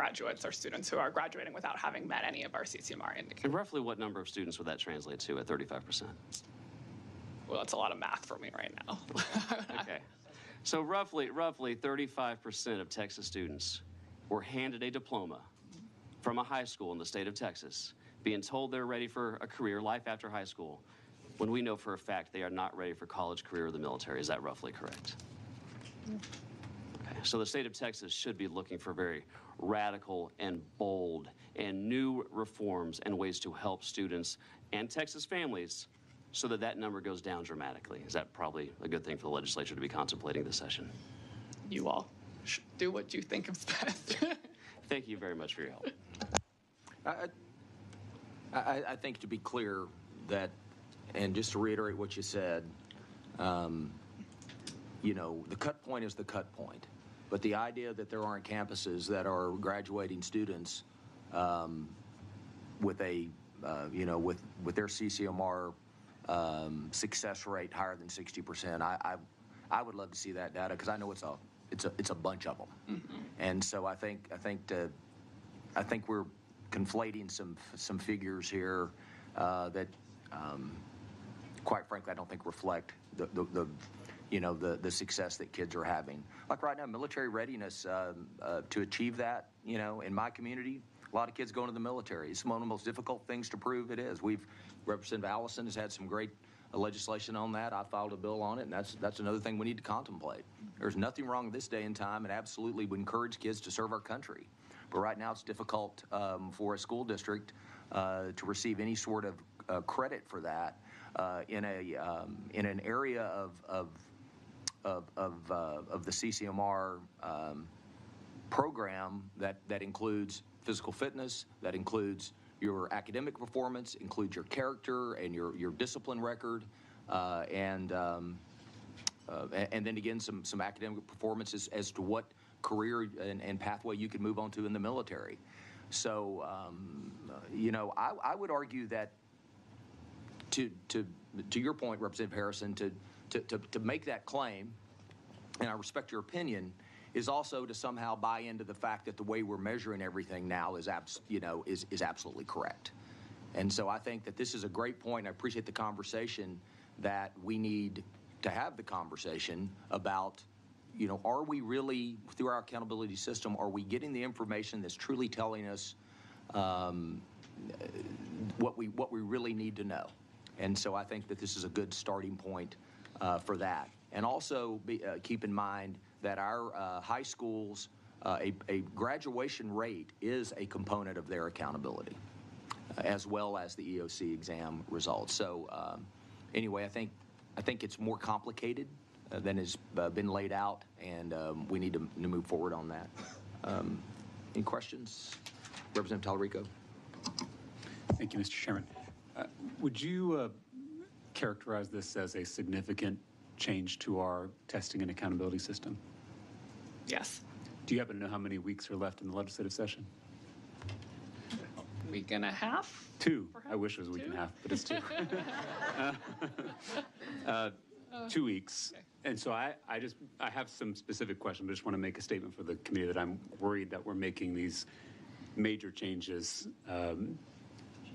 graduates or students who are graduating without having met any of our CCMR indicators. And roughly what number of students would that translate to at 35%? Well, it's a lot of math for me right now. Okay. So roughly 35% of Texas students were handed a diploma from a high school in the state of Texas, being told they're ready for a career, life after high school, when we know for a fact they are not ready for college, career, or the military. Is that roughly correct? Okay. So the state of Texas should be looking for very radical and bold and new reforms and ways to help students and Texas families so that that number goes down dramatically. Is that probably a good thing for the legislature to be contemplating this session? You all should do what you think is best. Thank you very much for your help. I think, to be clear, that, and just to reiterate what you said, you know, the cut point is the cut point. But the idea that there aren't campuses that are graduating students with a, you know, with their CCMR success rate higher than 60%, I would love to see that data, because I know it's a bunch of them. Mm-hmm. And so I think we're conflating some figures here that, quite frankly, I don't think reflect the success that kids are having. Like right now, military readiness, to achieve that, you know, in my community, a lot of kids going to the military. It's one of the most difficult things to prove it is. Representative Allison has had some great legislation on that. I filed a bill on it, and that's another thing we need to contemplate. There's nothing wrong with this day and time, and absolutely we encourage kids to serve our country. But right now it's difficult for a school district to receive any sort of credit for that in an area of the CCMR program that includes physical fitness, that includes your academic performance, includes your character and your discipline record, and then again some academic performance as to what career and pathway you could move on to in the military. So, you know, I would argue that to your point, Representative Harrison, to make that claim, and I respect your opinion, is also to somehow buy into the fact that the way we're measuring everything now is absolutely correct. And so I think that this is a great point. I appreciate the conversation that we need to have the conversation about, you know, are we really, through our accountability system, are we getting the information that's truly telling us what we really need to know? And so I think that this is a good starting point for that. And also keep in mind that our high schools, a graduation rate is a component of their accountability, as well as the EOC exam results. So anyway, I think it's more complicated than has been laid out, and we need to move forward on that. Any questions? Representative Tallarico. Thank you, Mr. Chairman. Would you characterize this as a significant change to our testing and accountability system? Yes. Do you happen to know how many weeks are left in the legislative session? A week and a half? 2. Perhaps? I wish it was a week and a half, but it's 2. 2 weeks. Okay. And so I have some specific questions, but I just want to make a statement for the committee that I'm worried that we're making these major changes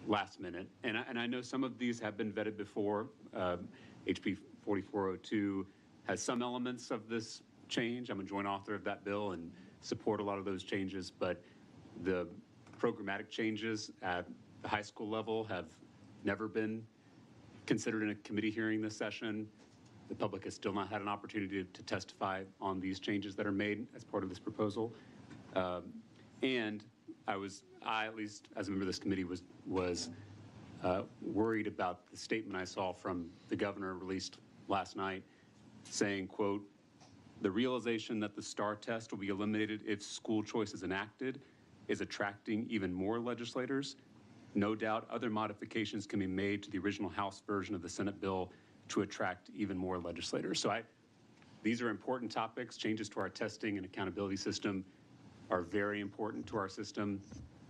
last minute. And I know some of these have been vetted before. HB 4402 has some elements of this change. I'm a joint author of that bill and support a lot of those changes, but the programmatic changes at the high school level have never been considered in a committee hearing this session. The public has still not had an opportunity to testify on these changes that are made as part of this proposal. And I, at least as a member of this committee, was worried about the statement I saw from the governor released last night saying, quote, "The realization that the STAR test will be eliminated if school choice is enacted is attracting even more legislators. No doubt other modifications can be made to the original House version of the Senate bill to attract even more legislators." So these are important topics. Changes to our testing and accountability system are very important to our system,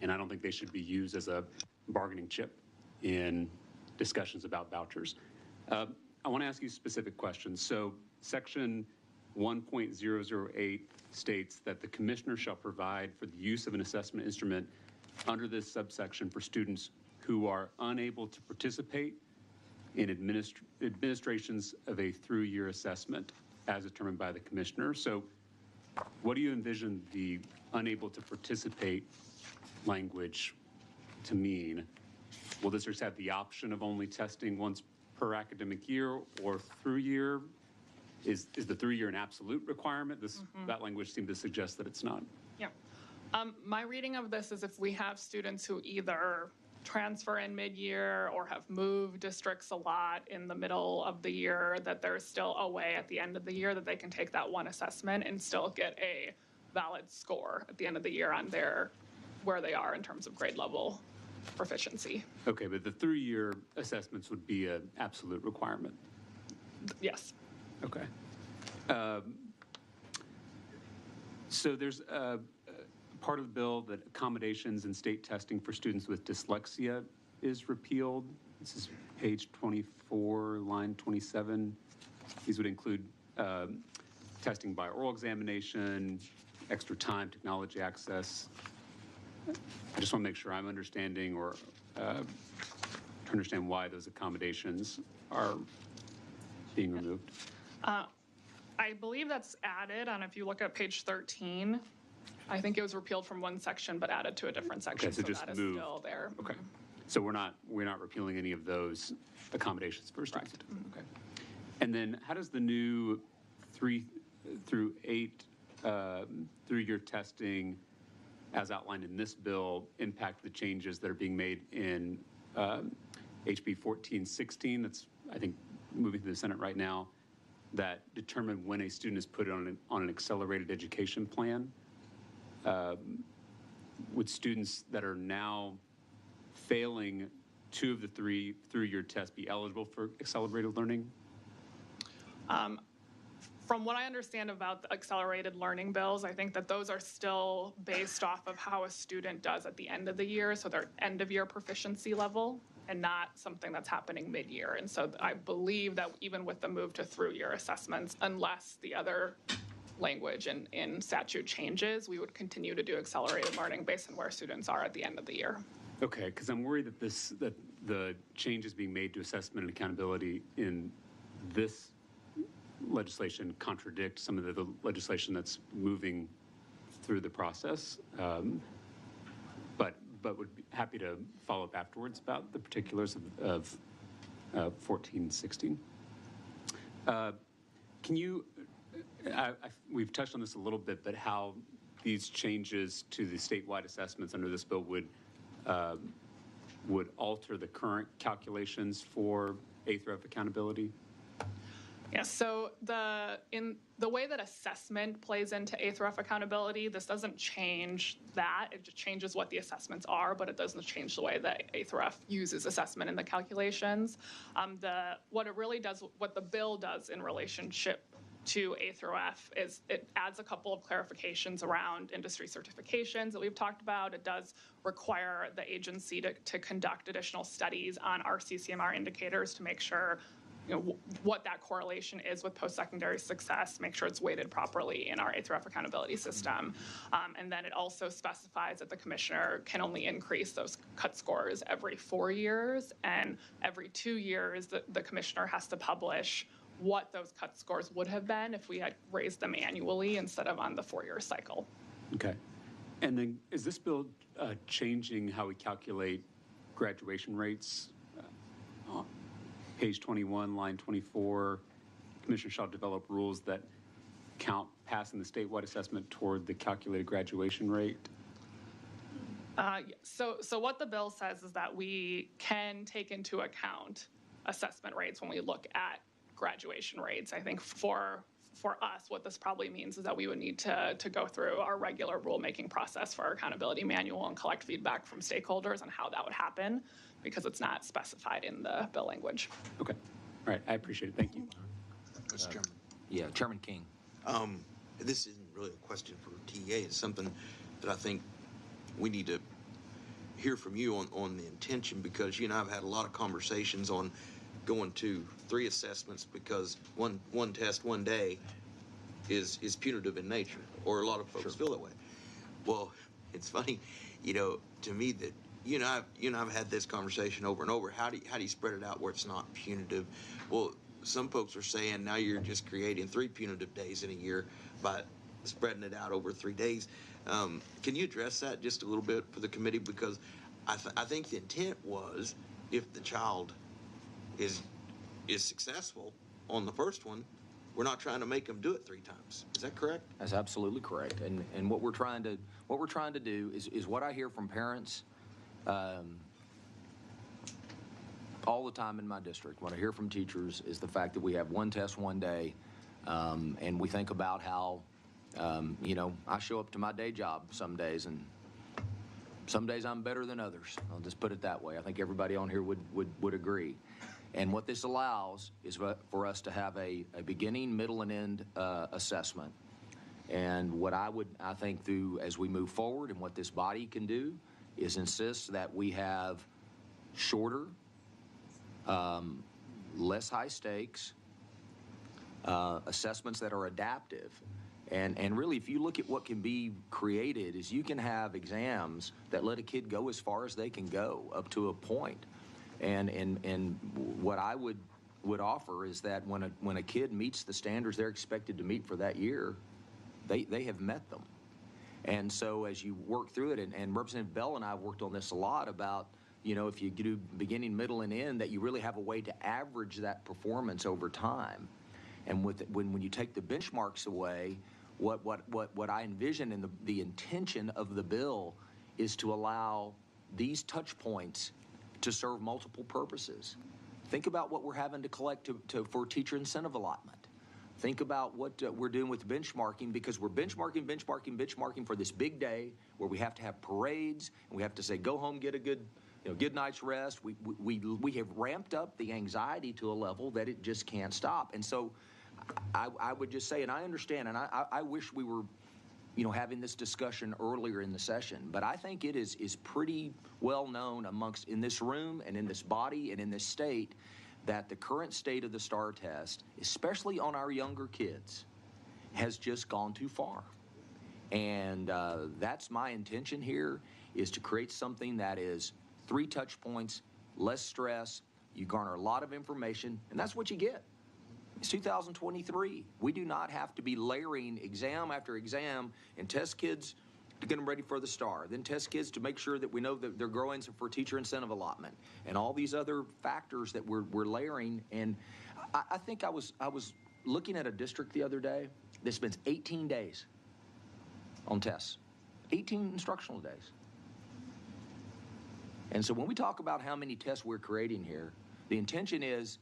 and I don't think they should be used as a bargaining chip in discussions about vouchers. I want to ask you specific questions. So Section 1.008 states that the commissioner shall provide for the use of an assessment instrument under this subsection for students who are unable to participate in administrations of a through-year assessment as determined by the commissioner. So what do you envision the unable to participate language to mean? Will districts have the option of only testing once per academic year or through year? Is the through-year an absolute requirement? That language seemed to suggest that it's not. Yeah. My reading of this is if we have students who either transfer in mid-year or have moved districts a lot in the middle of the year, that there's still a way at the end of the year that they can take that one assessment and still get a valid score at the end of the year on where they are in terms of grade level proficiency. Okay, but the through-year assessments would be an absolute requirement. Yes. Okay. So there's a part of the bill that accommodations and state testing for students with dyslexia is repealed. This is page 24, line 27. These would include testing by oral examination, extra time, technology access. I just want to make sure I'm understanding or to understand why those accommodations are being removed. I believe that's added on, if you look at page 13, I think it was repealed from one section but added to a different section, Okay, so just that is move. still there. Okay. So we're not repealing any of those accommodations for students. Okay. And then how does the new 3 through 8 through-year testing as outlined in this bill impact the changes that are being made in HB 1416 that's, I think, moving through the Senate right now, that determine when a student is put on an accelerated education plan? Would students that are now failing 2 of the 3 through-year tests be eligible for accelerated learning? From what I understand about the accelerated learning bills, I think that those are still based off of how a student does at the end of the year, so their end-of-year proficiency level, and not something that's happening mid-year. And so I believe that even with the move to through-year assessments, unless the other language in statute changes, we would continue to do accelerated learning based on where students are at the end of the year. Okay, because I'm worried that the changes being made to assessment and accountability in this legislation contradict some of the legislation that's moving through the process. But would be happy to follow up afterwards about the particulars of 1416. Can you, we've touched on this a little bit, but how these changes to the statewide assessments under this bill would alter the current calculations for A through F accountability? Yes, so in the way that assessment plays into A through F accountability, this doesn't change that. It just changes what the assessments are, but it doesn't change the way that A through F uses assessment in the calculations. What it really does, what the bill does in relationship to A through F is it adds a couple of clarifications around industry certifications that we've talked about. It does require the agency to conduct additional studies on our CCMR indicators to make sure what that correlation is with post-secondary success, make sure it's weighted properly in our A through F accountability system. And then it also specifies that the commissioner can only increase those cut scores every 4 years, and every 2 years the commissioner has to publish what those cut scores would have been if we had raised them annually instead of on the 4-year cycle. Okay. And then is this bill changing how we calculate graduation rates? Page 21, line 24, Commissioner shall develop rules that count passing the statewide assessment toward the calculated graduation rate. So what the bill says is that we can take into account assessment rates when we look at graduation rates. I think for us, what this probably means is that we would need to go through our regular rulemaking process for our accountability manual and collect feedback from stakeholders on how that would happen, because it's not specified in the bill language. Okay. All right. I appreciate it. Thank you. Mr. Chairman. Yeah, Chairman King. This isn't really a question for TA. It's something that I think we need to hear from you on the intention, because you and I have had a lot of conversations on going to 3 assessments because one test one day is punitive in nature. or a lot of folks feel that way. Well, it's funny, to me that I've had this conversation over and over. How do you spread it out where it's not punitive? Well, some folks are saying now you're just creating 3 punitive days in a year by spreading it out over 3 days. Can you address that just a little bit for the committee? Because I think the intent was, if the child is successful on the first one, we're not trying to make them do it 3 times. Is that correct? That's absolutely correct. And what we're trying to do is what I hear from parents all the time in my district. What I hear from teachers is the fact that we have 1 test 1 day, and we think about how I show up to my day job some days, and some days I'm better than others. I'll just put it that way. I think everybody on here would agree. And what this allows is for us to have a beginning, middle, and end assessment. And what I think through as we move forward, and what this body can do, is insist that we have shorter, less high stakes assessments that are adaptive. And really, if you look at what can be created, is you can have exams that let a kid go as far as they can go, up to a point. And what I would offer is that when a kid meets the standards they're expected to meet for that year, they have met them. And so as you work through it, and Representative Bell and I have worked on this a lot about, if you do beginning, middle, and end, that you really have a way to average that performance over time. And when you take the benchmarks away, what I envision in the intention of the bill is to allow these touch points to serve multiple purposes. Think about what we're having to collect for teacher incentive allotment. Think about what we're doing with benchmarking, because we're benchmarking for this big day where we have to have parades, and we have to say, go home, get a good night's rest. We have ramped up the anxiety to a level that it just can't stop. And so I would just say, and I understand, and I wish we were having this discussion earlier in the session, but I think it is pretty well known in this room and in this body and in this state that the current state of the STAR test, especially on our younger kids, has just gone too far. And that's my intention here, is to create something that is 3 touch points, less stress, you garner a lot of information, and that's what you get. It's 2023. We do not have to be layering exam after exam and test kids to get them ready for the STAR, then test kids to make sure that we know that they're growing for teacher incentive allotment, and all these other factors that we're layering. And I think I was looking at a district the other day that spends 18 days on tests, 18 instructional days. And so when we talk about how many tests we're creating here, the intention is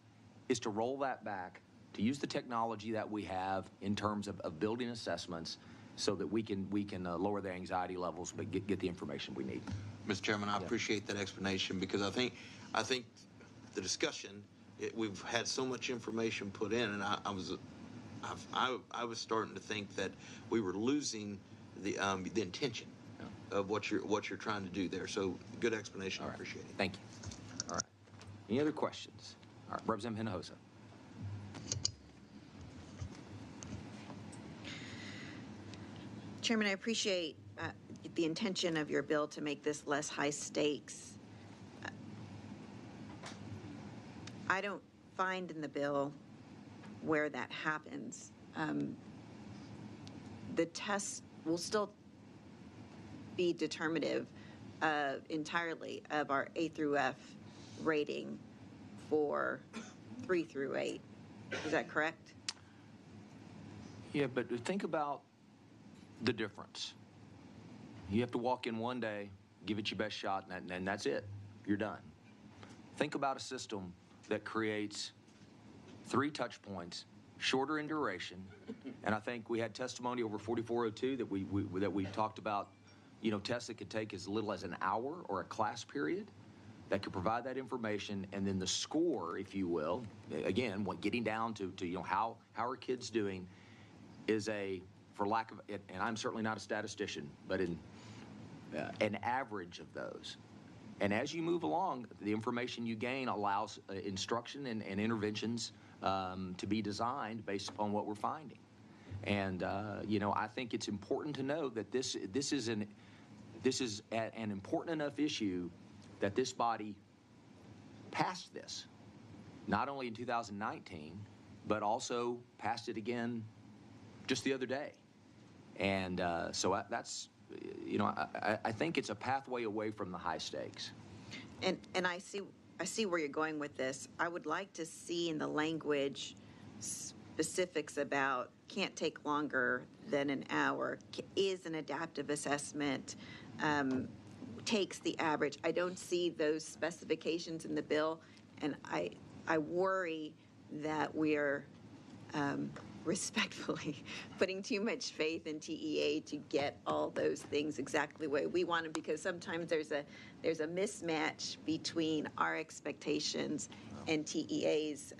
to roll that back, to use the technology that we have in terms of building assessments, so that we can lower the anxiety levels, but get the information we need. Mr. Chairman, I appreciate that explanation, because I think the discussion, we've had so much information put in, and I was starting to think that we were losing the intention of what you're trying to do there. So good explanation. I appreciate it. Thank you. All right. Any other questions? All right, Representative Hinojosa. Chairman, I appreciate the intention of your bill to make this less high stakes. I don't find in the bill where that happens. The test will still be determinative entirely of our A through F rating for 3 through 8. Is that correct? Yeah, but think about the difference. You have to walk in one day, give it your best shot, and that's it. You're done. Think about a system that creates 3 touch points, shorter in duration, and I think we had testimony over 4402 that we talked about, tests that could take as little as an hour or a class period that could provide that information, and then the score, if you will, again, getting down to how are kids doing, is for lack of, and I'm certainly not a statistician, but in an average of those. And as you move along, the information you gain allows instruction and interventions to be designed based upon what we're finding. And I think it's important to know that this is an important enough issue that this body passed this, not only in 2019, but also passed it again just the other day. And so that's, I think it's a pathway away from the high stakes. And I see where you're going with this. I would like to see in the language specifics about can't take longer than an hour, is an adaptive assessment, takes the average. I don't see those specifications in the bill, and I worry that we're respectfully putting too much faith in TEA to get all those things exactly the way we want them, because sometimes there's a mismatch between our expectations and TEA's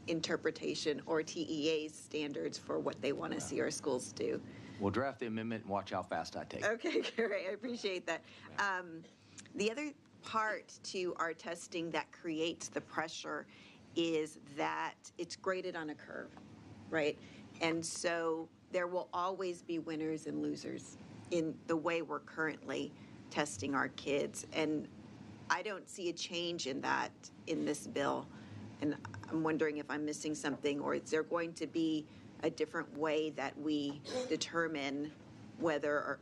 interpretation or TEA's standards for what they want to see our schools do. We'll draft the amendment and watch how fast I take it. Okay, great. I appreciate that. The other part to our testing that creates the pressure is that it's graded on a curve, right? And so there will always be winners and losers in the way we're currently testing our kids. And I don't see a change in that in this bill. And I'm wondering if I'm missing something, or is there going to be a different way that we determine whether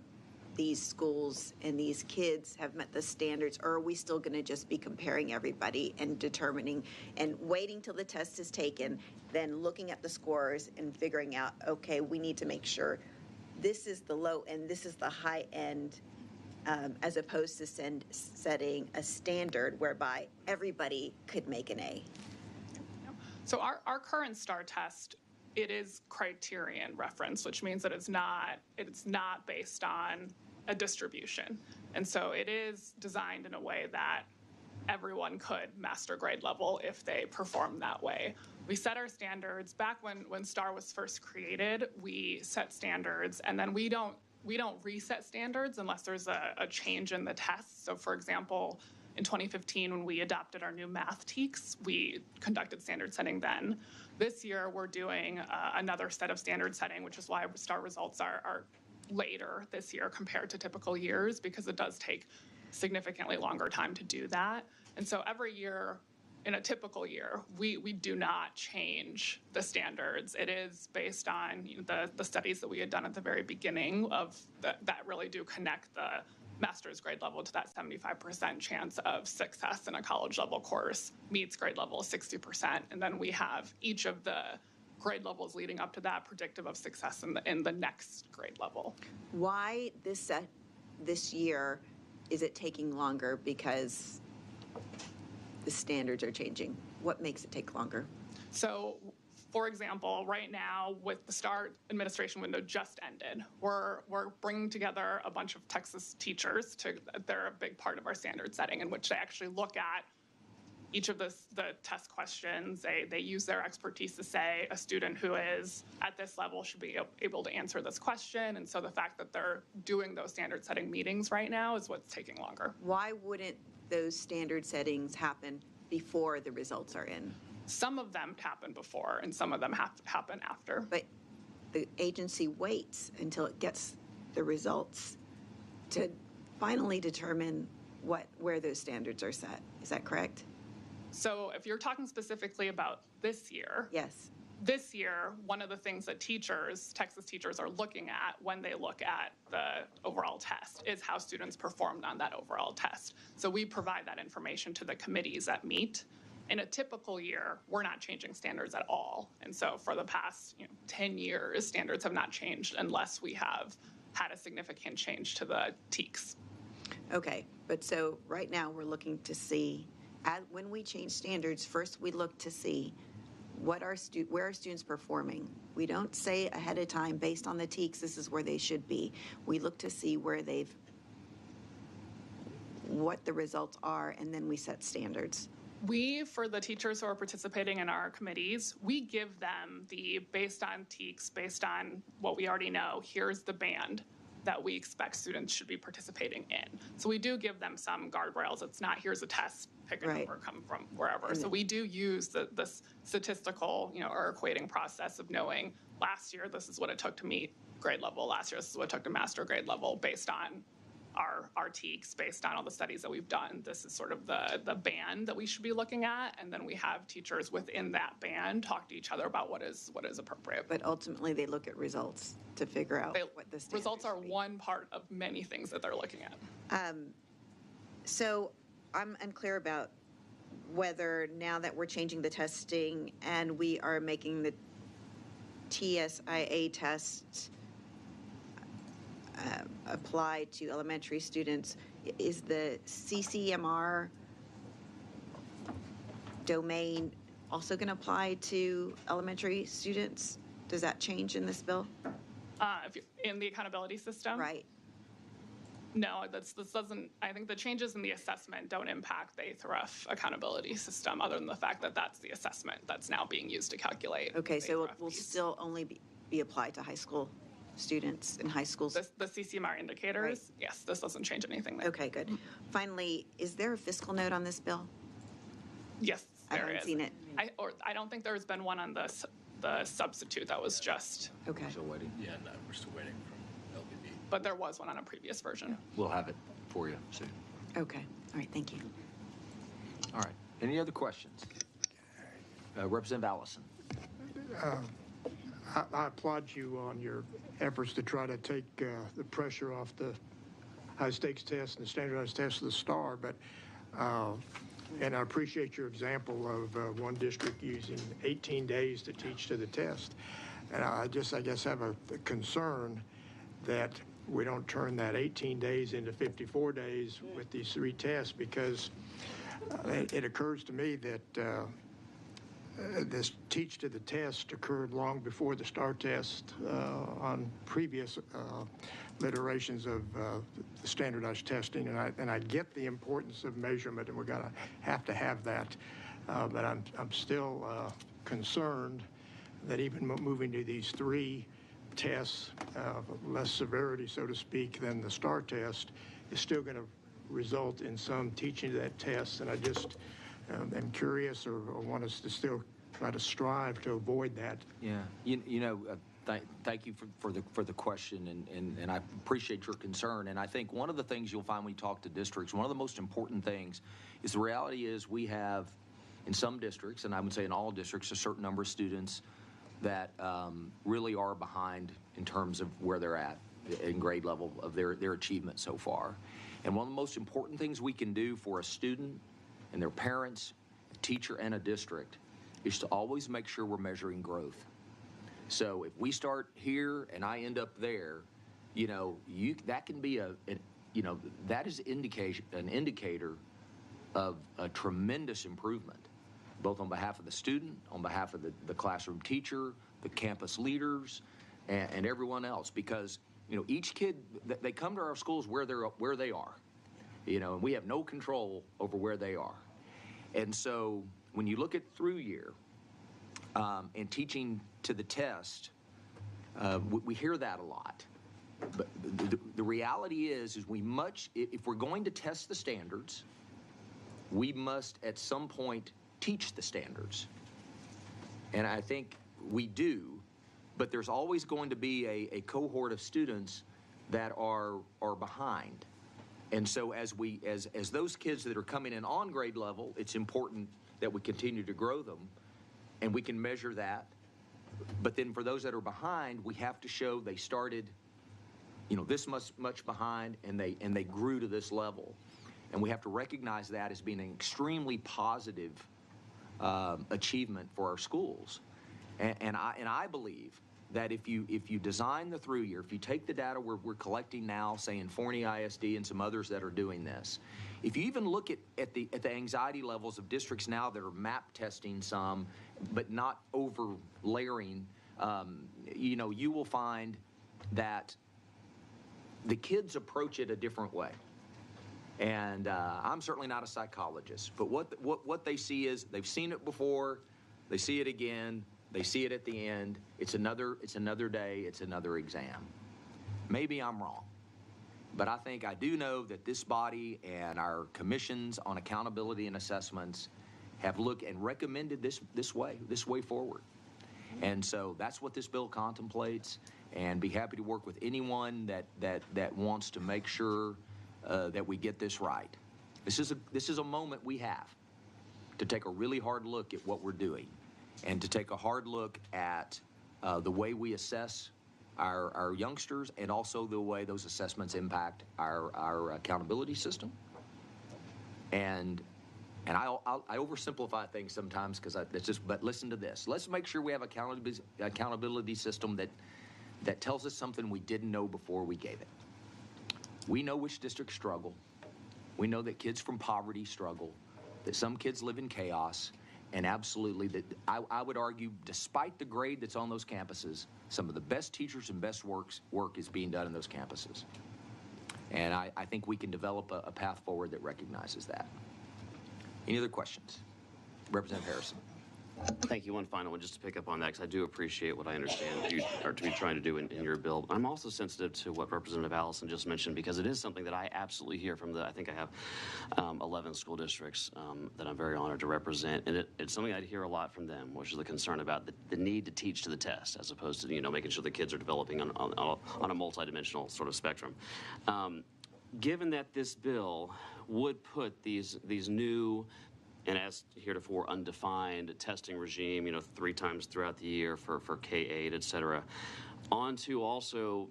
these schools and these kids have met the standards, or are we still going to just be comparing everybody and determining and waiting till the test is taken, then looking at the scores and figuring out, okay, we need to make sure this is the low end, this is the high end, as opposed to setting a standard whereby everybody could make an A? So our current STAR test, it is criterion reference, which means that it's not based on a distribution. And so it is designed in a way that everyone could master grade level if they perform that way. We set our standards back when STAR was first created. We set standards, and then we don't reset standards unless there's a change in the test. So for example, in 2015, when we adopted our new math TEKS, we conducted standard setting then. This year, we're doing another set of standard setting, which is why STAR results are later this year compared to typical years, because it does take significantly longer time to do that. And so every year, in a typical year, we do not change the standards. It is based on the studies that we had done at the very beginning of that really do connect the master's grade level to that 75% chance of success in a college level course meets grade level 60%. And then we have each of the grade levels leading up to that predictive of success in the next grade level. Why this year is it taking longer? Because the standards are changing. What makes it take longer? So, for example, right now with the STAR administration window just ended, we're bringing together a bunch of Texas teachers they're a big part of our standard setting, in which they actually look at each of the test questions. They use their expertise to say a student who is at this level should be able to answer this question. And so the fact that they're doing those standard setting meetings right now is what's taking longer. Why wouldn't those standard settings happen before the results are in? Some of them happen before, and some of them happen after. But the agency waits until it gets the results to finally determine where those standards are set. Is that correct? So if you're talking specifically about this year, yes. This year, one of the things that Texas teachers are looking at when they look at the overall test is how students performed on that overall test. So we provide that information to the committees that meet. In a typical year, we're not changing standards at all. And so for the past 10 years, standards have not changed unless we have had a significant change to the TEKS. Okay, but so right now we're looking to see, when we change standards, first we look to see where are students performing. We don't say ahead of time, based on the TEKS, this is where they should be. We look to see what the results are, and then we set standards. For the teachers who are participating in our committees, we give them based on TEKS, based on what we already know, here's the band that we expect students should be participating in. So we do give them some guardrails. It's not, here's a test, pick a number, come from wherever. So we do use the statistical, or equating process of knowing last year, this is what it took to meet grade level. Last year, this is what it took to master grade level based on our TEKs, based on all the studies that we've done. This is sort of the band that we should be looking at. And then we have teachers within that band talk to each other about what is appropriate. But ultimately, they look at results to figure out what the standard Results are should be. one part of many things that they're looking at. So I'm unclear about whether now that we're changing the testing and we are making the TSIA tests apply to elementary students, is the CCMR domain also going to apply to elementary students? Does that change in this bill? If you're in the accountability system? Right. No, this doesn't, I think the changes in the assessment don't impact the A through F accountability system, other than the fact that that's the assessment that's now being used to calculate. Okay, the A so through it F will piece. still only be applied to high school students in high schools? The CCMR indicators, Right. yes, this doesn't change anything there. Okay, good. Finally, is there a fiscal note on this bill? Yes, I there haven't is. seen it. I don't think there's been one on the substitute. That was just, Okay. Still waiting. Yeah, no, we're still waiting from LBB. but there was one on a previous version. We'll have it for you soon. Okay. All right, thank you. All right. Any other questions? Representative Allison. I applaud you on your efforts to try to take the pressure off the high-stakes test and the standardized test of the STAR, but and I appreciate your example of one district using 18 days to teach to the test. And I guess, have a concern that we don't turn that 18 days into 54 days with these 3 tests, because it occurs to me that this teach to the test occurred long before the STAR test on previous iterations of the standardized testing, and I get the importance of measurement, and we're going to have that, but I'm still concerned that even moving to these 3 tests, less severity, so to speak, than the STAR test, is still going to result in some teaching to that test, and I just am curious or want us to still try to strive to avoid that. Yeah. Thank you for the question, and I appreciate your concern. And I think one of the things you'll find when you talk to districts, one of the most important things is the reality is we have, in some districts, and I would say in all districts, a certain number of students that really are behind in terms of where they're at in grade level of their achievement so far. And one of the most important things we can do for a student and their parents, a teacher, and a district is to always make sure we're measuring growth. So if we start here and I end up there, that can be that is an indicator of a tremendous improvement, both on behalf of the student, on behalf of the classroom teacher, the campus leaders, and everyone else. Because each kid, they come to our schools where they are, and we have no control over where they are. And so when you look at through year and teaching to the test, we hear that a lot. But the reality is if we're going to test the standards, we must at some point teach the standards. And I think we do, but there's always going to be a cohort of students that are behind. And so as those kids that are coming in on grade level, it's important that we continue to grow them, and we can measure that. But then for those that are behind, we have to show they started, this much behind, and they grew to this level. And we have to recognize that as being an extremely positive achievement for our schools. And I believe that if you design the through year, if you take the data we're collecting now, say in Forney ISD and some others that are doing this, if you even look at the anxiety levels of districts now that are map testing some, but not over layering, you will find that the kids approach it a different way. And I'm certainly not a psychologist, but what they see is they've seen it before, they see it again, they see it at the end. It's another day, it's another exam. Maybe I'm wrong, but I do know that this body and our commissions on accountability and assessments have looked and recommended this way forward. And so that's what this bill contemplates, and be happy to work with anyone that wants to make sure that we get this right. This is a moment we have to take a really hard look at what we're doing, and to take a hard look at the way we assess our youngsters, and also the way those assessments impact our accountability system. And I oversimplify things sometimes because it's just, but listen to this. Let's make sure we have accountability system that tells us something we didn't know before we gave it. We know which districts struggle. We know that kids from poverty struggle, that some kids live in chaos, and absolutely that I would argue, despite the grade that's on those campuses, some of the best teachers and best work is being done in those campuses. And I think we can develop a path forward that recognizes that. Any other questions? Representative Harrison. Thank you. One final one, just to pick up on that, because I do appreciate what I understand you are to be trying to do in your bill. I'm also sensitive to what Representative Allison just mentioned, because it is something that I absolutely hear from I think I have 11 school districts that I'm very honored to represent, and it's something I hear a lot from them, which is the concern about the need to teach to the test, as opposed to, making sure the kids are developing on a multidimensional sort of spectrum. Given that this bill would put these new, and as heretofore undefined, testing regime, 3 times throughout the year for K-8, et cetera, onto also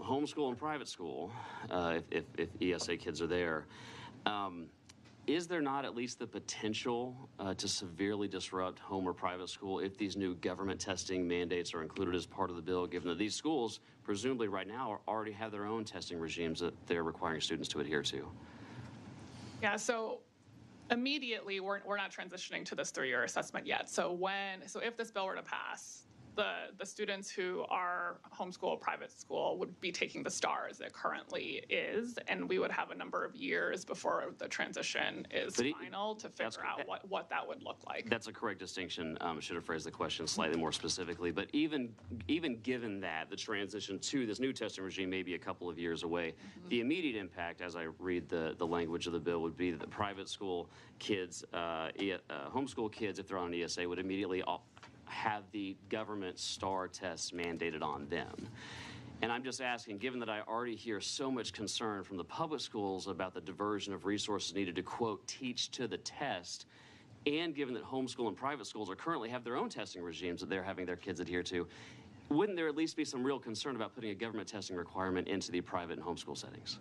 homeschool and private school, if ESA kids are there, is there not at least the potential to severely disrupt home or private school if these new government testing mandates are included as part of the bill, given that these schools, presumably right now, already have their own testing regimes that they're requiring students to adhere to? Yeah, so immediately we're not transitioning to this 3-year assessment yet. So if this bill were to pass, the students who are homeschool or private school would be taking the STAR as it currently is, and we would have a number of years before the transition is final to figure out what that would look like. That's a correct distinction. I should have phrased the question slightly more specifically. But even given that, the transition to this new testing regime may be a couple of years away, the immediate impact, as I read the language of the bill, would be that the private school kids, homeschool kids, if they're on an ESA, would immediately have the government STAR tests mandated on them. And I'm just asking, given that I already hear so much concern from the public schools about the diversion of resources needed to, quote, teach to the test, and given that homeschool and private schools currently have their own testing regimes that they're having their kids adhere to, wouldn't there at least be some real concern about putting a government testing requirement into the private and homeschool settings?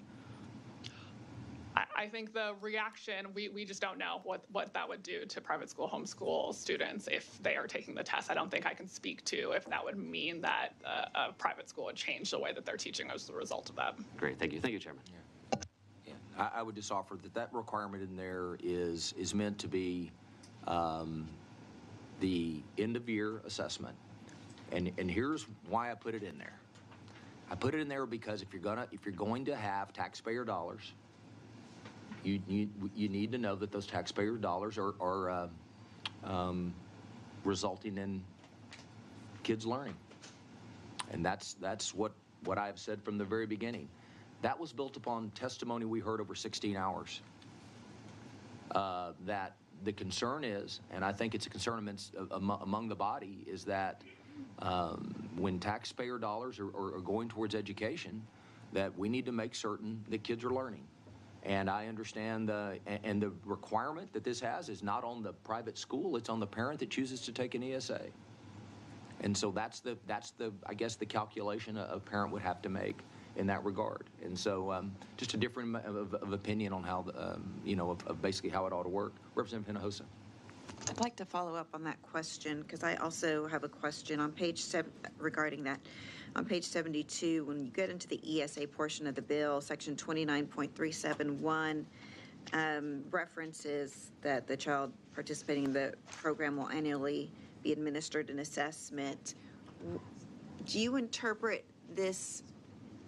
I think the reaction, we just don't know what that would do to private school, homeschool students if they are taking the test. I don't think I can speak to if that would mean that a private school would change the way that they're teaching as a result of that. Great, thank you. Thank you, Chairman. Yeah. I would just offer that requirement in there is meant to be the end-of-year assessment. And here's why I put it in there. I put it in there because if you're going to have taxpayer dollars, you need to know that those taxpayer dollars are resulting in kids learning, and that's what I've said from the very beginning. That was built upon testimony we heard over 16 hours. That the concern is, and I think it's a concern among the body, is that when taxpayer dollars are going towards education, that we need to make certain that kids are learning. And I understand and the requirement that this has is not on the private school, it's on the parent that chooses to take an ESA. And so that's the I guess the calculation a parent would have to make in that regard. And so just a different of opinion on how of basically how it ought to work. Representative Hinojosa. I'd like to follow up on that question because I also have a question on page 7 regarding that. On page 72, when you get into the ESA portion of the bill, section 29.371 references that the child participating in the program will annually be administered an assessment. Do you interpret this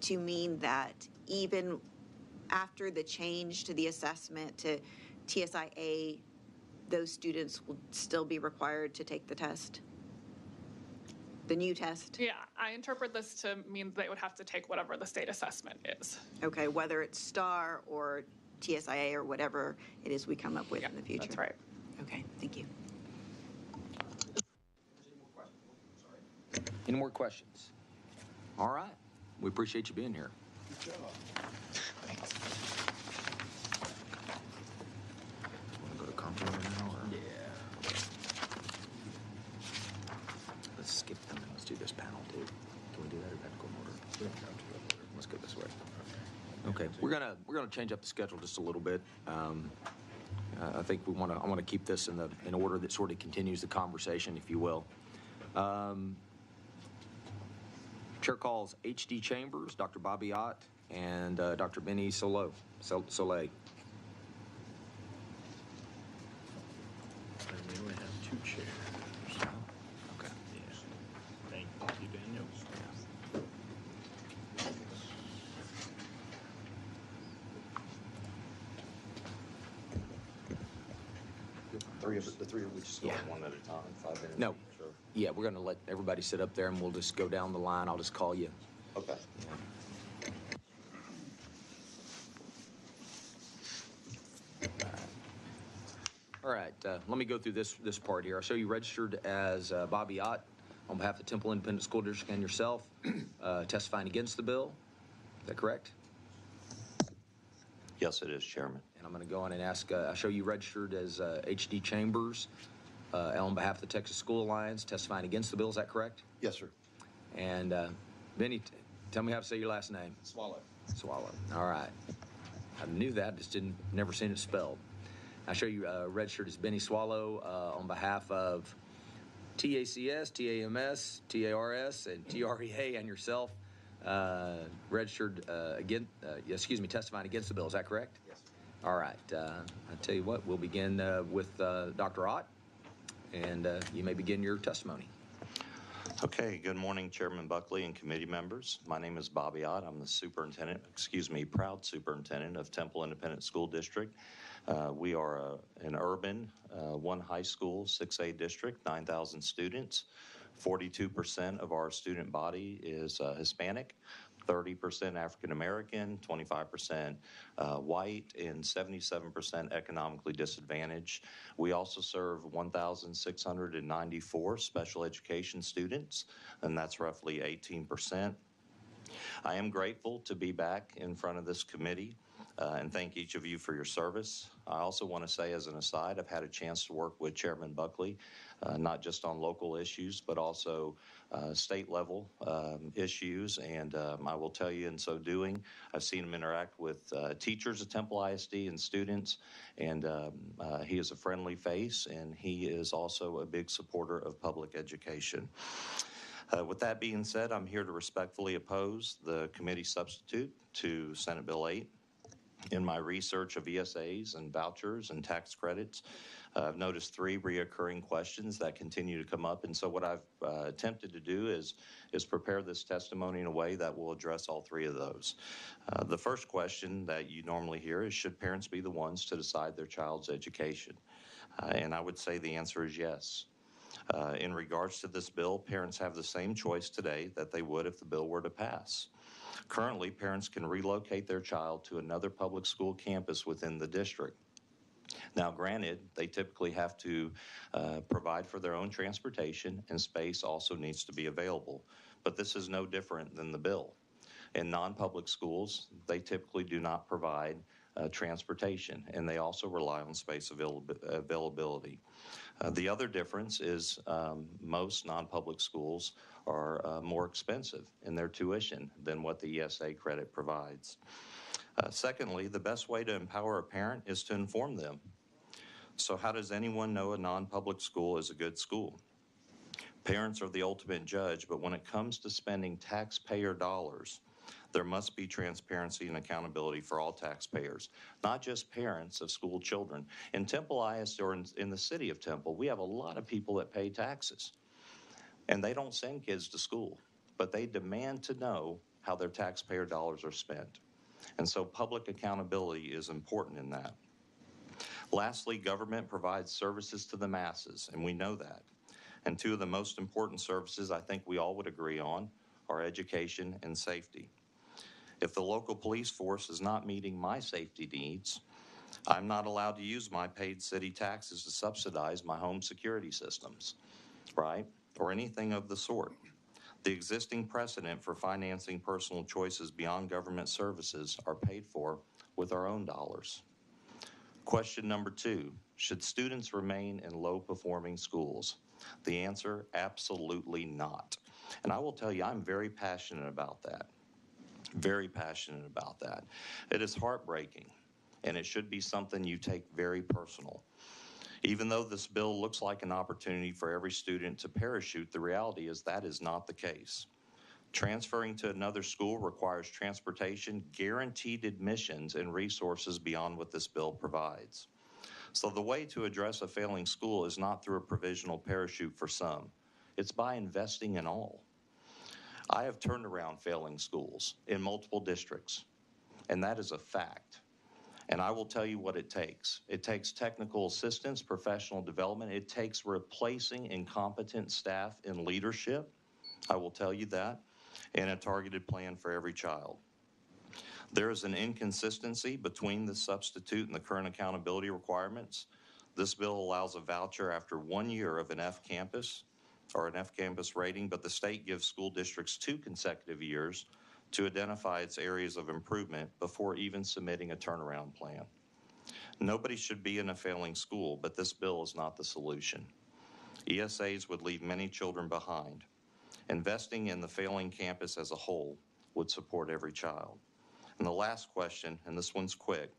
to mean that even after the change to the assessment to TSIA, those students will still be required to take the test? The new test? Yeah, I interpret this to mean they would have to take whatever the state assessment is. Okay, whether it's STAR or TSIA or whatever it is we come up with in the future. That's right. Okay, thank you. Any more questions? All right. We appreciate you being here. Good job. Want to go to compliments now? Or? Yeah. Let's skip them and let's do this panel too. Can we do that or have to go in order? We don't have to go there. Let's go this way. Okay, we're gonna change up the schedule just a little bit. I think I want to keep this in order that sort of continues the conversation, if you will. Chair calls H.D. Chambers, Dr. Bobby Ott, and Dr. Benny Soleil. And we only have 2 chairs. Okay. Yeah. Thank you, Daniel. The three of we just go Yeah. one at a time, 5 minutes. No. each, or- Yeah, we're going to let everybody sit up there, and we'll just go down the line. I'll just call you. Okay. All right, let me go through this part here. I'll show you registered as Bobby Ott on behalf of the Temple Independent School District and yourself, testifying against the bill. Is that correct? Yes, it is, Chairman. And I'm going to go on and ask, I'll show you registered as H.D. Chambers on behalf of the Texas School Alliance, testifying against the bill. Is that correct? Yes, sir. And Benny, tell me how to say your last name. Swallow. Swallow. All right. I knew that, just never seen it spelled. I'll show you registered as Benny Swallow on behalf of TACS, TAMS, TARS, and TREA and yourself. Registered testifying against the bill. Is that correct? Yes, sir. All right. I'll tell you what, we'll begin with Dr. Ott, and you may begin your testimony. Okay, good morning, Chairman Buckley and committee members. My name is Bobby Ott. I'm the proud superintendent of Temple Independent School District. We are an urban, 1 high school, 6A district, 9,000 students. 42% of our student body is Hispanic, 30% African American, 25% white, and 77% economically disadvantaged. We also serve 1,694 special education students, and that's roughly 18%. I am grateful to be back in front of this committee and thank each of you for your service. I also want to say, as an aside, I've had a chance to work with Chairman Buckley, not just on local issues, but also state level issues. And I will tell you, in so doing, I've seen him interact with teachers at Temple ISD and students, and he is a friendly face, and he is also a big supporter of public education. With that being said, I'm here to respectfully oppose the committee substitute to Senate Bill 8. In my research of ESAs and vouchers and tax credits, I've noticed 3 reoccurring questions that continue to come up. And so what I've attempted to do is prepare this testimony in a way that will address all 3 of those. The first question that you normally hear is, should parents be the ones to decide their child's education? And I would say the answer is yes. In regards to this bill, parents have the same choice today that they would if the bill were to pass. Currently, parents can relocate their child to another public school campus within the district. Now, granted, they typically have to provide for their own transportation, and space also needs to be available. But this is no different than the bill. In non-public schools, they typically do not provide transportation, and they also rely on space availability. The other difference is most non-public schools are more expensive in their tuition than what the ESA credit provides. Secondly, the best way to empower a parent is to inform them. So how does anyone know a non-public school is a good school? Parents are the ultimate judge, but when it comes to spending taxpayer dollars, there must be transparency and accountability for all taxpayers, not just parents of school children. In Temple ISD, or in the city of Temple, we have a lot of people that pay taxes, and they don't send kids to school, but they demand to know how their taxpayer dollars are spent. And so public accountability is important in that. Lastly, government provides services to the masses, and we know that. And 2 of the most important services I think we all would agree on are education and safety. If the local police force is not meeting my safety needs, I'm not allowed to use my paid city taxes to subsidize my home security systems, right? Or anything of the sort. The existing precedent for financing personal choices beyond government services are paid for with our own dollars. Question number 2, should students remain in low-performing schools? The answer, absolutely not. And I will tell you, I'm very passionate about that. Very passionate about that. It is heartbreaking, and it should be something you take very personal. Even though this bill looks like an opportunity for every student to parachute, the reality is that is not the case. Transferring to another school requires transportation, guaranteed admissions, and resources beyond what this bill provides. So the way to address a failing school is not through a provisional parachute for some. It's by investing in all. I have turned around failing schools in multiple districts, and that is a fact. And I will tell you what it takes. It takes technical assistance, professional development. It takes replacing incompetent staff in leadership. I will tell you that. And a targeted plan for every child. There is an inconsistency between the substitute and the current accountability requirements. This bill allows a voucher after 1 year of an F campus or an F campus rating, but the state gives school districts 2 consecutive years to identify its areas of improvement before even submitting a turnaround plan. Nobody should be in a failing school, but this bill is not the solution. ESAs would leave many children behind. Investing in the failing campus as a whole would support every child. And the last question, and this one's quick,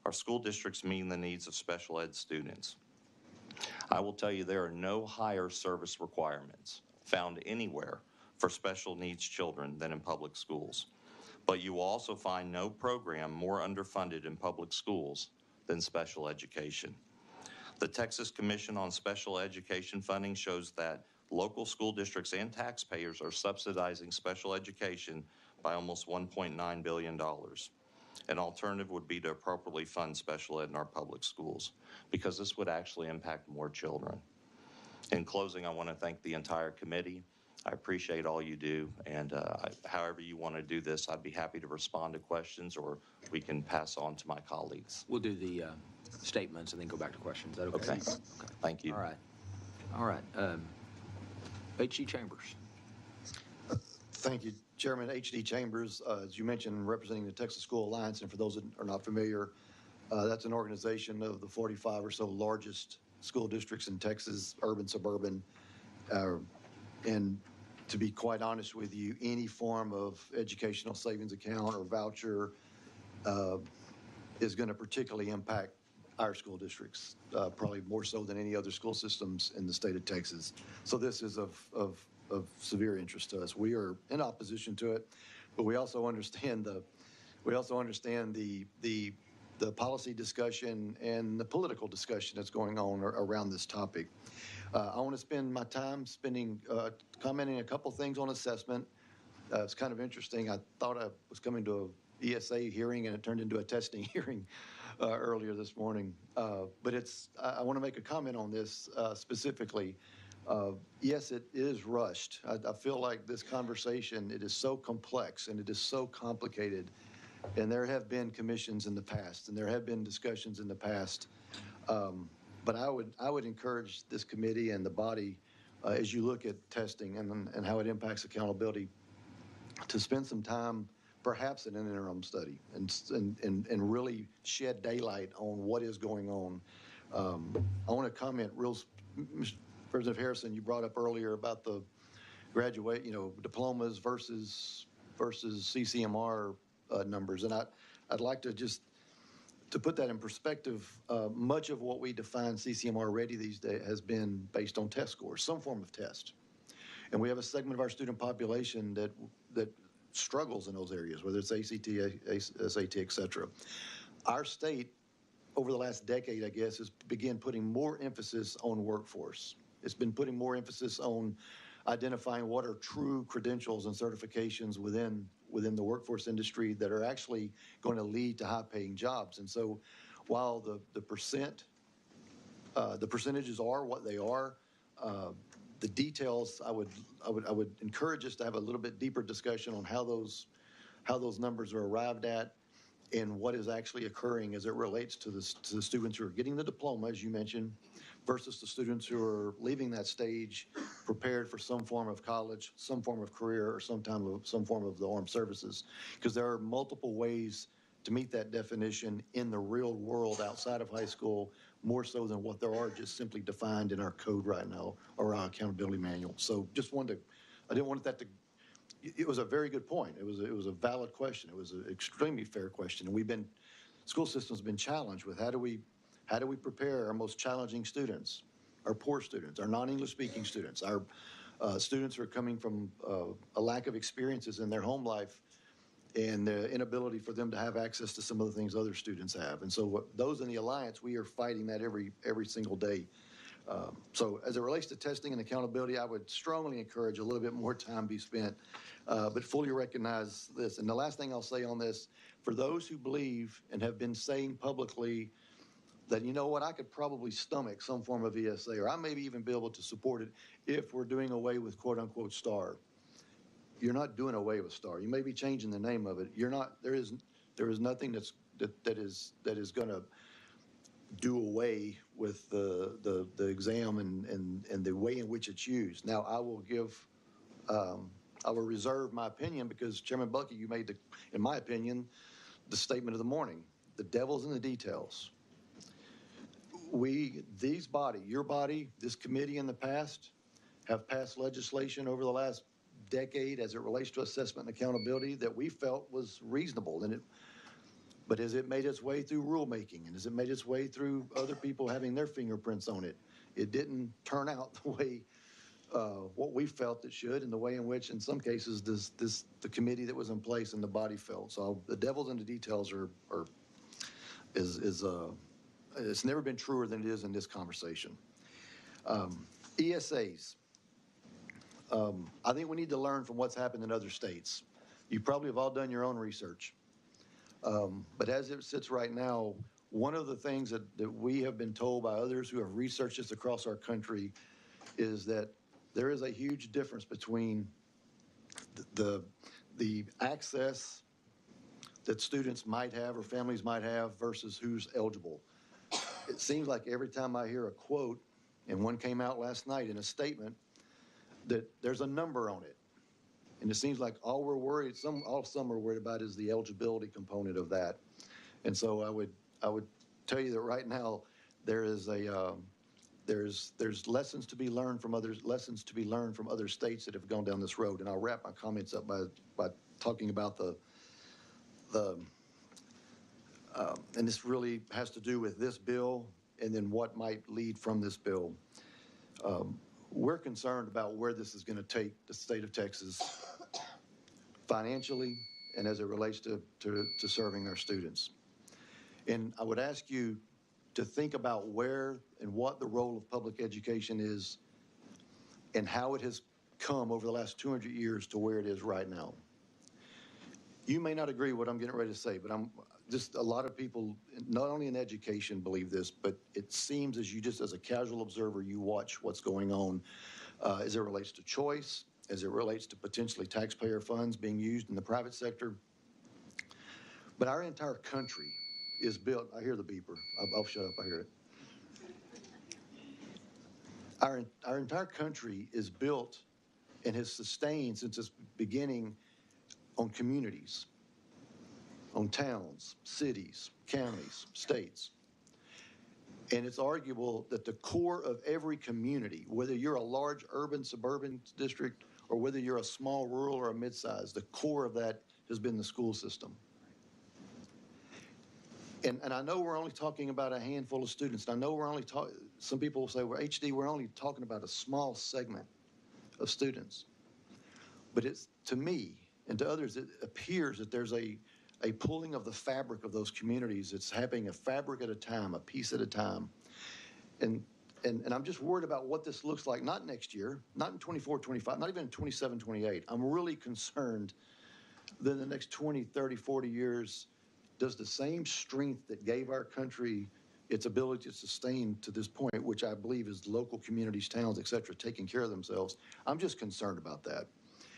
are school districts meeting the needs of special ed students? I will tell you there are no higher service requirements found anywhere for special needs children than in public schools. But you will also find no program more underfunded in public schools than special education. The Texas Commission on Special Education Funding shows that local school districts and taxpayers are subsidizing special education by almost $1.9 billion. An alternative would be to appropriately fund special ed in our public schools, because this would actually impact more children. In closing, I want to thank the entire committee. I appreciate all you do, and however you want to do this, I'd be happy to respond to questions, or we can pass on to my colleagues. We'll do the statements and then go back to questions. Is that okay? Okay. Thank you. All right. All right. H.D. Chambers. Thank you, Chairman. H.D. Chambers, as you mentioned, representing the Texas School Alliance, and for those that are not familiar, that's an organization of the 45 or so largest school districts in Texas, urban, suburban, and to be quite honest with you, any form of educational savings account or voucher is going to particularly impact our school districts, probably more so than any other school systems in the state of Texas. So this is of severe interest to us. We are in opposition to it, but we also understand the policy discussion and the political discussion that's going on around this topic. I want to spend my time commenting a couple things on assessment. It's kind of interesting. I thought I was coming to a ESA hearing, and it turned into a testing hearing earlier this morning. But I want to make a comment on this specifically. Yes, it is rushed. I feel like this conversation, it is so complex and it is so complicated. And there have been commissions in the past, and there have been discussions in the past. But I would encourage this committee and the body, as you look at testing and how it impacts accountability, to spend some time, perhaps in an interim study, and really shed daylight on what is going on. I want to comment President Harrison, you brought up earlier about the diplomas versus CCMR numbers, and I'd like to just to put that in perspective. Much of what we define CCMR ready these days has been based on test scores, some form of test, and we have a segment of our student population that struggles in those areas, whether it's ACT, SAT, et cetera. Our state, over the last decade, I guess, has begun putting more emphasis on workforce. It's been putting more emphasis on identifying what are true credentials and certifications within the workforce industry that are actually going to lead to high-paying jobs. And so, while the percentages are what they are, the details, I would encourage us to have a little bit deeper discussion on how those numbers are arrived at, in what is actually occurring as it relates to the students who are getting the diploma, as you mentioned, versus the students who are leaving that stage prepared for some form of college, some form of career, or some form of the armed services. Because there are multiple ways to meet that definition in the real world outside of high school, more so than what there are just simply defined in our code right now or our accountability manual. So just wanted to, I didn't want that to, it was a very good point. It was a valid question. It was an extremely fair question. And school system's been challenged with how do we prepare our most challenging students, our poor students, our non-English speaking students, our students who are coming from a lack of experiences in their home life and the inability for them to have access to some of the things other students have. And so those in the Alliance, we are fighting that every single day. So as it relates to testing and accountability, I would strongly encourage a little bit more time be spent, but fully recognize this. And the last thing I'll say on this, for those who believe and have been saying publicly that, you know what, I could probably stomach some form of ESA, or I maybe even be able to support it if we're doing away with quote-unquote STAR. You're not doing away with STAR. You may be changing the name of it. You're not. There is nothing that is going to do away with the exam and the way in which it's used. Now, I will reserve my opinion because Chairman Buckey, you made in my opinion, the statement of the morning. The devil's in the details. Your body, this committee in the past, have passed legislation over the last decade as it relates to assessment and accountability that we felt was reasonable. But as it made its way through rulemaking and as it made its way through other people having their fingerprints on it, it didn't turn out the way what we felt it should, and the way in which, in some cases, the committee that was in place and the body felt. So the devil's in the details it's never been truer than it is in this conversation. ESAs. I think we need to learn from what's happened in other states. You probably have all done your own research. But as it sits right now, one of the things that we have been told by others who have researched this across our country is that there is a huge difference between the access that students might have or families might have versus who's eligible. It seems like every time I hear a quote, and one came out last night in a statement, that there's a number on it. And it seems like all some are worried about is the eligibility component of that. And so I would tell you that right now there is there's lessons to be learned from other states that have gone down this road. And I'll wrap my comments up by talking about and this really has to do with this bill and then what might lead from this bill. We're concerned about where this is going to take the state of Texas financially and as it relates to serving our students. And I would ask you to think about where and what the role of public education is and how it has come over the last 200 years to where it is right now. You may not agree with what I'm getting ready to say, but just a lot of people, not only in education, believe this, but it seems as a casual observer, you watch what's going on as it relates to choice, as it relates to potentially taxpayer funds being used in the private sector. But our entire country is built, I hear the beeper, I'll shut up, I hear it. Our entire country is built and has sustained since its beginning on communities, on towns, cities, counties, states. And it's arguable that the core of every community, whether you're a large urban, suburban district, or whether you're a small rural or a mid-size, the core of that has been the school system. And I know we're only talking about a handful of students. And I know we're only talking, some people will say, well, HD, we're only talking about a small segment of students. But it's, to me and to others, it appears that there's a pulling of the fabric of those communities. It's happening a fabric at a time, a piece at a time. And I'm just worried about what this looks like, not next year, not in 24, 25, not even in 27, 28. I'm really concerned that in the next 20, 30, 40 years, does the same strength that gave our country its ability to sustain to this point, which I believe is local communities, towns, et cetera, taking care of themselves. I'm just concerned about that.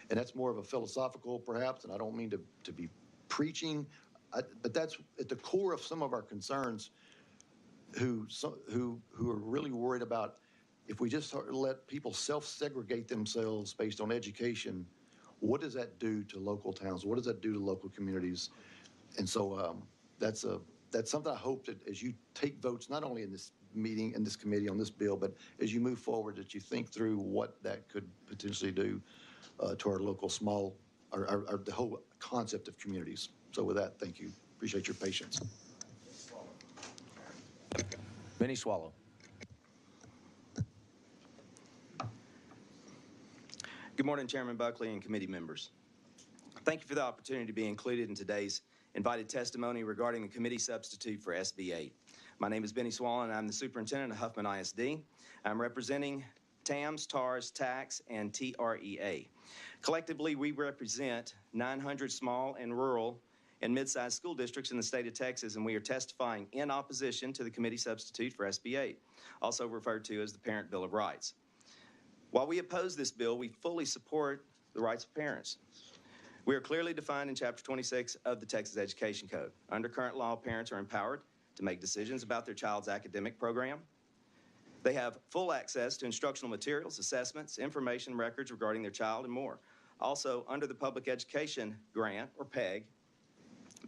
And that's more of a philosophical, perhaps, and I don't mean to be preaching. but that's at the core of some of our concerns who are really worried about if we just let people self-segregate themselves based on education, what does that do to local towns? What does that do to local communities? And so that's something I hope that as you take votes, not only in this meeting, in this committee on this bill, but as you move forward, that you think through what that could potentially do to our local small, or the whole concept of communities. So with that, thank you. Appreciate your patience. Benny Swallow. Good morning, Chairman Buckley and committee members. Thank you for the opportunity to be included in today's invited testimony regarding the committee substitute for SB 8. My name is Benny Swallow, and I'm the superintendent of Huffman ISD. I'm representing TAMS, TARS, TAX, and TREA. Collectively, we represent 900 small and rural and mid-sized school districts in the state of Texas, and we are testifying in opposition to the committee substitute for SB 8, also referred to as the Parent Bill of Rights. While we oppose this bill, we fully support the rights of parents. We are clearly defined in Chapter 26 of the Texas Education Code. Under current law, parents are empowered to make decisions about their child's academic program. They have full access to instructional materials, assessments, information, records regarding their child, and more. Also, under the Public Education Grant, or PEG,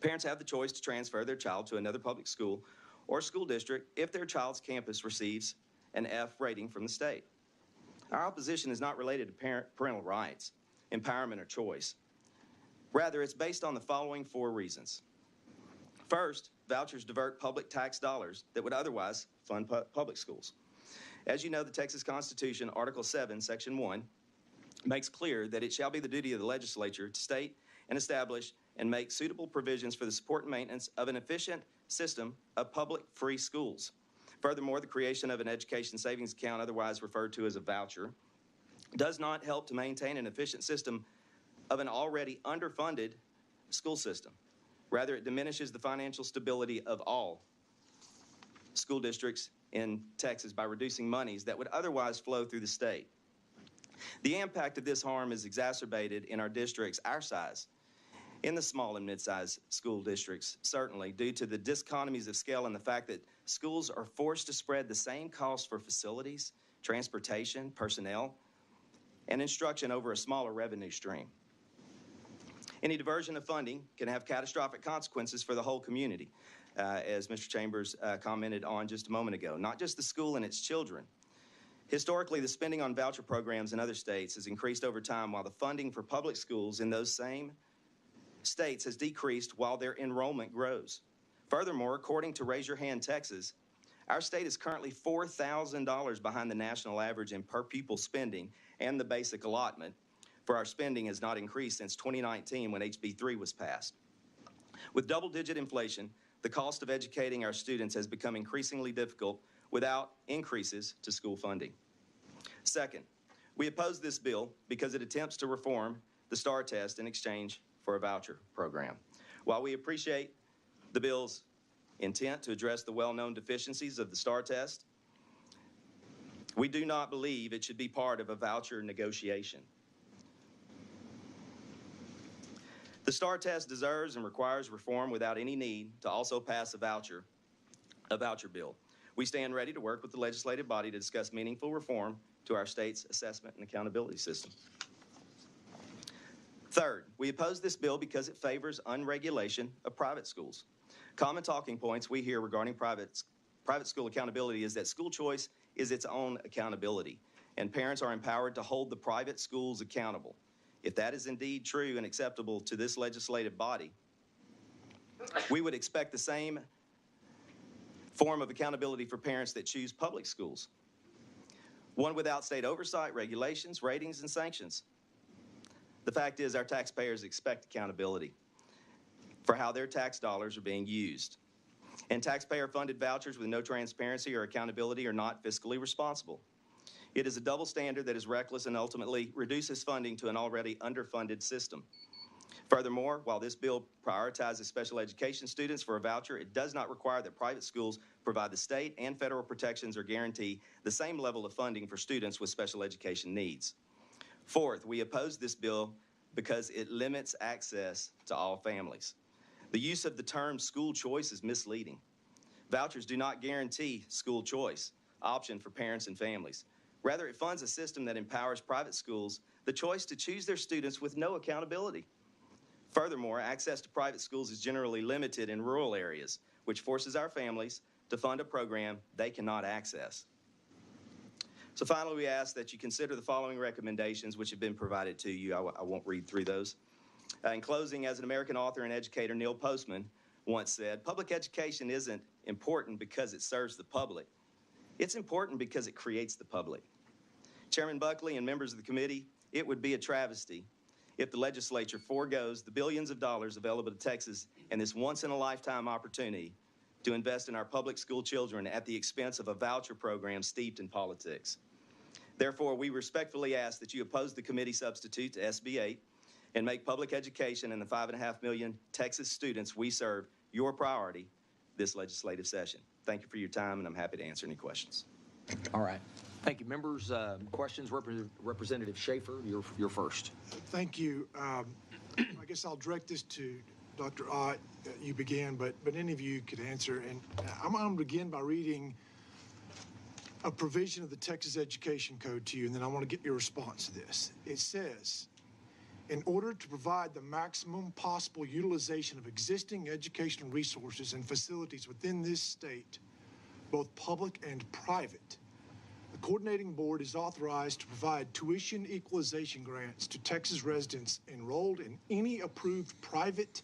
parents have the choice to transfer their child to another public school or school district if their child's campus receives an F rating from the state. Our opposition is not related to parental rights, empowerment, or choice. Rather, it's based on the following 4 reasons. First, vouchers divert public tax dollars that would otherwise fund public schools. As you know, the Texas Constitution, Article 7, Section 1, makes clear that it shall be the duty of the legislature to state and establish and make suitable provisions for the support and maintenance of an efficient system of public free schools. Furthermore, the creation of an education savings account, otherwise referred to as a voucher, does not help to maintain an efficient system of an already underfunded school system. Rather, it diminishes the financial stability of all school districts in Texas by reducing monies that would otherwise flow through the state. The impact of this harm is exacerbated in our districts our size, in the small and mid-sized school districts, certainly, due to the diseconomies of scale and the fact that schools are forced to spread the same costs for facilities, transportation, personnel, and instruction over a smaller revenue stream. Any diversion of funding can have catastrophic consequences for the whole community, as Mr. Chambers commented on just a moment ago, not just the school and its children. Historically, the spending on voucher programs in other states has increased over time, while the funding for public schools in those same states has decreased while their enrollment grows. Furthermore, according to Raise Your Hand Texas, our state is currently $4,000 behind the national average in per pupil spending, and the basic allotment for our spending has not increased since 2019 when HB 3 was passed. With double-digit inflation, the cost of educating our students has become increasingly difficult without increases to school funding. Second, we oppose this bill because it attempts to reform the STAR test in exchange for a voucher program. While we appreciate the bill's intent to address the well-known deficiencies of the STAR test, we do not believe it should be part of a voucher negotiation. The STAR test deserves and requires reform without any need to also pass a voucher bill. We stand ready to work with the legislative body to discuss meaningful reform to our state's assessment and accountability system. Third, we oppose this bill because it favors unregulation of private schools. Common talking points we hear regarding private school accountability is that school choice is its own accountability, and parents are empowered to hold the private schools accountable. If that is indeed true and acceptable to this legislative body, we would expect the same form of accountability for parents that choose public schools. One without state oversight, regulations, ratings, and sanctions. The fact is, our taxpayers expect accountability for how their tax dollars are being used. And taxpayer-funded vouchers with no transparency or accountability are not fiscally responsible. It is a double standard that is reckless and ultimately reduces funding to an already underfunded system. Furthermore, while this bill prioritizes special education students for a voucher, it does not require that private schools provide the state and federal protections or guarantee the same level of funding for students with special education needs. Fourth, we oppose this bill because it limits access to all families. The use of the term school choice is misleading. Vouchers do not guarantee school choice option for parents and families. Rather, it funds a system that empowers private schools the choice to choose their students with no accountability. Furthermore, access to private schools is generally limited in rural areas, which forces our families to fund a program they cannot access. So finally, we ask that you consider the following recommendations which have been provided to you. I won't read through those. In closing, as an American author and educator, Neil Postman once said, public education isn't important because it serves the public. It's important because it creates the public. Chairman Buckley and members of the committee, it would be a travesty if the legislature foregoes the billions of dollars available to Texas and this once-in-a-lifetime opportunity to invest in our public school children at the expense of a voucher program steeped in politics. Therefore, we respectfully ask that you oppose the committee substitute to SB 8 and make public education and the 5.5 million Texas students we serve your priority this legislative session. Thank you for your time, and I'm happy to answer any questions. All right. Thank you, members. Questions? Representative Schaefer, you're first. Thank you. I guess I'll direct this to Dr. Ott. You began, but any of you could answer. And I'm going to begin by reading a provision of the Texas Education Code to you, and then I want to get your response to this. It says, in order to provide the maximum possible utilization of existing educational resources and facilities within this state, both public and private, the coordinating board is authorized to provide tuition equalization grants to Texas residents enrolled in any approved private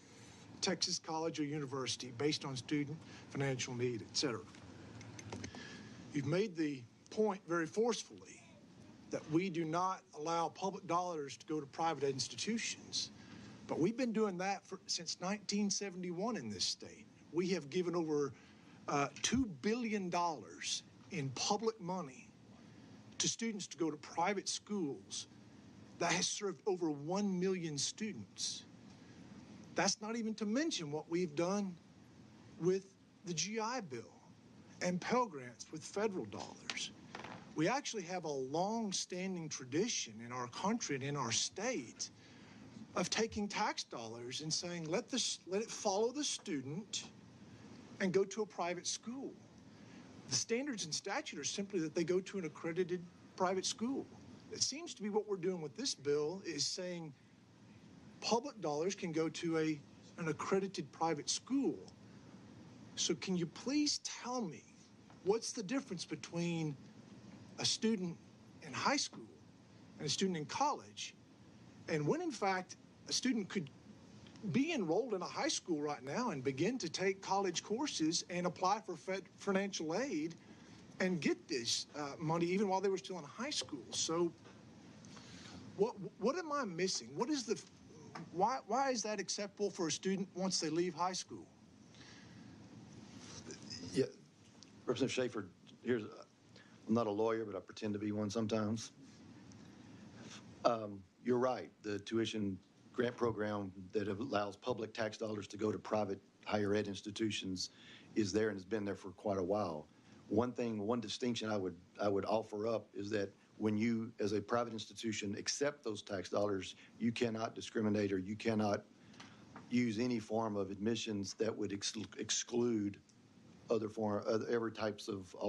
Texas college or university based on student financial need, etc. You've made the point very forcefully that we do not allow public dollars to go to private institutions, but we've been doing that since 1971 in this state. We have given over $2 billion in public money to students to go to private schools. That has served over 1 million students. That's not even to mention what we've done with the GI Bill and Pell Grants with federal dollars. We actually have a long-standing tradition in our country and in our state of taking tax dollars and saying, let it follow the student and go to a private school. The standards and statute are simply that they go to an accredited private school. It seems to be what we're doing with this bill is saying public dollars can go to an accredited private school. So can you please tell me what's the difference between a student in high school and a student in college, and when in fact a student could be enrolled in a high school right now and begin to take college courses and apply for financial aid and get this money even while they were still in high school. So what am I missing? What is why is that acceptable for a student once they leave high school? Yeah, Representative Schaefer, I'm not a lawyer, but I pretend to be one sometimes. You're right. The tuition grant program that allows public tax dollars to go to private higher ed institutions is there and has been there for quite a while. One distinction I would offer up is that when you, as a private institution, accept those tax dollars, you cannot discriminate or you cannot use any form of admissions that would exclude all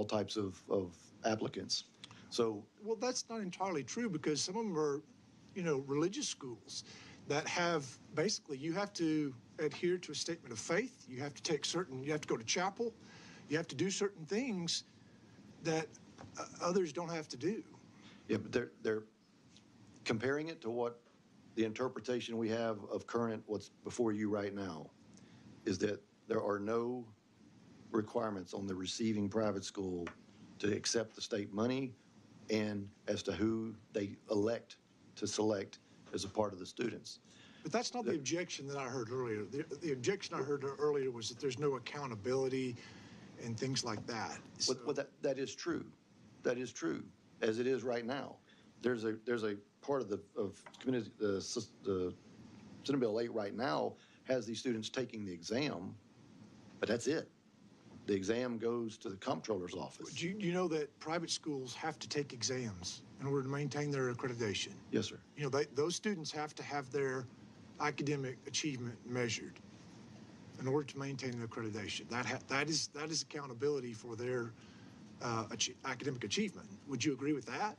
types of applicants. So, well, that's not entirely true because some of them are, religious schools that have basically you have to adhere to a statement of faith. You have to go to chapel. You have to do certain things that others don't have to do. Yeah, but they're comparing it to what the interpretation we have of what's before you right now is that there are no requirements on the receiving private school to accept the state money and as to who they elect to select as a part of the students. But that's not the objection that I heard earlier. The objection I heard earlier was that there's no accountability and things like that. So. Well, that is true. That is true, as it is right now. There's a part of the Senate Bill 8 right now has these students taking the exam, but that's it. The exam goes to the comptroller's office. Do you know that private schools have to take exams in order to maintain their accreditation? Yes, sir. Those students have to have their academic achievement measured. in order to maintain an accreditation. That is accountability for their academic achievement. Would you agree with that?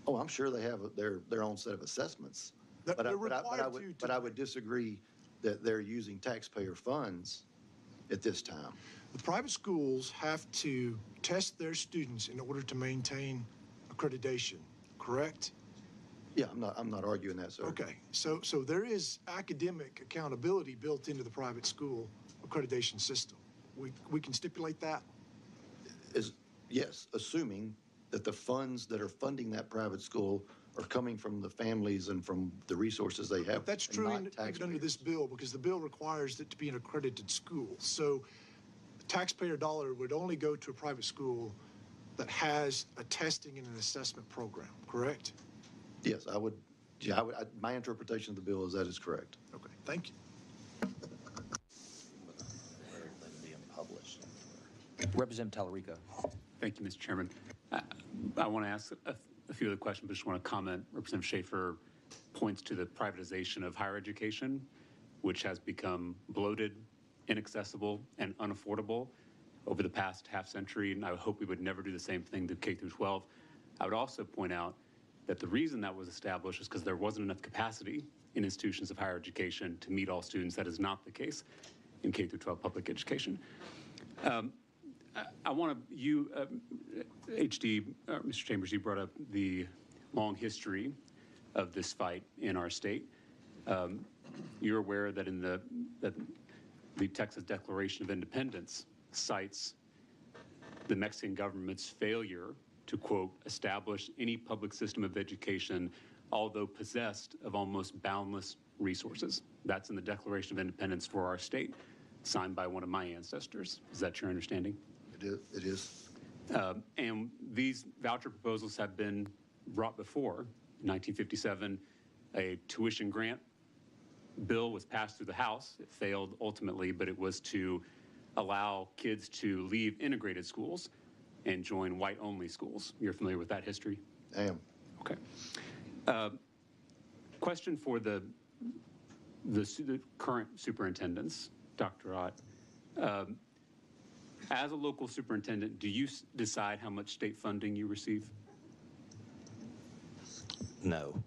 Oh, I'm sure they have their own set of assessments. But I would disagree that they're using taxpayer funds at this time. The private schools have to test their students in order to maintain accreditation, correct? Yeah, I'm not arguing that, sir. Okay, so there is academic accountability built into the private school accreditation system. We can stipulate that? Yes, assuming that the funds that are funding that private school are coming from the families and from the resources they have. But that's true even under this bill, because the bill requires it to be an accredited school. So the taxpayer dollar would only go to a private school that has a testing and an assessment program, correct? Yes, I would. Yeah, my interpretation of the bill is that is correct. Okay, thank you. Being published. Representative Tallarico. Thank you, Mr. Chairman. I want to ask a few other questions, but just want to comment. Representative Schaefer points to the privatization of higher education, which has become bloated, inaccessible, and unaffordable over the past half century, and I hope we would never do the same thing to K through 12. I would also point out that the reason that was established is because there wasn't enough capacity in institutions of higher education to meet all students. That is not the case in K through 12 public education. I want to, Mr. Chambers, you brought up the long history of this fight in our state. You're aware that that the Texas Declaration of Independence cites the Mexican government's failure to, quote, establish any public system of education, although possessed of almost boundless resources. That's in the Declaration of Independence for our state, signed by one of my ancestors. Is that your understanding? It is. And these voucher proposals have been brought before. In 1957, a tuition grant bill was passed through the House. It failed ultimately, but it was to allow kids to leave integrated schools and join white-only schools. You're familiar with that history? I am. Okay. Question for the current superintendents, Dr. Ott. As a local superintendent, do you decide how much state funding you receive? No.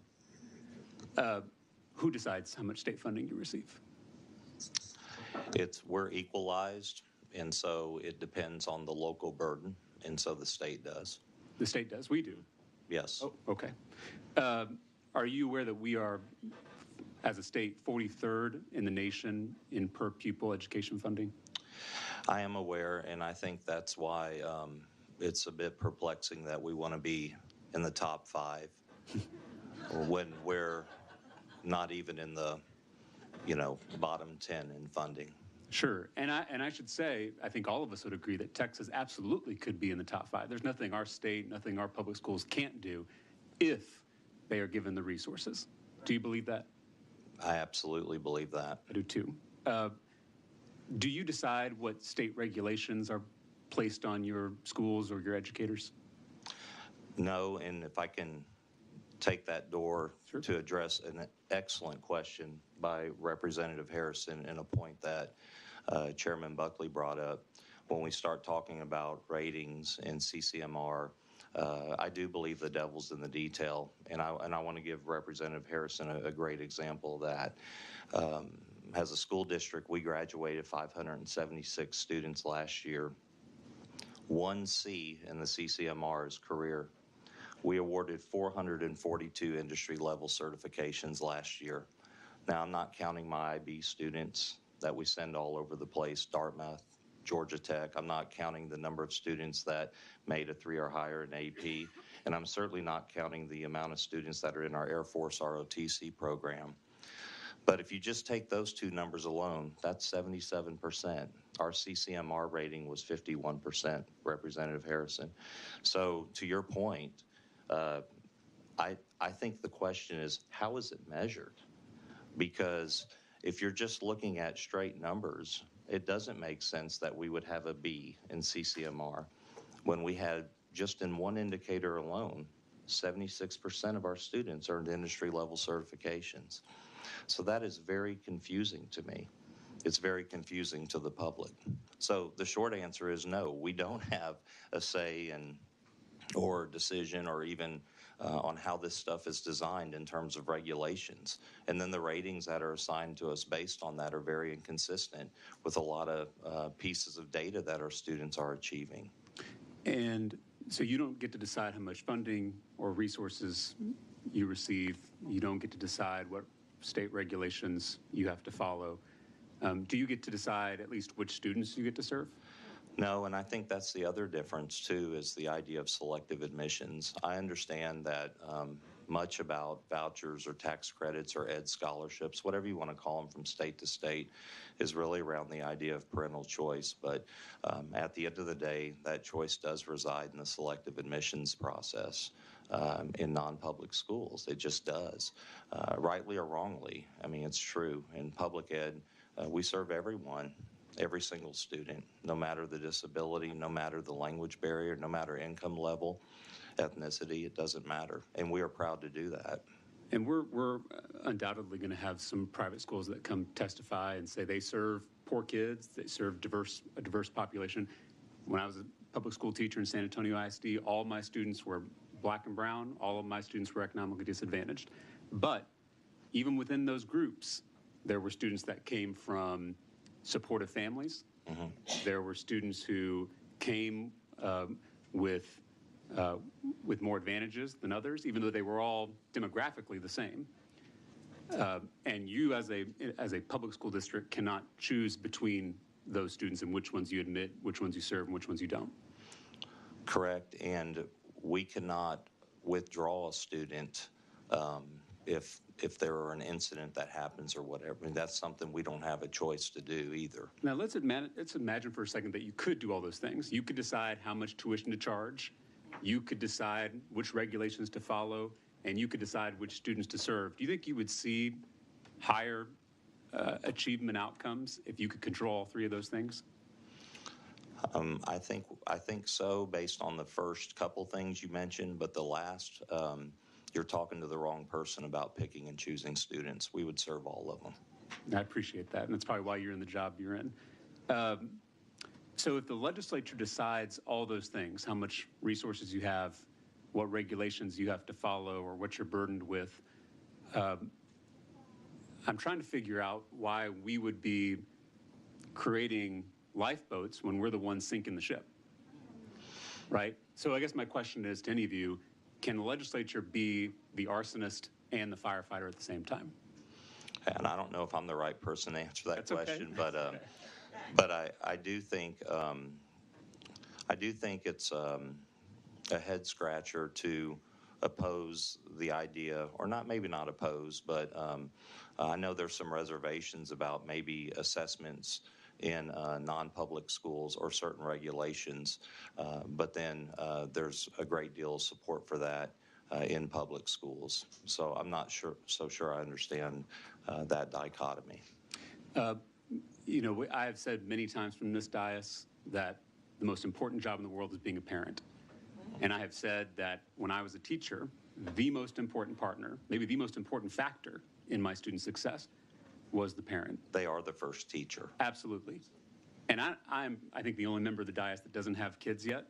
Who decides how much state funding you receive? We're equalized, and so it depends on the local burden, and so the state does. The state does. We do. Yes. Oh, okay. Are you aware that we are, as a state, 43rd in the nation in per pupil education funding? I am aware, and I think that's why it's a bit perplexing that we want to be in the top 5 when we're not even in the, bottom 10 in funding. Sure, and I should say, I think all of us would agree that Texas absolutely could be in the top 5. There's nothing our state, nothing our public schools can't do if they are given the resources. Do you believe that? I absolutely believe that. I do too. Do you decide what state regulations are placed on your schools or your educators? No, and if I can take that door Sure. to address an excellent question by Representative Harrison and a point that Chairman Buckley brought up. When we start talking about ratings and CCMR, I do believe the devil's in the detail, and I want to give Representative Harrison a great example of that. As a school district, we graduated 576 students last year. 1C in the CCMR is career. We awarded 442 industry-level certifications last year. Now, I'm not counting my IB students that we send all over the place, Dartmouth, Georgia Tech. I'm not counting the number of students that made a 3 or higher in AP, and I'm certainly not counting the amount of students that are in our Air Force ROTC program. But if you just take those 2 numbers alone, that's 77%. Our CCMR rating was 51%, Representative Harrison. So to your point, I think the question is, how is it measured? Because if you're just looking at straight numbers, it doesn't make sense that we would have a B in CCMR when we had, just in one indicator alone, 76% of our students earned industry-level certifications. So that is very confusing to me. it's very confusing to the public. So the short answer is no, we don't have a say in or decision or even on how this stuff is designed in terms of regulations. And then the ratings that are assigned to us based on that are very inconsistent with a lot of pieces of data that our students are achieving. And so you don't get to decide how much funding or resources you receive. You don't get to decide what state regulations you have to follow. Do you get to decide at least which students you get to serve? No, and I think that's the other difference, too, is the idea of selective admissions. I understand that much about vouchers or tax credits or ed scholarships, whatever you want to call them from state to state, is really around the idea of parental choice. But at the end of the day, that choice does reside in the selective admissions process in non-public schools. It just does, rightly or wrongly. I mean, it's true. In public ed, we serve everyone. Every single student, no matter the disability, no matter the language barrier, no matter income level, ethnicity, it doesn't matter. And we are proud to do that. And we're undoubtedly going to have some private schools that come testify and say they serve poor kids, they serve a diverse population. When I was a public school teacher in San Antonio ISD, all my students were black and brown, all of my students were economically disadvantaged. But even within those groups, there were students that came from supportive families. Mm-hmm. There were students who came with more advantages than others, even though they were all demographically the same. And you, as a public school district, cannot choose between those students and which ones you admit, which ones you serve, and which ones you don't. Correct, and we cannot withdraw a student if there are an incident that happens or whatever. I mean, that's something we don't have a choice to do either. Now, let's imagine for a second that you could do all those things. You could decide how much tuition to charge. You could decide which regulations to follow, and you could decide which students to serve. Do you think you would see higher achievement outcomes if you could control all three of those things? I think so, based on the first couple things you mentioned, but the last, you're talking to the wrong person about picking and choosing students. We would serve all of them. I appreciate that, and that's probably why you're in the job you're in. So if the legislature decides all those things, how much resources you have, what regulations you have to follow, or what you're burdened with, I'm trying to figure out why we would be creating lifeboats when we're the ones sinking the ship, right? So I guess my question is to any of you, can the legislature be the arsonist and the firefighter at the same time? And I don't know if I'm the right person to answer that That's question, okay. but I do think it's a head scratcher to oppose the idea, or maybe not oppose, but I know there's some reservations about maybe assessments in non-public schools or certain regulations, but then there's a great deal of support for that in public schools. So I'm not so sure I understand that dichotomy. You know, I have said many times from this dais that the most important job in the world is being a parent. And I have said that when I was a teacher, the most important partner, maybe the most important factor in my student success was the parent. They are the first teacher. Absolutely. And I'm, I think, the only member of the dais that doesn't have kids yet.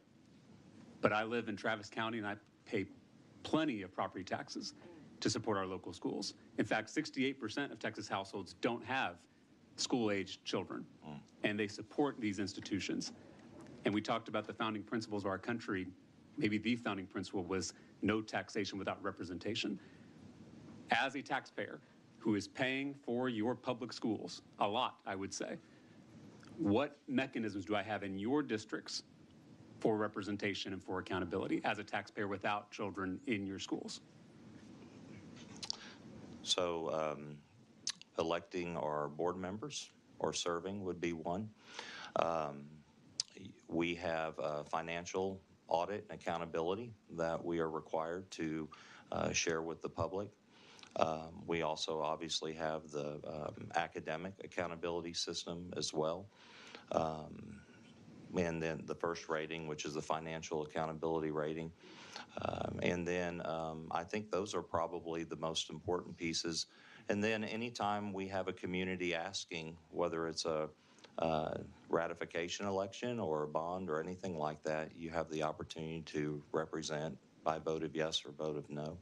But I live in Travis County, and I pay plenty of property taxes to support our local schools. In fact, 68% of Texas households don't have school-aged children, and they support these institutions. And we talked about the founding principles of our country. Maybe the founding principle was no taxation without representation. As a taxpayer who is paying for your public schools, a lot, I would say, what mechanisms do I have in your districts for representation and for accountability as a taxpayer without children in your schools? So electing our board members or serving would be one. We have financial audit and accountability that we are required to share with the public. We also obviously have the academic accountability system as well. And then the first rating, which is the financial accountability rating. And then I think those are probably the most important pieces. And then anytime we have a community asking, whether it's a ratification election or a bond or anything like that, you have the opportunity to represent by vote of yes or vote of no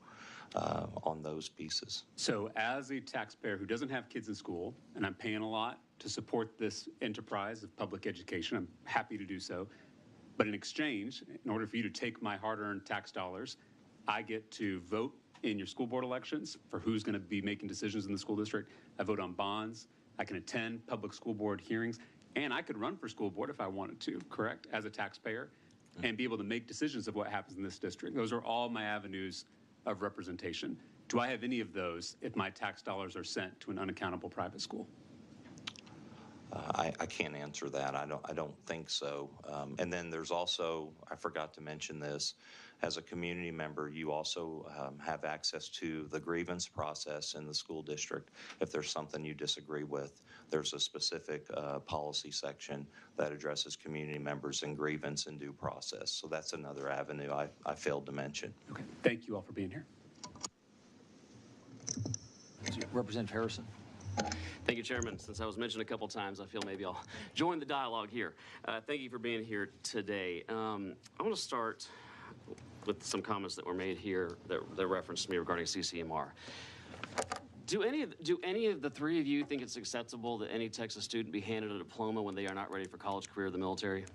on those pieces. So as a taxpayer who doesn't have kids in school, and I'm paying a lot to support this enterprise of public education, I'm happy to do so. But in exchange, in order for you to take my hard-earned tax dollars, I get to vote in your school board elections for who's going to be making decisions in the school district. I vote on bonds. I can attend public school board hearings, and I could run for school board if I wanted to, correct, as a taxpayer, and be able to make decisions of what happens in this district. Those are all my avenues of representation. Do I have any of those if my tax dollars are sent to an unaccountable private school? I can't answer that. I don't think so. And then there's also, I forgot to mention this, as a community member, you also have access to the grievance process in the school district. If there's something you disagree with, there's a specific policy section that addresses community members in grievance and due process. So that's another avenue I failed to mention. Okay, thank you all for being here. Representative Harrison. Thank you, Chairman. Since I was mentioned a couple times, I feel maybe I'll join the dialogue here. Thank you for being here today. I want to start with some comments that were made here that referenced me regarding CCMR. Do any of the three of you think it's acceptable that any Texas student be handed a diploma when they are not ready for college, career, or the military?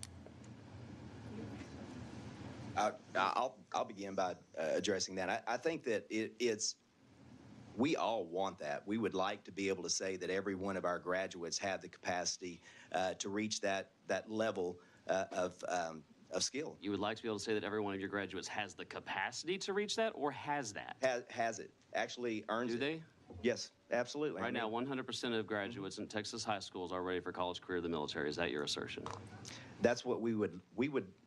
I'll begin by addressing that. I think that we all want that. We would like to be able to say that every one of our graduates have the capacity to reach that level of skill. You would like to be able to say that every one of your graduates has the capacity to reach that, or has that? Has it. Actually earns it. Do they? Yes, absolutely. Right now, 100% of graduates in Texas high schools are ready for college, career, the military. Is that your assertion? That's what we would,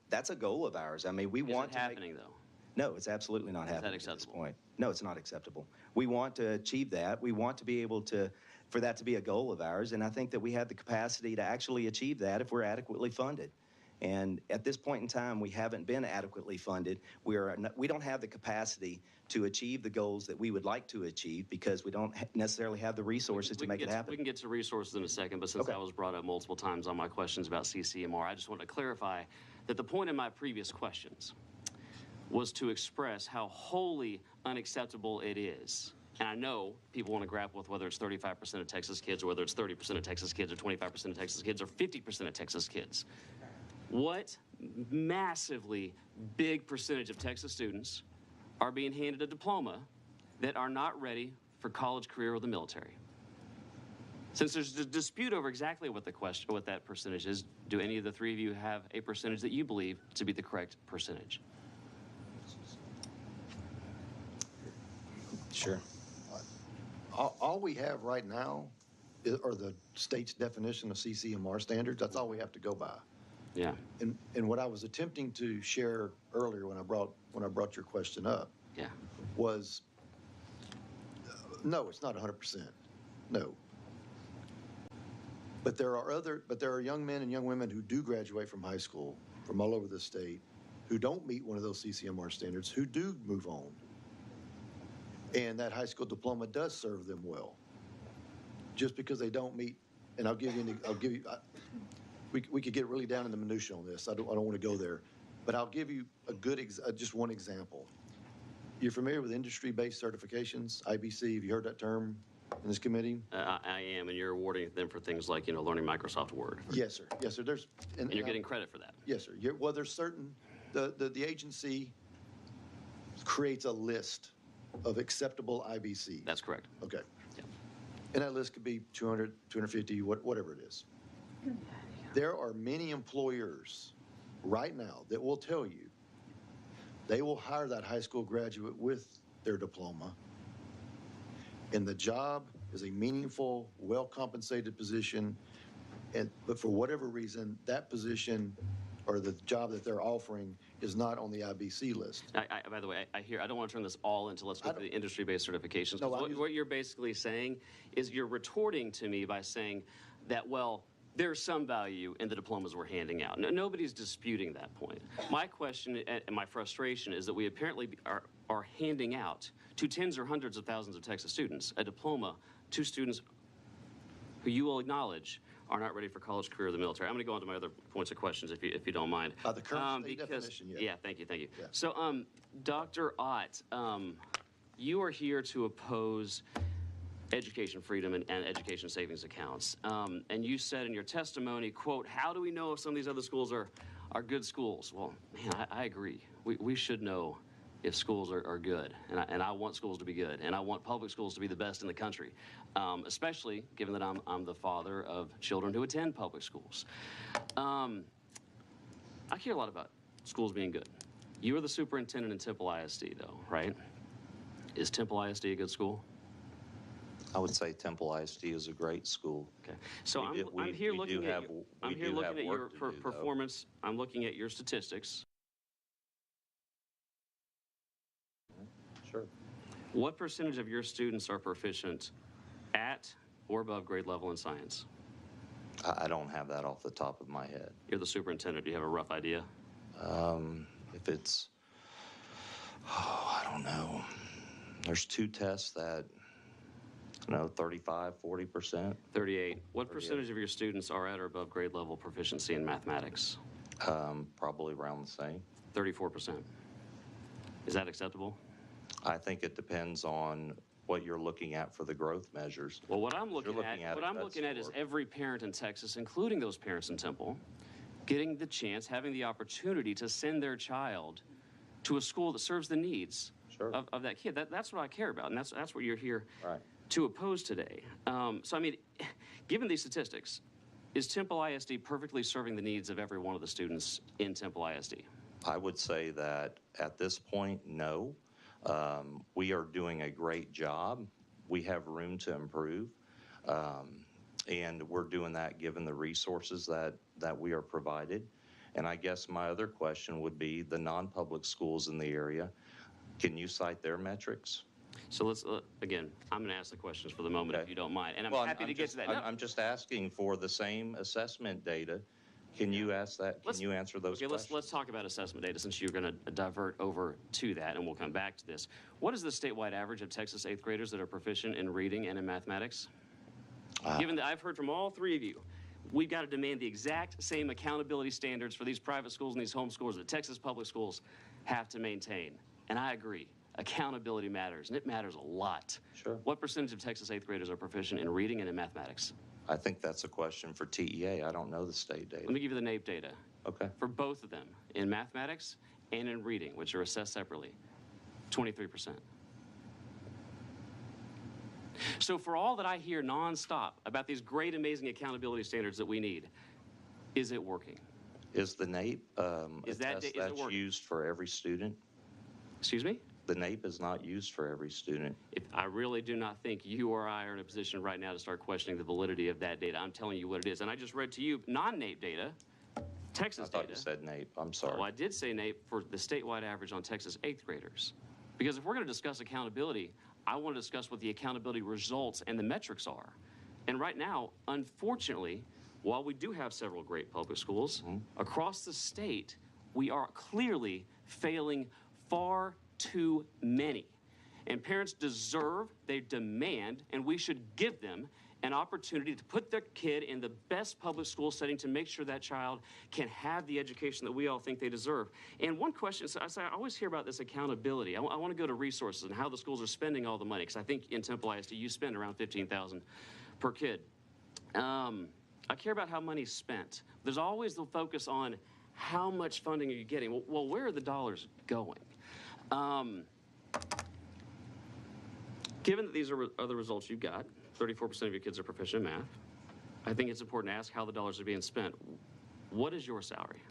that's a goal of ours. I mean, we want to to happening, though? No, it's absolutely not happening Is that at this acceptable? point. No, it's not acceptable. We want to achieve that. We want to be able to, for that to be a goal of ours, and I think that we have the capacity to actually achieve that if we're adequately funded. And at this point in time, we haven't been adequately funded. We don't have the capacity to achieve the goals that we would like to achieve because we don't necessarily have the resources to make it happen. We can get to resources in a second, but since that was brought up multiple times on my questions about CCMR, I just want to clarify that the point in my previous questions was to express how wholly unacceptable it is. And I know people want to grapple with whether it's 35% of Texas kids or whether it's 30% of Texas kids or 25% of Texas kids or 50% of Texas kids. What massively big percentage of Texas students are being handed a diploma that are not ready for college, career, or the military? Since there's a dispute over exactly what that percentage is, do any of the three of you have a percentage that you believe to be the correct percentage? Sure. All we have right now are the state's definition of CCMR standards. That's all we have to go by. Yeah. And what I was attempting to share earlier when I brought your question up, Yeah. was no, it's not 100%. No. But there are young men and young women who do graduate from high school from all over the state who don't meet one of those CCMR standards, who do move on. And that high school diploma does serve them well. Just because they don't meet, and we could get really down in the minutia on this. I don't want to go there, but I'll give you just one example. You're familiar with industry-based certifications, IBC? Have you heard that term in this committee? I am, and you're awarding them for things like, learning Microsoft Word. Yes, sir. Yes, sir. And you're getting credit for that. Yes, sir. Well, there's certain, the agency creates a list of acceptable IBCs. That's correct. Okay. Yeah. And that list could be 200, 250, whatever it is. There are many employers right now that will tell you they will hire that high school graduate with their diploma, and the job is a meaningful, well-compensated position, but for whatever reason, that position or the job that they're offering is not on the IBC list. By the way, I don't want to turn this all into let's go to the industry-based certifications. No, what you're basically saying is you're retorting to me by saying that, well, there's some value in the diplomas we're handing out. No, nobody's disputing that point. My question and my frustration is that we apparently are handing out to tens or hundreds of thousands of Texas students a diploma to students who you will acknowledge are not ready for college, career, or the military. I'm going to go on to my other points of questions if you don't mind. The current state definition, yeah. Yeah, thank you. Yeah. So, Dr. Ott, you are here to oppose education freedom and education savings accounts. And you said in your testimony, quote, how do we know if some of these other schools are good schools? Well, man, I agree. We should know if schools are good. And I want schools to be good. And I want public schools to be the best in the country, especially given that I'm the father of children who attend public schools. I hear a lot about schools being good. You are the superintendent in Temple ISD, though, right? Is Temple ISD a good school? I would say Temple ISD is a great school. Okay. So We do- I'm here we looking do at have- your, we I'm here do looking have at your work to do, though. performance. I'm looking at your statistics. Sure. What percentage of your students are proficient at or above grade level in science? I don't have that off the top of my head. You're the superintendent. Do you have a rough idea? If it's, I don't know. There's 2 tests that, 35, 40%. 38. What percentage of your students are at or above grade level proficiency in mathematics? Probably around the same. 34%. Is that acceptable? I think it depends on what you're looking at for the growth measures. Well, what I'm looking looking at, at what a I'm test looking at is score. every parent in Texas, including those parents in Temple, getting the chance, having the opportunity to send their child to a school that serves the needs Sure. of that kid. That's what I care about, and that's what you're here Right. to oppose today. So, I mean, given these statistics, is Temple ISD perfectly serving the needs of every one of the students in Temple ISD? I would say that at this point, no. We are doing a great job. We have room to improve. And we're doing that given the resources that we are provided. And I guess my other question would be the non-public schools in the area. Can you cite their metrics? So let's, again, I'm going to ask the questions for the moment, Okay. if you don't mind. And I'm Well, happy to get to that. I'm just asking for the same assessment data. Can you ask that? Can you answer those Okay, questions? let's talk about assessment data since you're going to divert over to that, and we'll come back to this. What is the statewide average of Texas 8th graders that are proficient in reading and in mathematics? Given that I've heard from all 3 of you, we've got to demand the exact same accountability standards for these private schools and these home schools that Texas public schools have to maintain. And I agree. Accountability matters, and it matters a lot. Sure. What percentage of Texas 8th graders are proficient in reading and in mathematics? I think that's a question for TEA. I don't know the state data. Let me give you the NAEP data. Okay. For both of them, in mathematics and in reading, which are assessed separately, 23%. So for all that I hear nonstop about these great, amazing accountability standards that we need, is it working? Is the NAEP a Is test it that's working? used for every student? Excuse me? The NAEP is not used for every student. I really do not think you or I are in a position right now to start questioning the validity of that data. I'm telling you what it is. And I just read to you non-NAEP data, Texas I thought data. you said NAEP. I'm sorry. Well, I did say NAEP for the statewide average on Texas 8th graders. Because if we're going to discuss accountability, I want to discuss what the accountability results and the metrics are. And right now, unfortunately, while we do have several great public schools, across the state, we are clearly failing far too many. And parents deserve, they demand, and we should give them an opportunity to put their kid in the best public school setting to make sure that child can have the education that we all think they deserve. And one question, so I always hear about this accountability. I want to go to resources and how the schools are spending all the money, because I think in Temple ISD you spend around $15,000 per kid. I care about how money's spent. There's always the focus on how much funding are you getting. Well, where are the dollars going? Given that these are the results you've got, 34% of your kids are proficient in math, I think it's important to ask how the dollars are being spent. What is your salary?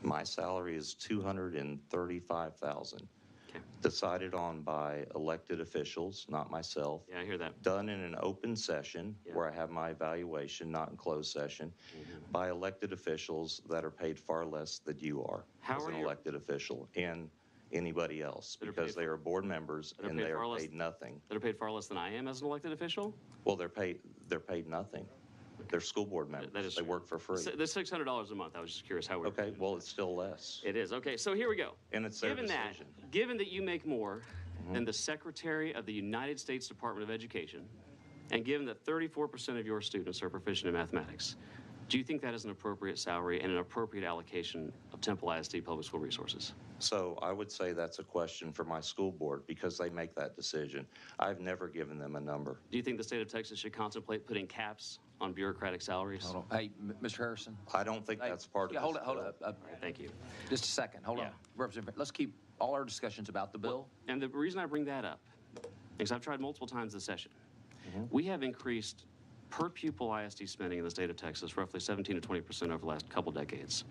My salary is $235,000. Okay. Decided on by elected officials, not myself. Yeah, I hear that. Done in an open session Yeah. where I have my evaluation, not in closed session, by elected officials that are paid far less than you are How as are an your- elected official and anybody else, That are because paid- they are board members that are and paid they far are less- paid nothing. That are paid far less than I am as an elected official? Well, they're paid nothing. They're school board members. That is They true. work for free. The $600 a month. I was just curious how we're Okay, well, it's still less. It is. Okay, so here we go. And it's their Given decision. given that you make more than the Secretary of the United States Department of Education, and given that 34% of your students are proficient in mathematics, do you think that is an appropriate salary and an appropriate allocation of Temple ISD public school resources? So I would say that's a question for my school board because they make that decision. I've never given them a number. Do you think the state of Texas should contemplate putting caps on bureaucratic salaries? Hold on. Hey, Mr. Harrison. I don't think that's part of Yeah, this hold bill. it. Thank you. Just a second. Hold on. Yeah. Representative, let's keep all our discussions about the bill. And the reason I bring that up is I've tried multiple times this session. We have increased per pupil ISD spending in the state of Texas roughly 17 to 20% over the last couple decades.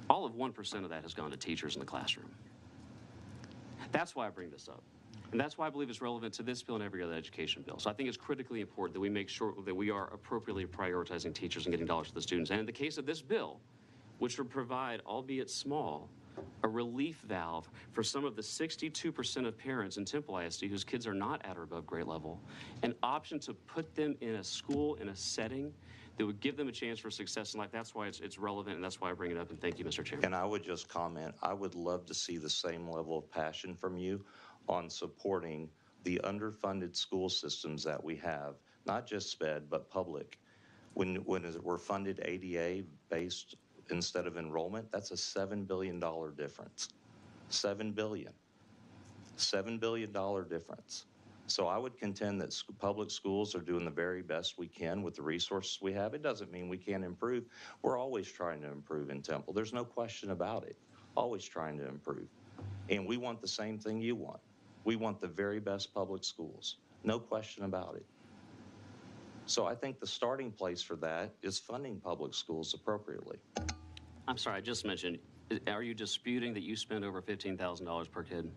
All of 1% of that has gone to teachers in the classroom. That's why I bring this up. And that's why I believe it's relevant to this bill and every other education bill. So I think it's critically important that we make sure that we are appropriately prioritizing teachers and getting dollars to the students. And in the case of this bill, which would provide, albeit small, a relief valve for some of the 62% of parents in Temple ISD whose kids are not at or above grade level, an option to put them in a school, in a setting that would give them a chance for success in life. That's why it's relevant, and that's why I bring it up, and thank you, Mr. Chairman. And I would just comment, I would love to see the same level of passion from you on supporting the underfunded school systems that we have, not just SPED, but public. When we're funded ADA based instead of enrollment, that's a $7 billion difference. $7 billion. $7 billion difference. So I would contend that public schools are doing the very best we can with the resources we have. It doesn't mean we can't improve. We're always trying to improve in Temple. There's no question about it. Always trying to improve. And we want the same thing you want. We want the very best public schools. No question about it. So I think the starting place for that is funding public schools appropriately. I'm sorry, I just mentioned, are you disputing that you spend over $15,000 per kid?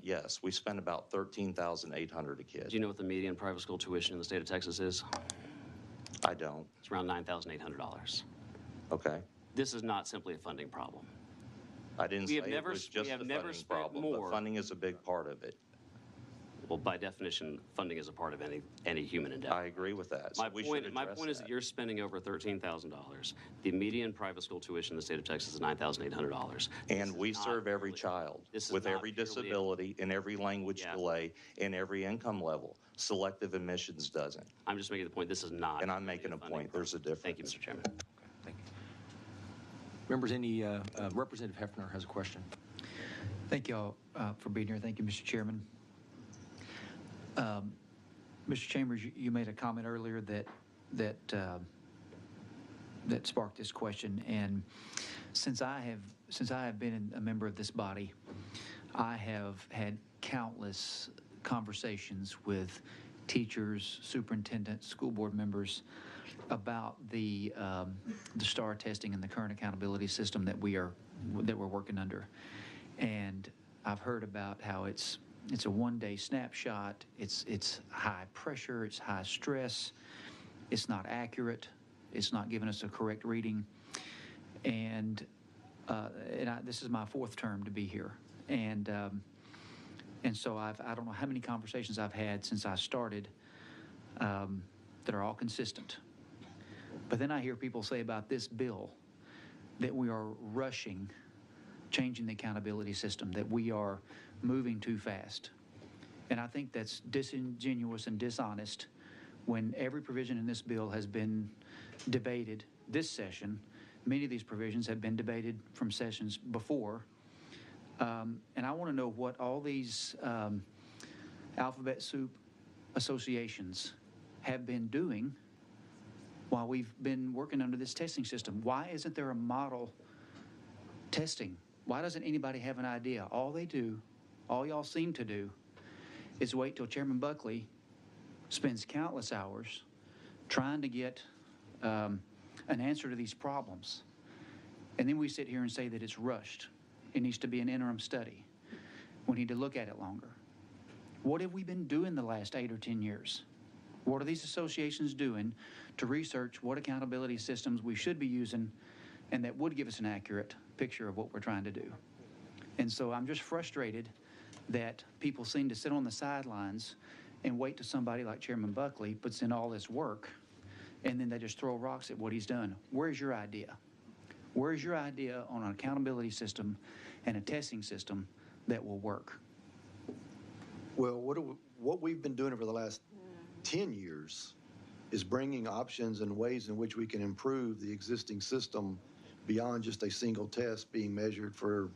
Yes, we spend about $13,800 a kid. Do you know what the median private school tuition in the state of Texas is? I don't. It's around $9,800. Okay. This is not simply a funding problem. I didn't say We have it never- was we just have the never funding spent problem, more. but funding is a big part of it. Well, by definition, funding is a part of any human endeavor. I agree with that. So My we point, should my address point is that you're spending over $13,000. The median private school tuition in the state of Texas is $9,800. And we serve every child this is with not every purely- disability and every language Yeah. delay and every income level. Selective admissions doesn't. I'm just making the point, this is not. And I'm purely making a funding point. There's a problem. difference. Thank you, Mr. Chairman. Thank you. Members, any, Representative Hefner has a question. Thank you all for being here. Thank you, Mr. Chairman. Mr. Chambers, you made a comment earlier that sparked this question, and since I have been a member of this body, I have had countless conversations with teachers, superintendents, school board members about the STAR testing and the current accountability system that we're working under, and I've heard about how it's a one-day snapshot. It's high pressure. It's high stress. It's not accurate. It's not giving us a correct reading. And this is my fourth term to be here. And so I don't know how many conversations I've had since I started that are all consistent. But then I hear people say about this bill that we are rushing changing the accountability system, that we are moving too fast. And I think that's disingenuous and dishonest when every provision in this bill has been debated this session. Many of these provisions have been debated from sessions before. And I want to know what all these alphabet soup associations have been doing while we've been working under this testing system. Why isn't there a model testing? Why doesn't anybody have an idea? All y'all seem to do, is wait till Chairman Buckley spends countless hours trying to get an answer to these problems. And then we sit here and say that it's rushed. It needs to be an interim study. We need to look at it longer. What have we been doing the last 8 or 10 years? What are these associations doing to research what accountability systems we should be using and that would give us an accurate picture of what we're trying to do? And so I'm just frustrated that people seem to sit on the sidelines and wait till somebody like Chairman Buckley puts in all this work, and then they just throw rocks at what he's done. Where's your idea? Where's your idea on an accountability system and a testing system that will work? Well, what we've been doing for the last 10 years is bringing options and ways in which we can improve the existing system beyond just a single test being measured to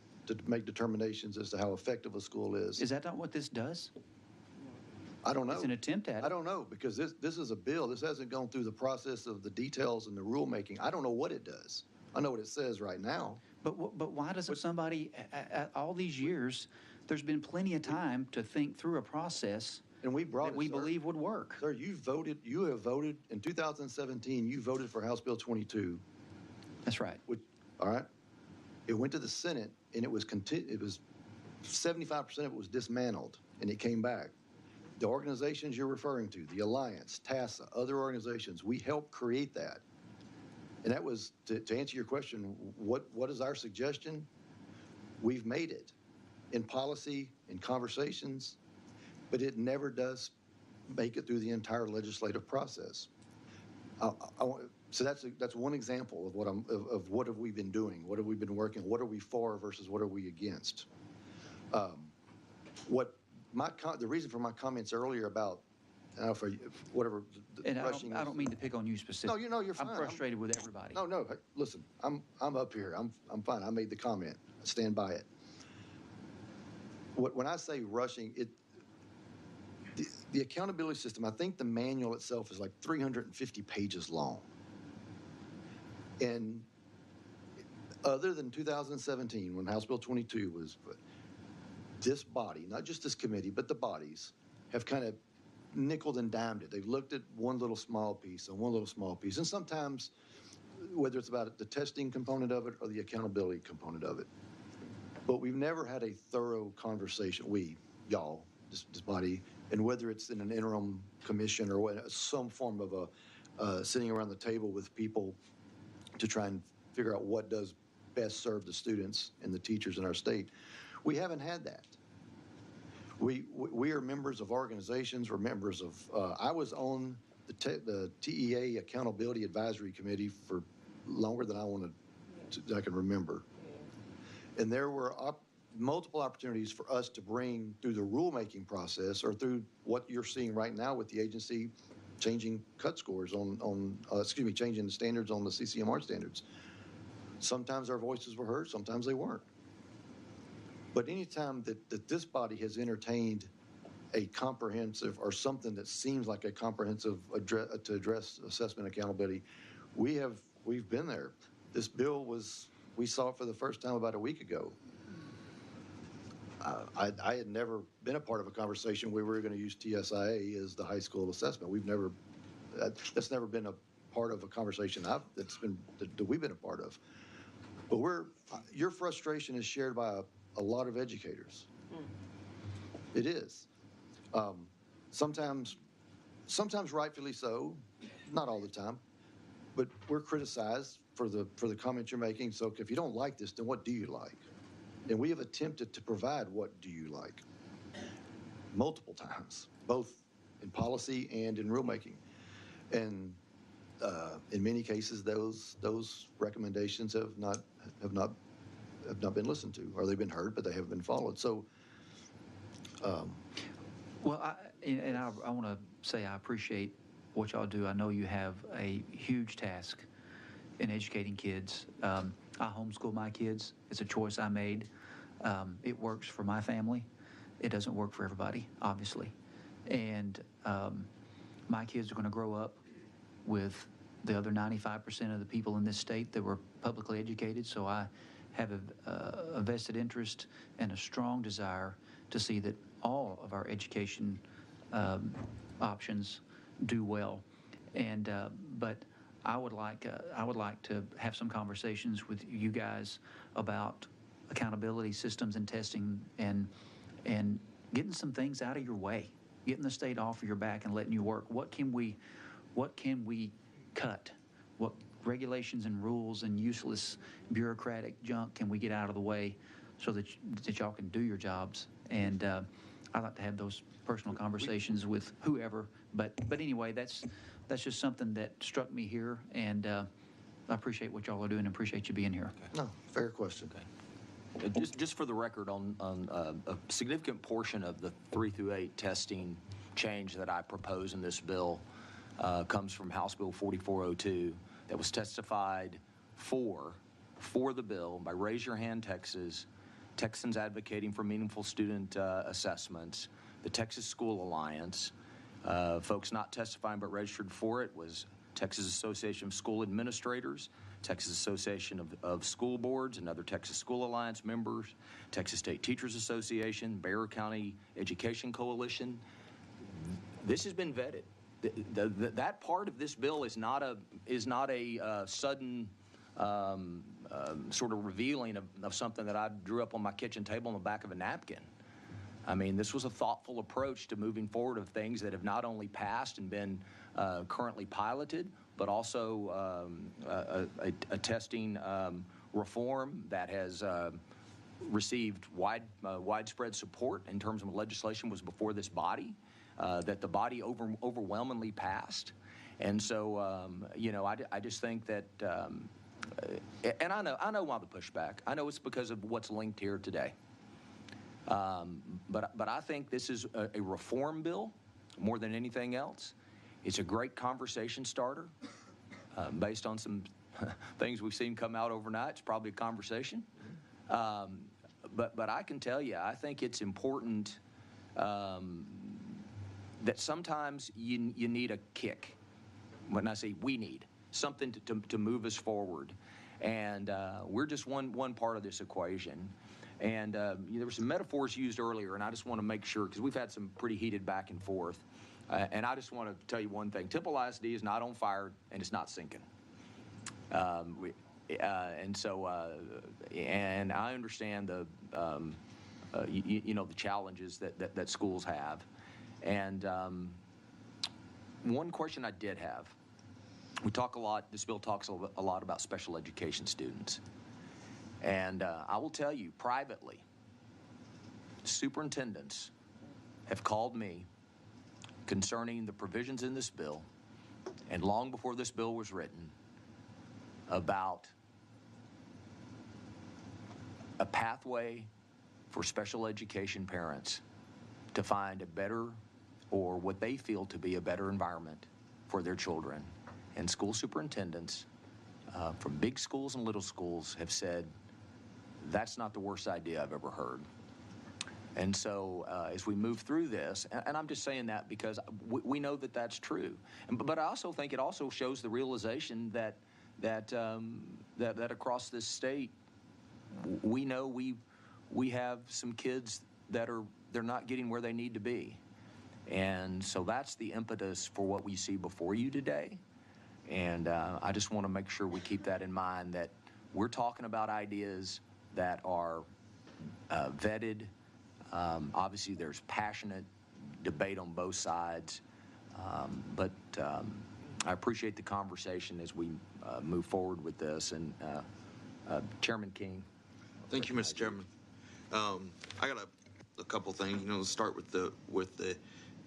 make determinations as to how effective a school is. Is that not what this does? I don't know. It's an attempt at it. I don't know, because this is a bill. This hasn't gone through the process of the details and the rulemaking. I don't know what it does. I know what it says right now. But why doesn't somebody, all these years, there's been plenty of time to think through a process And we brought that it, we sir. believe would work. Sir, you have voted, in 2017, you voted for House Bill 22. That's right. All right? It went to the Senate, and it was 75% of it was dismantled, and it came back. The organizations you're referring to, the Alliance, TASA, other organizations, we helped create that. And that was, to answer your question, what is our suggestion? We've made it in policy, in conversations, but it never does make it through the entire legislative process. So that's one example of what have we been doing, what have we been working, what are we for versus what are we against. The reason for my comments earlier about for whatever And rushing. I don't mean to pick on you specifically. No, you're fine. I'm frustrated with everybody. No, hey, listen, I'm up here. I'm fine. I made the comment. I stand by it. When I say rushing, the accountability system, I think the manual itself is like 350 pages long. And other than 2017, when House Bill 22 was, this body, not just this committee, but the bodies, have kind of nickeled and dimed it. They've looked at one little small piece and one little small piece. And sometimes, whether it's about the testing component of it or the accountability component of it. But we've never had a thorough conversation, y'all, this body, and whether it's in an interim commission or some form of sitting around the table with people to try and figure out what does best serve the students and the teachers in our state. We haven't had that. We are members of organizations. We're members of, I was on the TEA Accountability Advisory Committee for longer than I can remember. And there were multiple opportunities for us to bring through the rulemaking process or through what you're seeing right now with the agency changing cut scores changing the standards on the CCMR standards. Sometimes our voices were heard, sometimes they weren't. But anytime that this body has entertained a comprehensive or something that seems like a comprehensive to address assessment accountability, we've been there. This bill we saw it for the first time about a week ago. I had never been a part of a conversation where we were going to use TSIA as the high school assessment. That's never been a part of a conversation that we've been a part of. But your frustration is shared by a lot of educators. It is. Sometimes rightfully so, not all the time, but we're criticized for the comments you're making. So if you don't like this, then what do you like? And we have attempted to provide what do you like multiple times, both in policy and in rulemaking. And in many cases, those recommendations have not been listened to, or they've been heard, but they haven't been followed. So, well, I want to say I appreciate what y'all do. I know you have a huge task in educating kids. I homeschool my kids. It's a choice I made. It works for my family. It doesn't work for everybody, obviously. And my kids are going to grow up with the other 95% of the people in this state that were publicly educated. So I have a vested interest and a strong desire to see that all of our education options do well. And but I would like to have some conversations with you guys about accountability systems and testing and getting some things out of your way, getting the state off of your back and letting you work. What can we cut? What regulations and rules and useless bureaucratic junk can we get out of the way so that y'all can do your jobs? And I'd like to have those personal conversations with whoever. But anyway, that's just something that struck me here, and I appreciate what y'all are doing and appreciate you being here. no, fair question. Okay. Just for the record, on a significant portion of the 3 through 8 testing change that I propose in this bill comes from House Bill 4402 that was testified for the bill by Raise Your Hand Texas, Texans Advocating for Meaningful Student Assessments, the Texas School Alliance. Folks not testifying but registered for it was Texas Association of School Administrators, Texas Association of School Boards, and other Texas School Alliance members, Texas State Teachers Association, Bexar County Education Coalition. This has been vetted. That part of this bill is not a sudden sort of revealing of something that I drew up on my kitchen table on the back of a napkin. I mean, this was a thoughtful approach to moving forward of things that have not only passed and been currently piloted, but also a testing reform that has received widespread support in terms of legislation was before this body, that the body overwhelmingly passed. And so, you know, I just think that, and I know why the pushback. I know it's because of what's linked here today. But I think this is a reform bill more than anything else. It's a great conversation starter based on some things we've seen come out overnight. It's probably a conversation. But I can tell you, I think it's important that sometimes you need a kick. When I say we need, something to move us forward. And we're just one part of this equation. And there were some metaphors used earlier, and I just want to make sure, because we've had some pretty heated back and forth. And I just want to tell you one thing. Temple ISD is not on fire, and it's not sinking. And I understand the the challenges that schools have. And one question I did have, we talk a lot, this bill talks a lot about special education students. And I will tell you privately, superintendents have called me concerning the provisions in this bill, and long before this bill was written, about a pathway for special education parents to find a better, or what they feel to be a better environment for their children. And school superintendents from big schools and little schools have said, that's not the worst idea I've ever heard. And so as we move through this, and I'm just saying that because we know that that's true, but I also think it also shows the realization that across this state, we know we have some kids that they're not getting where they need to be. And so that's the impetus for what we see before you today. And I just want to make sure we keep that in mind, that we're talking about ideas that are vetted. Obviously, there's passionate debate on both sides. But I appreciate the conversation as we move forward with this. And Chairman King. Thank you, Mr. Chairman. I got a couple things. Let's start with the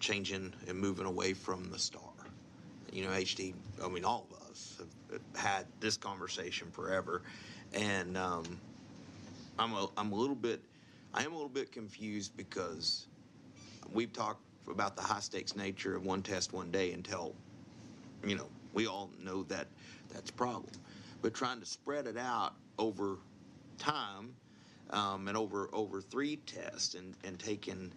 changing and moving away from the STAR. HD, I mean, all of us have had this conversation forever, and I am a little bit confused because we've talked about the high stakes nature of one test one day until, we all know that that's a problem. But trying to spread it out over time and over 3 tests and taking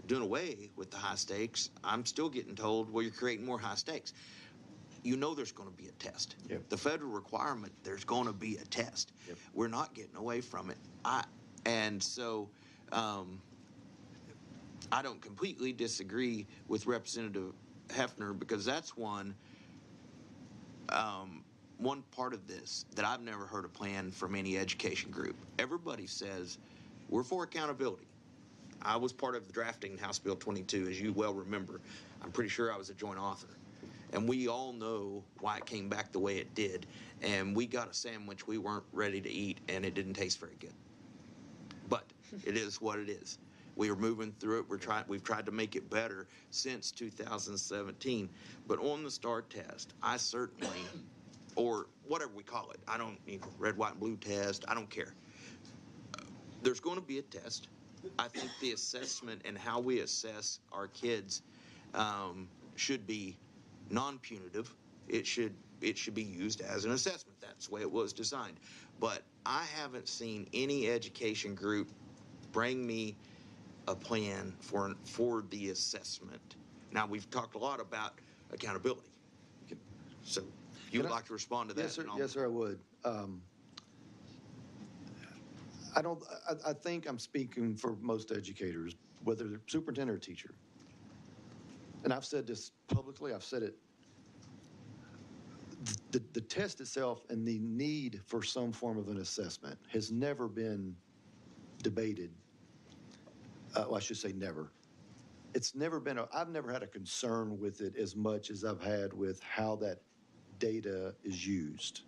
doing away with the high stakes, I'm still getting told, well, you're creating more high stakes. There's going to be a test. Yep. The federal requirement, there's going to be a test. Yep. We're not getting away from it. So I don't completely disagree with Representative Hefner, because that's one part of this that I've never heard a plan from any education group. Everybody says we're for accountability. I was part of the drafting House Bill 22, as you well remember. I'm pretty sure I was a joint author. And we all know why it came back the way it did. And we got a sandwich we weren't ready to eat, and it didn't taste very good. But it is what it is. We are moving through it. We've tried to make it better since 2017. But on the STAR test, I certainly, or whatever we call it, I don't, red, white, and blue test, I don't care. there's going to be a test. I think the assessment and how we assess our kids should be non-punitive. It should be used as an assessment. That's the way it was designed. But I haven't seen any education group bring me a plan for the assessment. Now, we've talked a lot about accountability. So if you would like to respond to that. Yes, sir. Yes, sir, I would. I think I'm speaking for most educators, whether they're superintendent or teacher. And I've said this publicly, I've said it. The test itself and the need for some form of an assessment has never been debated. Well, I should say never. It's never been, I've never had a concern with it as much as I've had with how that data is used,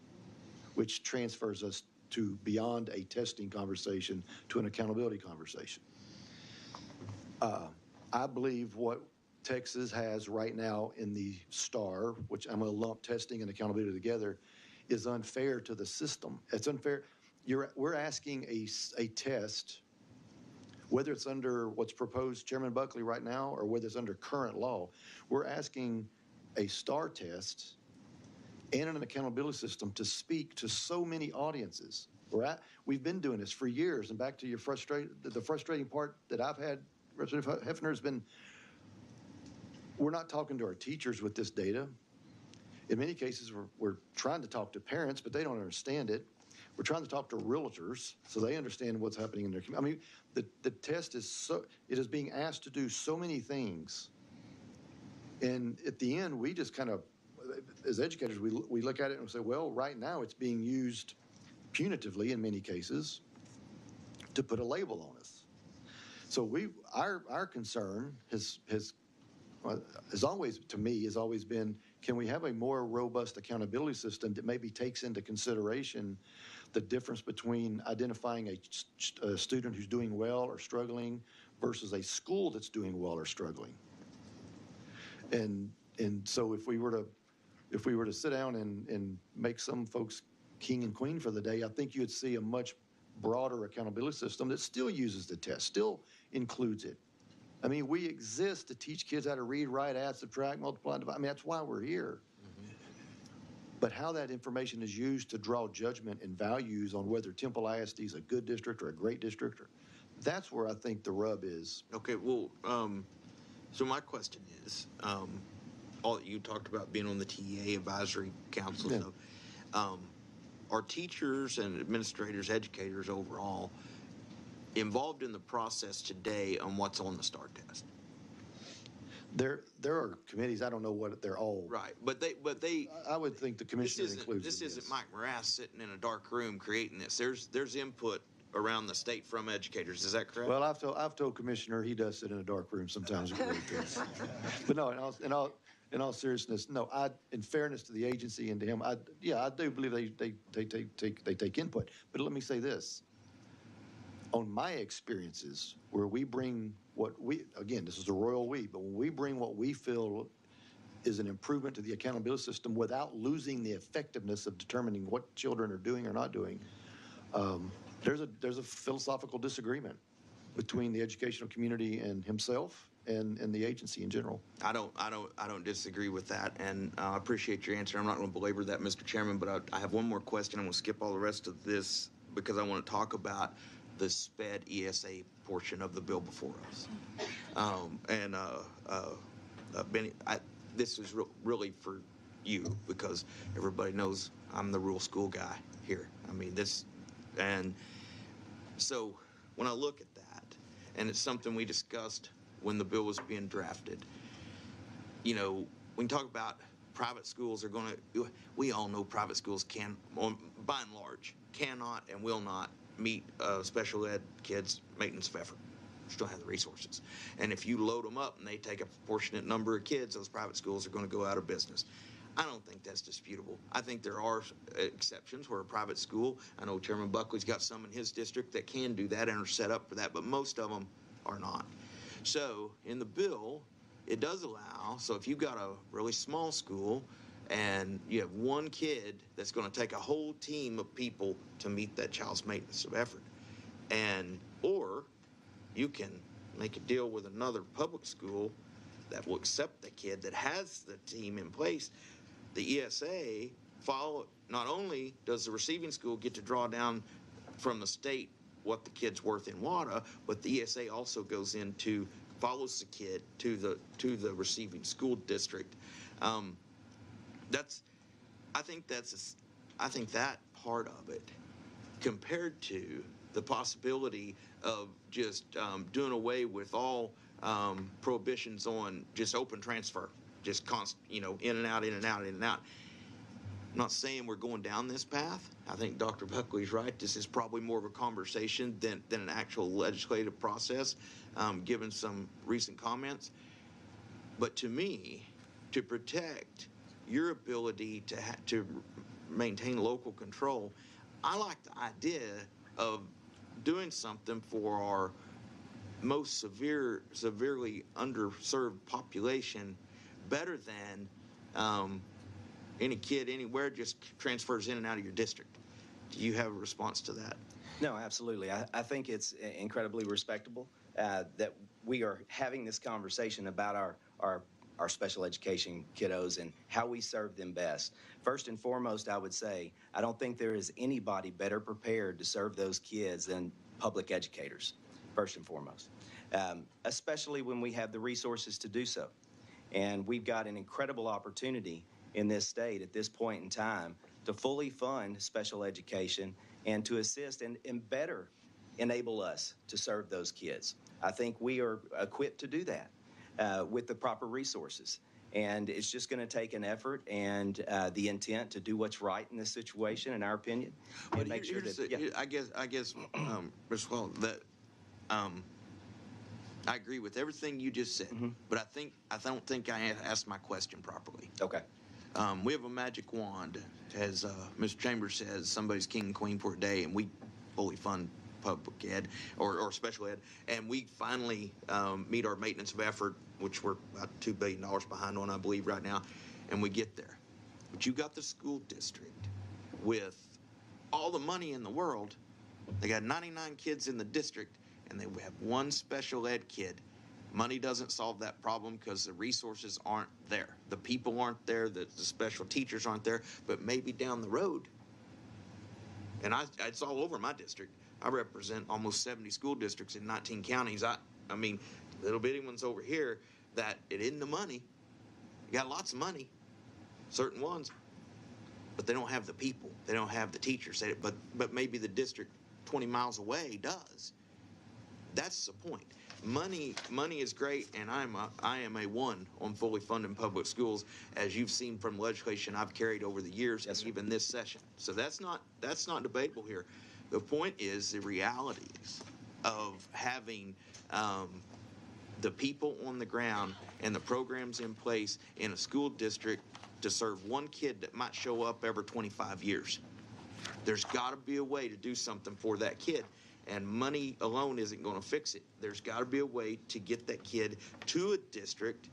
which transfers us to beyond a testing conversation to an accountability conversation. I believe what Texas has right now in the STAR, which I'm going to lump testing and accountability together, is unfair to the system. It's unfair. We're asking a test, whether it's under what's proposed, Chairman Buckley, right now, or whether it's under current law, we're asking a STAR test and an accountability system to speak to so many audiences. We've been doing this for years, and back to your the frustrating part that I've had, Representative Hefner, has been we're not talking to our teachers with this data. In many cases, we're trying to talk to parents, but they don't understand it. We're trying to talk to realtors so they understand what's happening in their community. I mean, the test is it is being asked to do so many things. And at the end, we just kind of, as educators, we look at it and we say, well, right now it's being used punitively in many cases to put a label on us. So our concern has always, to me, has always been, can we have a more robust accountability system that maybe takes into consideration the difference between identifying a student who's doing well or struggling versus a school that's doing well or struggling? And so if we were to sit down and make some folks king and queen for the day, I think you'd see a much broader accountability system that still uses the test, still includes it. I mean, we exist to teach kids how to read, write, add, subtract, multiply, divide. I mean, that's why we're here. Mm-hmm. But how that information is used to draw judgment and values on whether Temple ISD is a good district or a great district, that's where I think the rub is. Okay, well, so my question is, all that you talked about being on the TA advisory council, yeah. So, are teachers and administrators, educators overall, involved in the process today on what's on the STAR test? There are committees. I don't know what they're all. Right, but they. I would think the commissioner includes. This isn't Mike Morass sitting in a dark room creating this. There's input around the state from educators. Is that correct? Well, I've told Commissioner he does sit in a dark room sometimes. But no, in all seriousness, no. In fairness to the agency and to him, I do believe they take input. But let me say this. On my experiences, where we bring this is a royal we, but when we bring what we feel is an improvement to the accountability system without losing the effectiveness of determining what children are doing or not doing, there's a philosophical disagreement between the educational community and himself and the agency in general. I don't disagree with that, and I appreciate your answer. I'm not going to belabor that, Mr. Chairman, but I have one more question. I'm going to skip all the rest of this because I want to talk about the SPED ESA portion of the bill before us. Benny, this is really for you because everybody knows I'm the rural school guy here. I mean, and so when I look at that, and it's something we discussed when the bill was being drafted, you know, we can talk about private schools are going to, we all know private schools by and large, cannot and will not meet special ed kids' maintenance of effort. Just don't have the resources. And if you load them up and they take a proportionate number of kids, those private schools are going to go out of business. I don't think that's disputable. I think there are exceptions where a private school, I know Chairman Buckley's got some in his district that can do that and are set up for that, but most of them are not. So in the bill, it does allow, so if you've got a really small school and you have one kid that's going to take a whole team of people to meet that child's maintenance of effort, or you can make a deal with another public school that will accept the kid that has the team in place. The ESA not only does the receiving school get to draw down from the state what the kid's worth in WADA, but the ESA also goes into follows the kid to the receiving school district. I think that part of it, compared to the possibility of just doing away with all prohibitions on just open transfer, just in and out, in and out, in and out. I'm not saying we're going down this path. I think Dr. Buckley's right. This is probably more of a conversation than an actual legislative process, given some recent comments. But to me, to protect your ability to maintain local control, I like the idea of doing something for our most severely underserved population better than any kid anywhere just transfers in and out of your district. Do you have a response to that? No, absolutely. I think it's incredibly respectable that we are having this conversation about our special education kiddos and how we serve them best. First and foremost, I would say, I don't think there is anybody better prepared to serve those kids than public educators, first and foremost, especially when we have the resources to do so. And we've got an incredible opportunity in this state at this point in time to fully fund special education and to assist and better enable us to serve those kids. I think we are equipped to do that with the proper resources. And it's just going to take an effort and the intent to do what's right in this situation, in our opinion, and make sure that. I guess, Mr. Wall, that I agree with everything you just said, but I don't think I asked my question properly. Okay. We have a magic wand, as Mr. Chambers says, somebody's king and queen for a day, and we fully fund public ed or special ed, and we finally meet our maintenance of effort, which we're about $2 billion behind on, I believe, right now, and we get there. But you got the school district with all the money in the world. They got 99 kids in the district, and they have one special ed kid. Money doesn't solve that problem because the resources aren't there. The people aren't there, the special teachers aren't there, but maybe down the road. And it's all over my district. I represent almost 70 school districts in 19 counties. I mean, little bitty ones over here that it isn't the money. You got lots of money, certain ones, but they don't have the people. They don't have the teachers. But maybe the district 20 miles away does. That's the point. Money is great, and I am a one on fully funding public schools, as you've seen from legislation I've carried over the years, and even this session. So that's not debatable here. The point is the realities of having the people on the ground and the programs in place in a school district to serve one kid that might show up every 25 years. There's got to be a way to do something for that kid. And money alone isn't going to fix it. There's got to be a way to get that kid to a district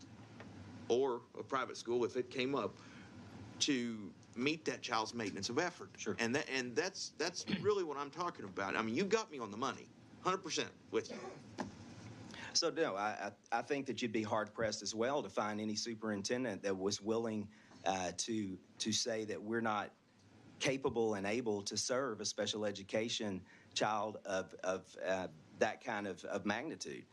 or a private school, if it came up, to meet that child's maintenance of effort. Sure. And that's really what I'm talking about. I mean, you got me on the money, 100% with you. So, no, I think that you'd be hard-pressed as well to find any superintendent that was willing to say that we're not capable and able to serve a special education child of that kind of magnitude.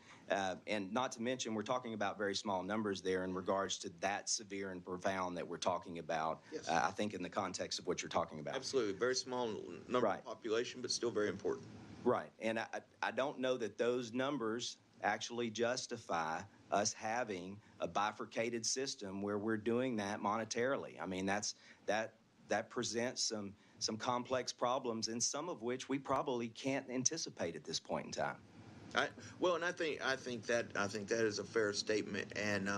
And not to mention, we're talking about very small numbers there in regards to that severe and profound that we're talking about, yes. I think, in the context of what you're talking about. Absolutely. Very small number Right. of population, but still very important. Right. And I don't know that those numbers actually justify us having a bifurcated system where we're doing that monetarily. I mean, that presents some complex problems, and some of which we probably can't anticipate at this point in time. I think that is a fair statement. And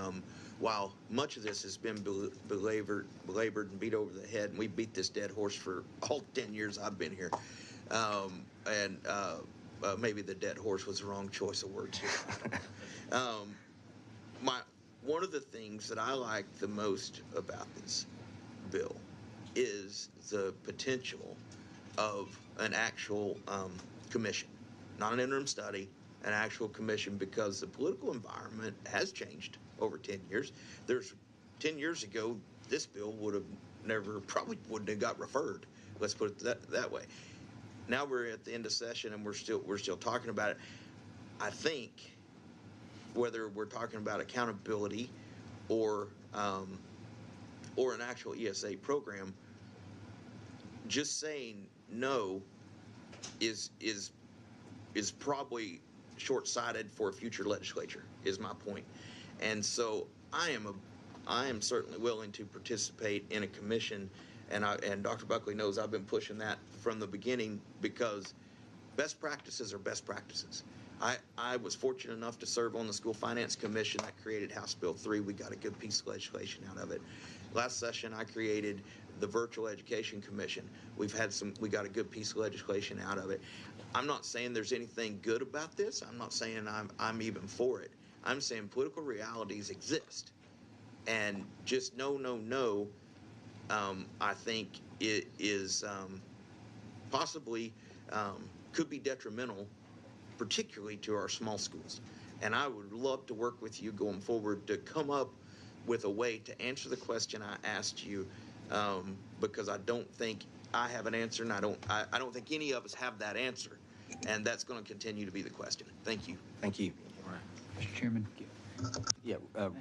while much of this has been belabored and beat over the head, and we beat this dead horse for all 10 years I've been here, maybe the dead horse was the wrong choice of words here. One of the things that I like the most about this bill is the potential of an actual commission. not an interim study, an actual commission, because the political environment has changed over 10 years. 10 years ago, this bill would have probably wouldn't have got referred. Let's put it that way. Now we're at the end of session and we're still talking about it. I think whether we're talking about accountability or an actual ESA program, just saying no is probably short-sighted for a future legislature, is my point. And so I am certainly willing to participate in a commission, and Dr. Buckley knows I've been pushing that from the beginning, because best practices are best practices. I was fortunate enough to serve on the School Finance Commission that created House Bill 3. We got a good piece of legislation out of it. Last session, I created the Virtual Education Commission. We got a good piece of legislation out of it. I'm not saying there's anything good about this. I'm not saying I'm even for it. I'm saying political realities exist. And just no, I think it is possibly could be detrimental, particularly to our small schools. And I would love to work with you going forward to come up with a way to answer the question I asked you, because I don't think I have an answer, and I don't think any of us have that answer. And that's going to continue to be the question. Thank you. Thank you. Mr. Chairman. Yeah, let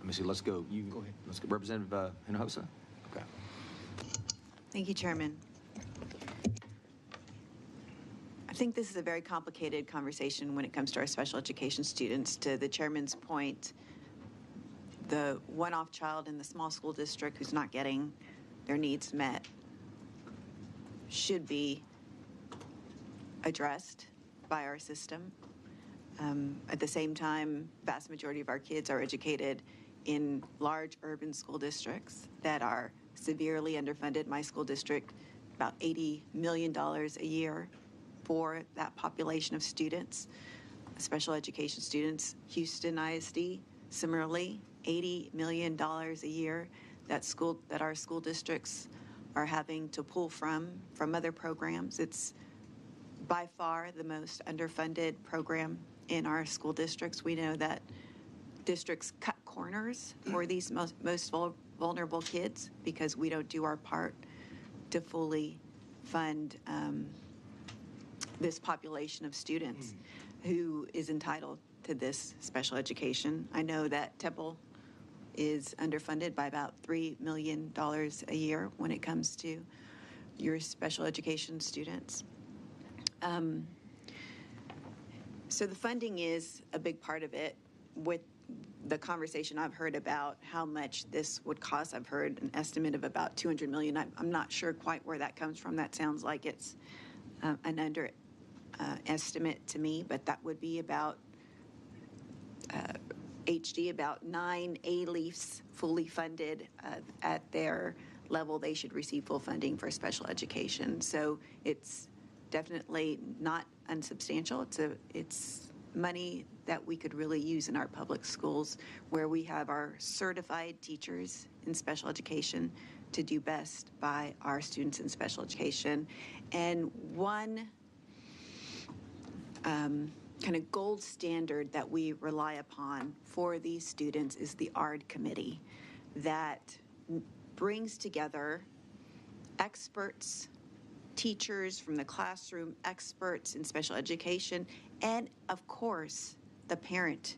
me see, let's go. You Go ahead. Let's go. Representative Hinojosa? Okay. Thank you, Chairman. I think this is a very complicated conversation when it comes to our special education students. To the chairman's point, the one-off child in the small school district who's not getting their needs met should be addressed by our system. At the same time, vast majority of our kids are educated in large urban school districts that are severely underfunded. My school district, about $80 million a year for that population of students, special education students. Houston ISD, similarly, $80 million a year that our school districts are having to pull from other programs. It's by far the most underfunded program in our school districts. We know that districts cut corners for these most vulnerable kids because we don't do our part to fully fund this population of students who is entitled to this special education. I know that Temple is underfunded by about $3 million a year when it comes to your special education students. So the funding is a big part of it. With the conversation I've heard about how much this would cost, I've heard an estimate of about $200 million. I'm not sure quite where that comes from. That sounds like it's an under estimate to me, but that would be about HD, about 9 A-LEAFs fully funded at their level. They should receive full funding for special education. So it's definitely not unsubstantial. It's money that we could really use in our public schools, where we have our certified teachers in special education to do best by our students in special education. And one kind of gold standard that we rely upon for these students is the ARD committee that brings together experts, teachers from the classroom, experts in special education, and of course, the parent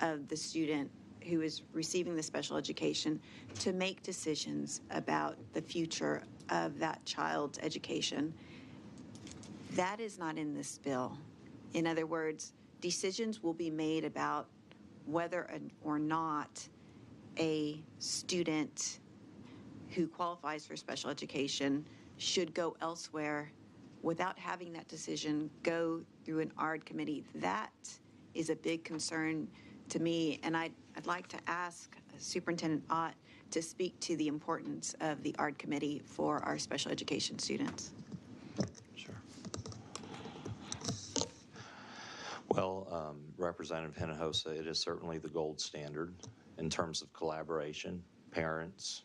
of the student who is receiving the special education to make decisions about the future of that child's education. That is not in this bill. In other words, decisions will be made about whether or not a student who qualifies for special education should go elsewhere without having that decision go through an ARD committee. That is a big concern to me, and I'd like to ask Superintendent Ott to speak to the importance of the ARD committee for our special education students. Sure. Well, Representative Hinojosa, it is certainly the gold standard in terms of collaboration, parents,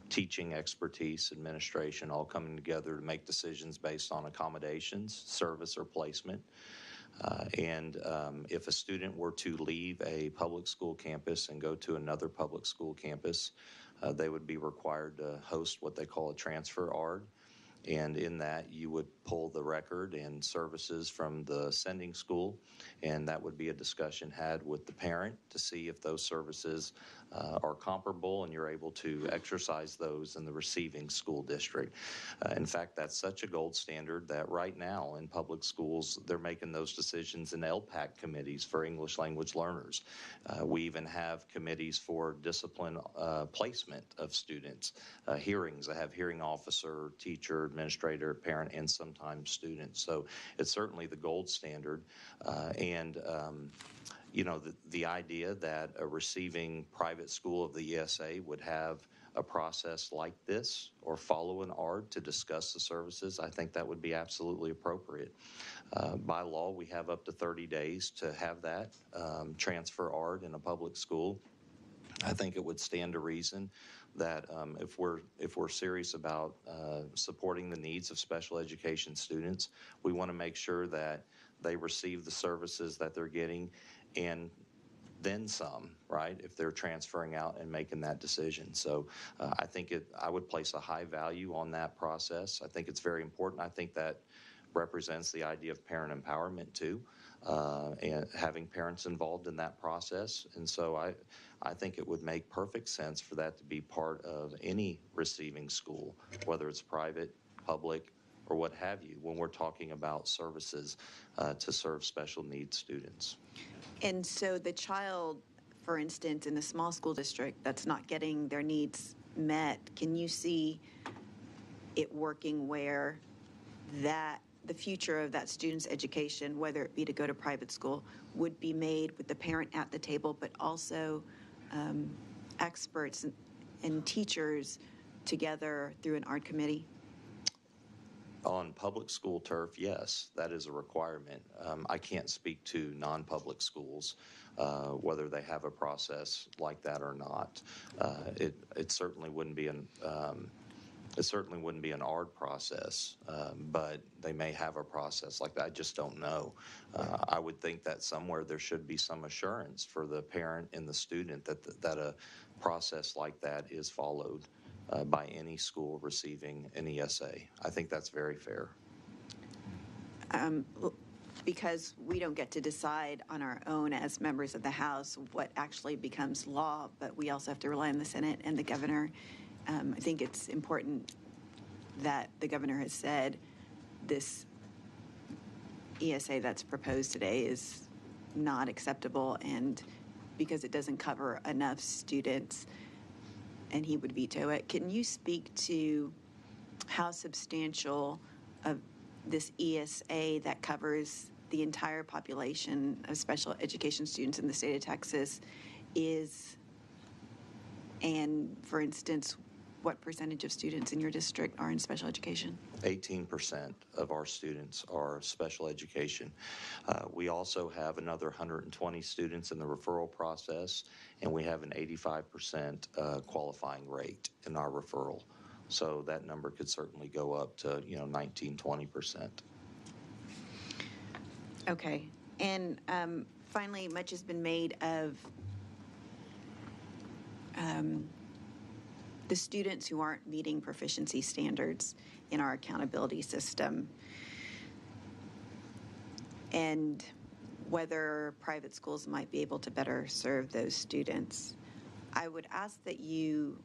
teaching expertise, administration, all coming together to make decisions based on accommodations, service, or placement. If a student were to leave a public school campus and go to another public school campus, they would be required to host what they call a transfer ARD. And in that, you would pull the record and services from the sending school, and that would be a discussion had with the parent to see if those services are comparable and you're able to exercise those in the receiving school district. In fact, that's such a gold standard that right now in public schools, they're making those decisions in LPAC committees for English language learners. We even have committees for discipline placement of students, hearings. I have hearing officer, teacher, administrator, parent, and sometimes students. So it's certainly the gold standard. The idea that a receiving private school of the ESA would have a process like this or follow an ARD to discuss the services, I think that would be absolutely appropriate. By law, we have up to 30 days to have that transfer ARD in a public school. I think it would stand to reason that if we're serious about supporting the needs of special education students, we want to make sure that they receive the services that they're getting and then some, right, if they're transferring out and making that decision. So I would place a high value on that process. I think it's very important. I think that represents the idea of parent empowerment too, and having parents involved in that process. And so I think it would make perfect sense for that to be part of any receiving school, whether it's private, public, or what have you, when we're talking about services to serve special needs students. And so the child, for instance, in a small school district that's not getting their needs met, can you see it working where the future of that student's education, whether it be to go to private school, would be made with the parent at the table, but also experts and teachers together through an ARD committee? On public school turf, yes, that is a requirement. I can't speak to non-public schools, whether they have a process like that or not. It certainly wouldn't be an ARD process, but they may have a process like that. I just don't know. I would think that somewhere there should be some assurance for the parent and the student that a process like that is followed by any school receiving an ESA. I think that's very fair. Because we don't get to decide on our own as members of the House what actually becomes law, but we also have to rely on the Senate and the governor. I think it's important that the governor has said this ESA that's proposed today is not acceptable, and because it doesn't cover enough students, and he would veto it. Can you speak to how substantial of this ESA that covers the entire population of special education students in the state of Texas is, and for instance, what percentage of students in your district are in special education? 18% of our students are special education. We also have another 120 students in the referral process, and we have an 85% qualifying rate in our referral. So that number could certainly go up to 19, 20%. Okay. And finally, much has been made of the students who aren't meeting proficiency standards in our accountability system, and whether private schools might be able to better serve those students. I would ask that you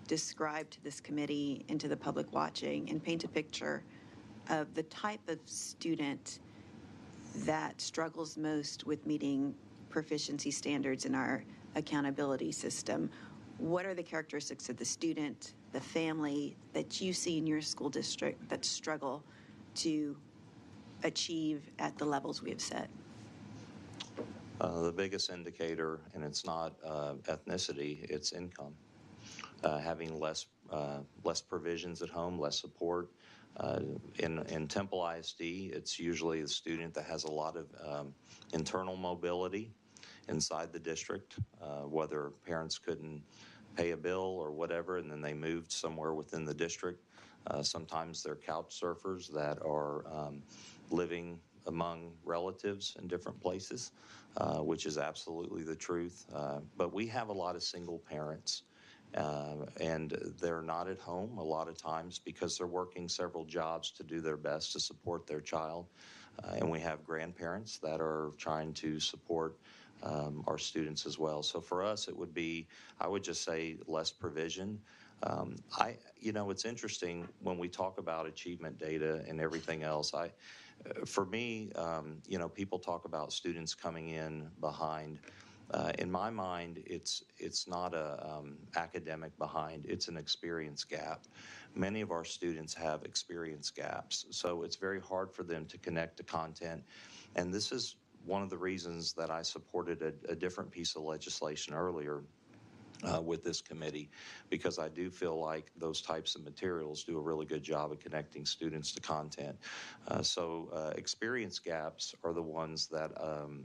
describe to this committee and to the public watching and paint a picture of the type of student that struggles most with meeting proficiency standards in our accountability system. What are the characteristics of the student, the family that you see in your school district that struggle to achieve at the levels we have set? The biggest indicator, and it's not ethnicity, it's income. Having less provisions at home, less support. In Temple ISD, it's usually the student that has a lot of internal mobility inside the district, whether parents couldn't pay a bill or whatever, and then they moved somewhere within the district. Sometimes they're couch surfers that are living among relatives in different places, which is absolutely the truth. But we have a lot of single parents, and they're not at home a lot of times because they're working several jobs to do their best to support their child. And we have grandparents that are trying to support our students as well. So for us, it would be, I would just say, less provision. It's interesting when we talk about achievement data and everything else. For me, people talk about students coming in behind. In my mind, it's not a academic behind, it's an experience gap. Many of our students have experience gaps, so it's very hard for them to connect to content. And this is one of the reasons that I supported a different piece of legislation earlier with this committee, because I do feel like those types of materials do a really good job of connecting students to content. So experience gaps are the ones that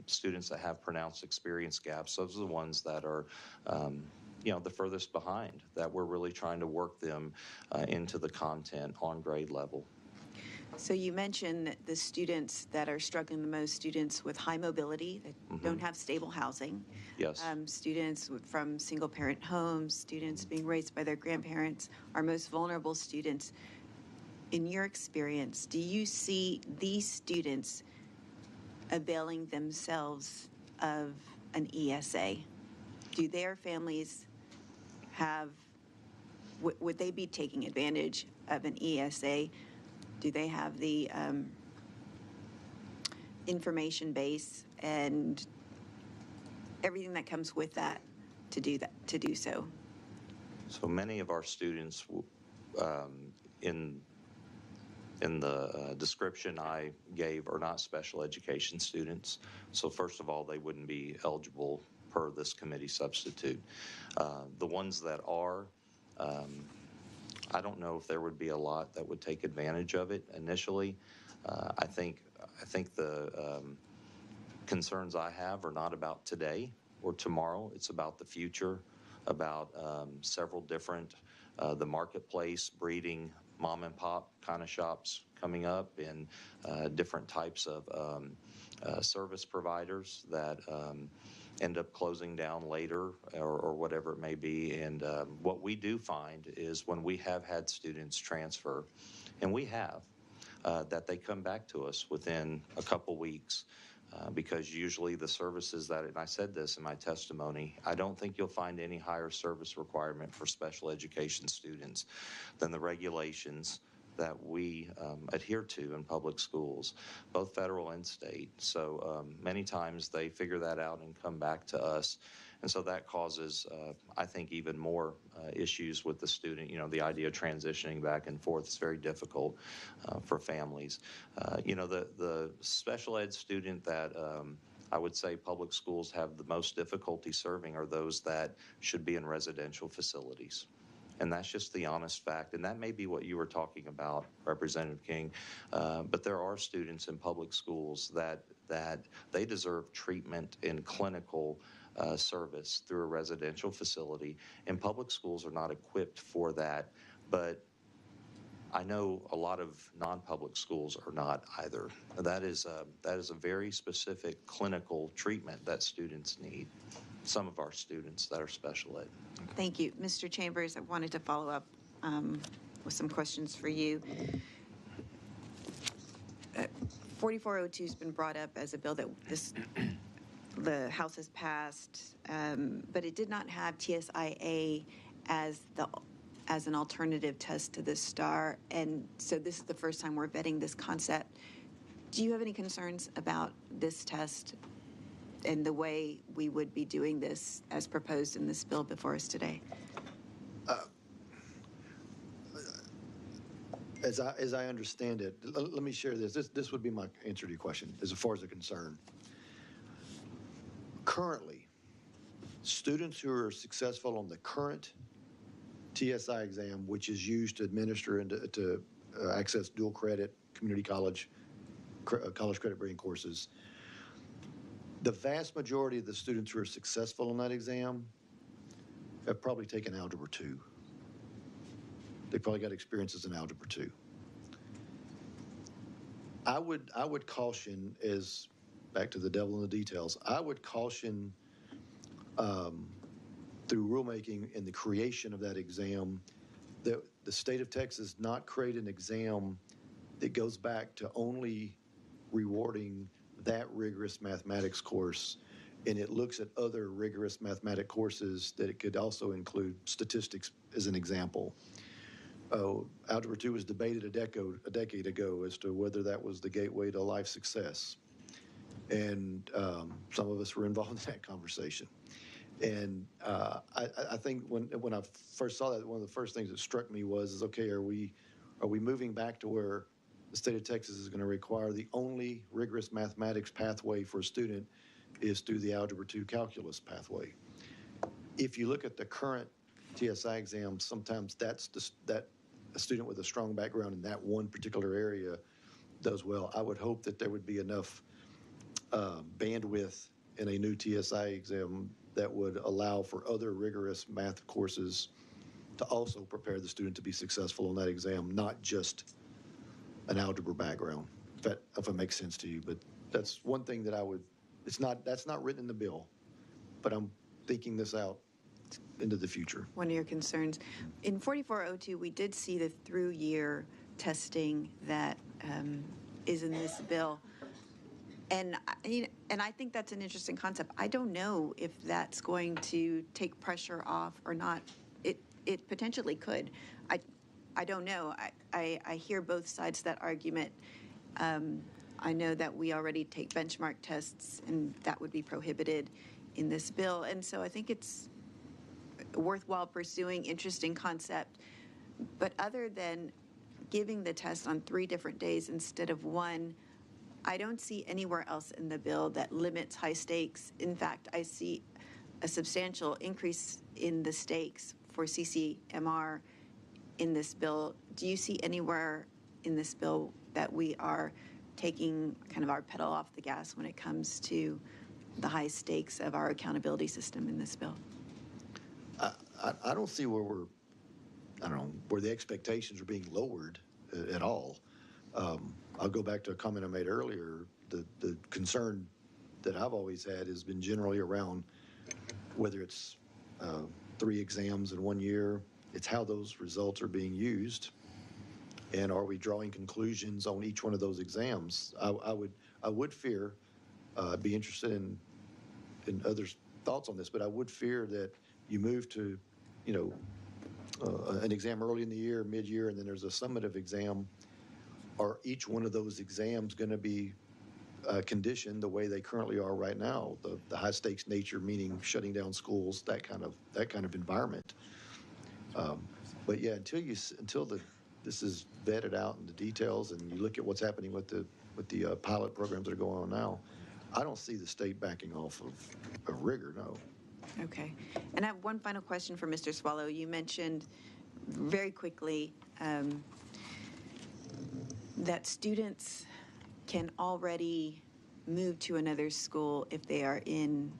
students that have pronounced experience gaps, those are the ones that are the furthest behind, that we're really trying to work them into the content on grade level. So you mentioned that the students that are struggling the most, students with high mobility that don't have stable housing. Yes. Students from single-parent homes, students being raised by their grandparents, are most vulnerable students. In your experience, do you see these students availing themselves of an ESA? Do their families have, would they be taking advantage of an ESA? Do they have the information base and everything that comes with that to do so? So many of our students in the description I gave are not special education students. So first of all, they wouldn't be eligible per this committee substitute. The ones that are, I don't know if there would be a lot that would take advantage of it initially. I think the concerns I have are not about today or tomorrow. It's about the future, about several different, the marketplace breeding mom and pop kind of shops coming up, and different types of service providers that end up closing down later, or whatever it may be. And what we do find is when we have had students transfer, and we have, that they come back to us within a couple weeks. Because usually the services that, and I said this in my testimony, I don't think you'll find any higher service requirement for special education students than the regulations that we adhere to in public schools, both federal and state. So many times they figure that out and come back to us. And so that causes, I think, even more issues with the student. The idea of transitioning back and forth is very difficult for families. The special ed student that I would say public schools have the most difficulty serving are those that should be in residential facilities. And that's just the honest fact. And that may be what you were talking about, Representative King. But there are students in public schools that they deserve treatment in clinical service through a residential facility. And public schools are not equipped for that. But I know a lot of non-public schools are not either. That is a very specific clinical treatment that students need. Some of our students that are special ed. Thank you. Mr. Chambers, I wanted to follow up with some questions for you. 4402 has been brought up as a bill that the House has passed, but it did not have TSIA as an alternative test to the STAR, and so this is the first time we're vetting this concept. Do you have any concerns about this test and the way we would be doing this as proposed in this bill before us today? As I understand it, let me share this. This would be my answer to your question as far as a concern. Currently, students who are successful on the current TSI exam, which is used to administer and to access dual credit community college credit bearing courses, the vast majority of the students who are successful in that exam have probably taken Algebra 2. They probably got experiences in Algebra 2. I would caution, as back to the devil in the details, I would caution through rulemaking in the creation of that exam that the state of Texas not create an exam that goes back to only rewarding that rigorous mathematics course, and it looks at other rigorous mathematic courses that it could also include statistics as an example. Algebra 2 was debated a decade ago as to whether that was the gateway to life success. And some of us were involved in that conversation. And I think when I first saw that, one of the first things that struck me was, okay, are we moving back to where the state of Texas is going to require the only rigorous mathematics pathway for a student is through the Algebra 2 calculus pathway? If you look at the current TSI exam, sometimes that a student with a strong background in that one particular area does well. I would hope that there would be enough bandwidth in a new TSI exam that would allow for other rigorous math courses to also prepare the student to be successful in that exam, not just an algebra background, if it makes sense to you. But that's one thing that that's not written in the bill, but I'm thinking this out into the future. One of your concerns. In 4402, we did see the through-year testing that is in this bill. And I think that's an interesting concept. I don't know if that's going to take pressure off or not. It potentially could. I don't know. I hear both sides of that argument. I know that we already take benchmark tests, and that would be prohibited in this bill. And so I think it's worthwhile pursuing, interesting concept. But other than giving the test on 3 different days instead of 1, I don't see anywhere else in the bill that limits high stakes. In fact, I see a substantial increase in the stakes for CCMR in this bill. Do you see anywhere in this bill that we are taking kind of our pedal off the gas when it comes to the high stakes of our accountability system in this bill? I don't see where where the expectations are being lowered at all. I'll go back to a comment I made earlier. The concern that I've always had has been generally around whether it's 3 exams in 1 year, it's how those results are being used, and are we drawing conclusions on each one of those exams? I would fear, be interested in others' thoughts on this, but I would fear that you move to, an exam early in the year, mid-year, and then there's a summative exam. Are each one of those exams going to be conditioned the way they currently are right now? The high stakes nature, meaning shutting down schools, that kind of environment. But yeah, until this is vetted out in the details, and you look at what's happening with the pilot programs that are going on now, I don't see the state backing off of rigor. No. Okay. And I have one final question for Mr. Swallow. You mentioned very quickly that students can already move to another school if they are in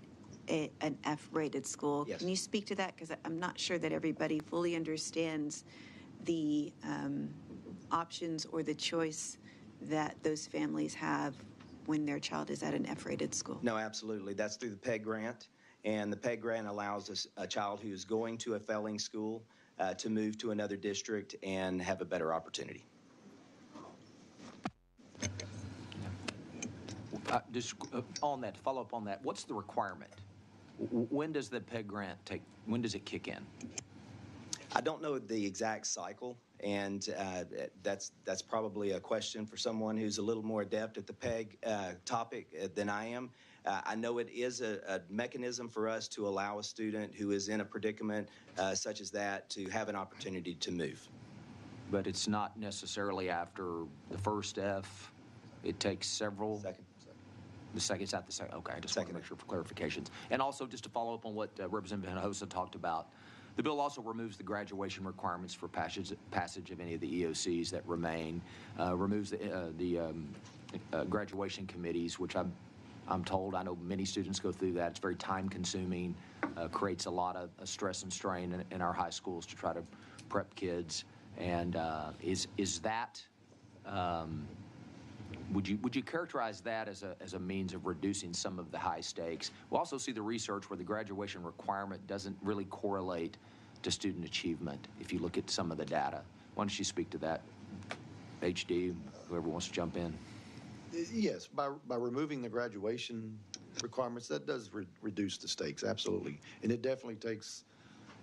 an F-rated school. Yes. Can you speak to that? Because I'm not sure that everybody fully understands the options or the choice that those families have when their child is at an F-rated school. No, absolutely. That's through the PEG grant. And the PEG grant allows a child who is going to a failing school to move to another district and have a better opportunity. Just on that, to follow up on that, what's the requirement? When does the PEG grant when does it kick in? I don't know the exact cycle, and that's probably a question for someone who's a little more adept at the PEG topic than I am. I know it is a mechanism for us to allow a student who is in a predicament such as that to have an opportunity to move. But it's not necessarily after the first F. It takes several. Second. The second, is that the second? Okay, I just want to make sure for clarifications. And also, just to follow up on what Representative Hinojosa talked about, the bill also removes the graduation requirements for passage of any of the EOCs that remain, removes the graduation committees, which I'm told. I know many students go through that. It's very time consuming, creates a lot of stress and strain in our high schools to try to prep kids. And is that, would you characterize that as a means of reducing some of the high stakes? We'll also see the research where the graduation requirement doesn't really correlate to student achievement if you look at some of the data. Why don't you speak to that, HD, whoever wants to jump in? Yes, by removing the graduation requirements, that does reduce the stakes, absolutely. And it definitely takes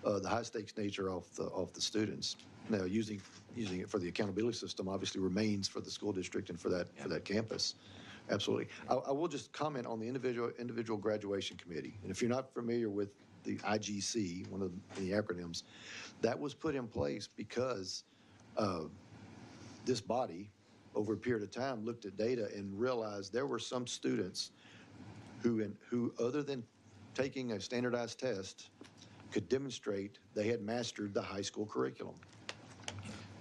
the high stakes nature off the students. Now, using it for the accountability system obviously remains for the school district and for that campus. Absolutely. I will just comment on the individual graduation committee. And if you're not familiar with the IGC, one of the acronyms, that was put in place because this body, over a period of time, looked at data and realized there were some students who other than taking a standardized test, could demonstrate they had mastered the high school curriculum.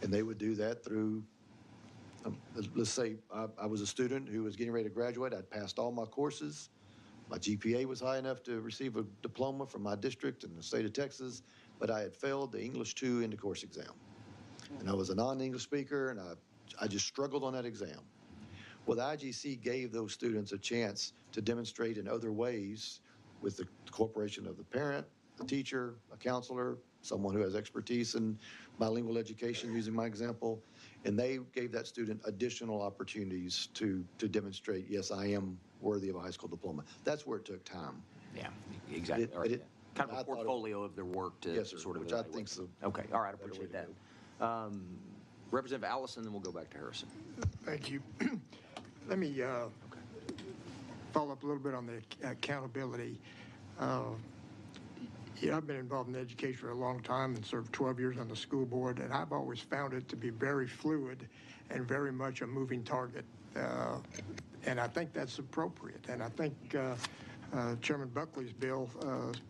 And they would do that through, let's say I was a student who was getting ready to graduate. I'd passed all my courses. My GPA was high enough to receive a diploma from my district in the state of Texas, but I had failed the English 2 end-of-course exam. And I was a non-English speaker, and I just struggled on that exam. Well, the IGC gave those students a chance to demonstrate in other ways with the cooperation of the parent, a teacher, a counselor, someone who has expertise in bilingual education, using my example, and they gave that student additional opportunities to demonstrate, yes, I am worthy of a high school diploma. That's where it took time. Yeah, exactly. Kind of a portfolio of their work to yes, sir, sort of which evaluate. I think so. Okay, all right, I appreciate that. Representative Allison, then we'll go back to Harrison. Thank you. Let me follow up a little bit on the accountability. I've been involved in education for a long time and served 12 years on the school board, and I've always found it to be very fluid and very much a moving target. And I think that's appropriate. And I think Chairman Buckley's bill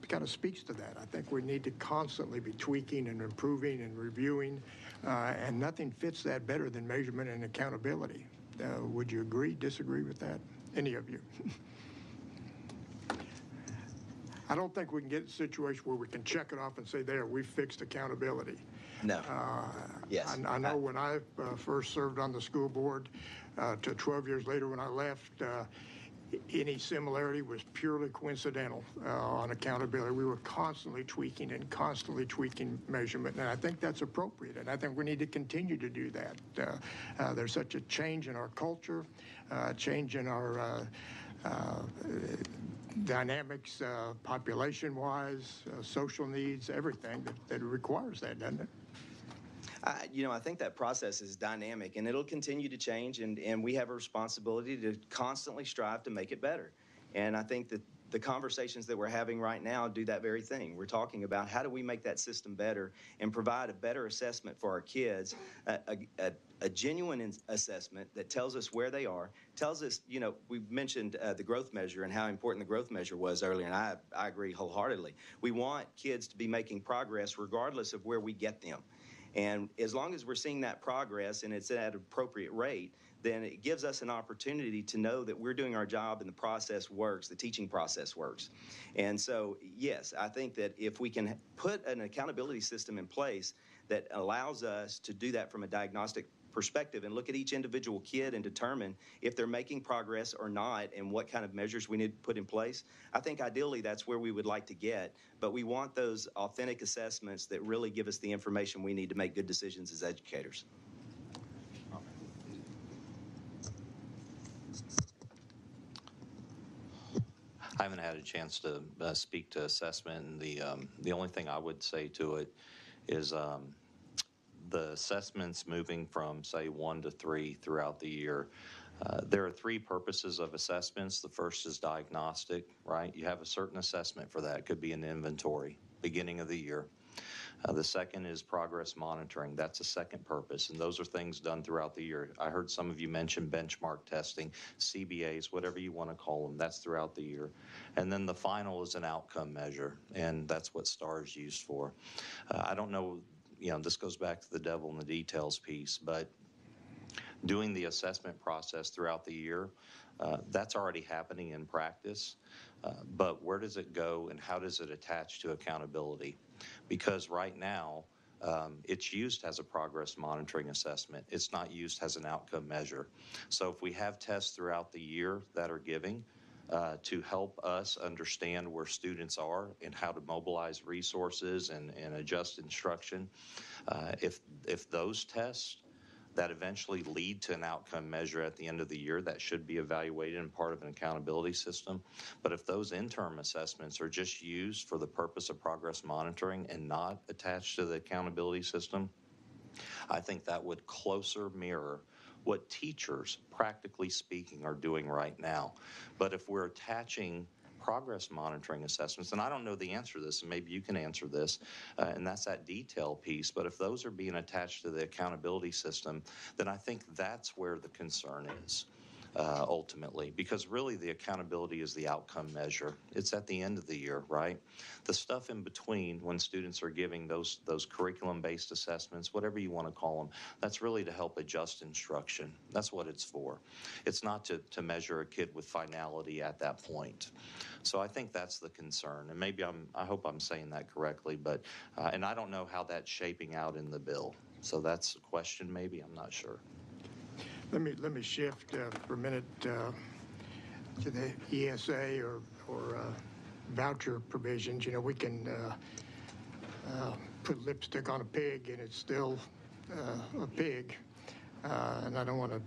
kind of speaks to that. I think we need to constantly be tweaking and improving and reviewing, and nothing fits that better than measurement and accountability. Would you agree, disagree with that? Any of you? I don't think we can get a situation where we can check it off and say, there, we fixed accountability. No. Yes. I know when I first served on the school board, to 12 years later when I left, any similarity was purely coincidental on accountability. We were constantly tweaking and constantly tweaking measurement, and I think that's appropriate, and I think we need to continue to do that. There's such a change in our culture, change in our dynamics, population-wise, social needs, everything that requires that, doesn't it? I think that process is dynamic, and it'll continue to change, and we have a responsibility to constantly strive to make it better. And I think that the conversations that we're having right now do that very thing. We're talking about how do we make that system better and provide a better assessment for our kids, a genuine assessment that tells us where they are, tells us, we've mentioned the growth measure and how important the growth measure was earlier, and I agree wholeheartedly. We want kids to be making progress regardless of where we get them. And as long as we're seeing that progress and it's at an appropriate rate, then it gives us an opportunity to know that we're doing our job and the process works, the teaching process works. And so, yes, I think that if we can put an accountability system in place that allows us to do that from a diagnostic perspective and look at each individual kid and determine if they're making progress or not and what kind of measures we need to put in place, I think ideally that's where we would like to get. But we want those authentic assessments that really give us the information we need to make good decisions as educators. I haven't had a chance to speak to assessment, and the only thing I would say to it is the assessments moving from, say, 1 to 3 throughout the year. There are 3 purposes of assessments. The first is diagnostic, right? You have a certain assessment for that. It could be an inventory, beginning of the year. The second is progress monitoring. That's a second purpose, and those are things done throughout the year. I heard some of you mention benchmark testing, CBAs, whatever you want to call them. That's throughout the year. And then the final is an outcome measure, and that's what STAR is used for. I don't know, this goes back to the devil in the details piece, but doing the assessment process throughout the year That's already happening in practice, but where does it go and how does it attach to accountability? Because right now, it's used as a progress monitoring assessment. It's not used as an outcome measure. So if we have tests throughout the year that are giving to help us understand where students are and how to mobilize resources and adjust instruction, if those tests that eventually lead to an outcome measure at the end of the year that should be evaluated and part of an accountability system. But if those interim assessments are just used for the purpose of progress monitoring and not attached to the accountability system, I think that would closer mirror what teachers, practically speaking, are doing right now. But if we're attaching progress monitoring assessments, and I don't know the answer to this, and maybe you can answer this, and that's that detail piece, but if those are being attached to the accountability system, then I think that's where the concern is. Ultimately, because really the accountability is the outcome measure. It's at the end of the year, right? The stuff in between when students are giving those curriculum-based assessments, whatever you want to call them, that's really to help adjust instruction. That's what it's for. It's not to measure a kid with finality at that point. So I think that's the concern, and maybe I hope I'm saying that correctly, but and I don't know how that's shaping out in the bill. So that's a question, maybe, I'm not sure. Let me shift for a minute to the ESA or voucher provisions. You know, we can put lipstick on a pig and it's still a pig. And I don't want to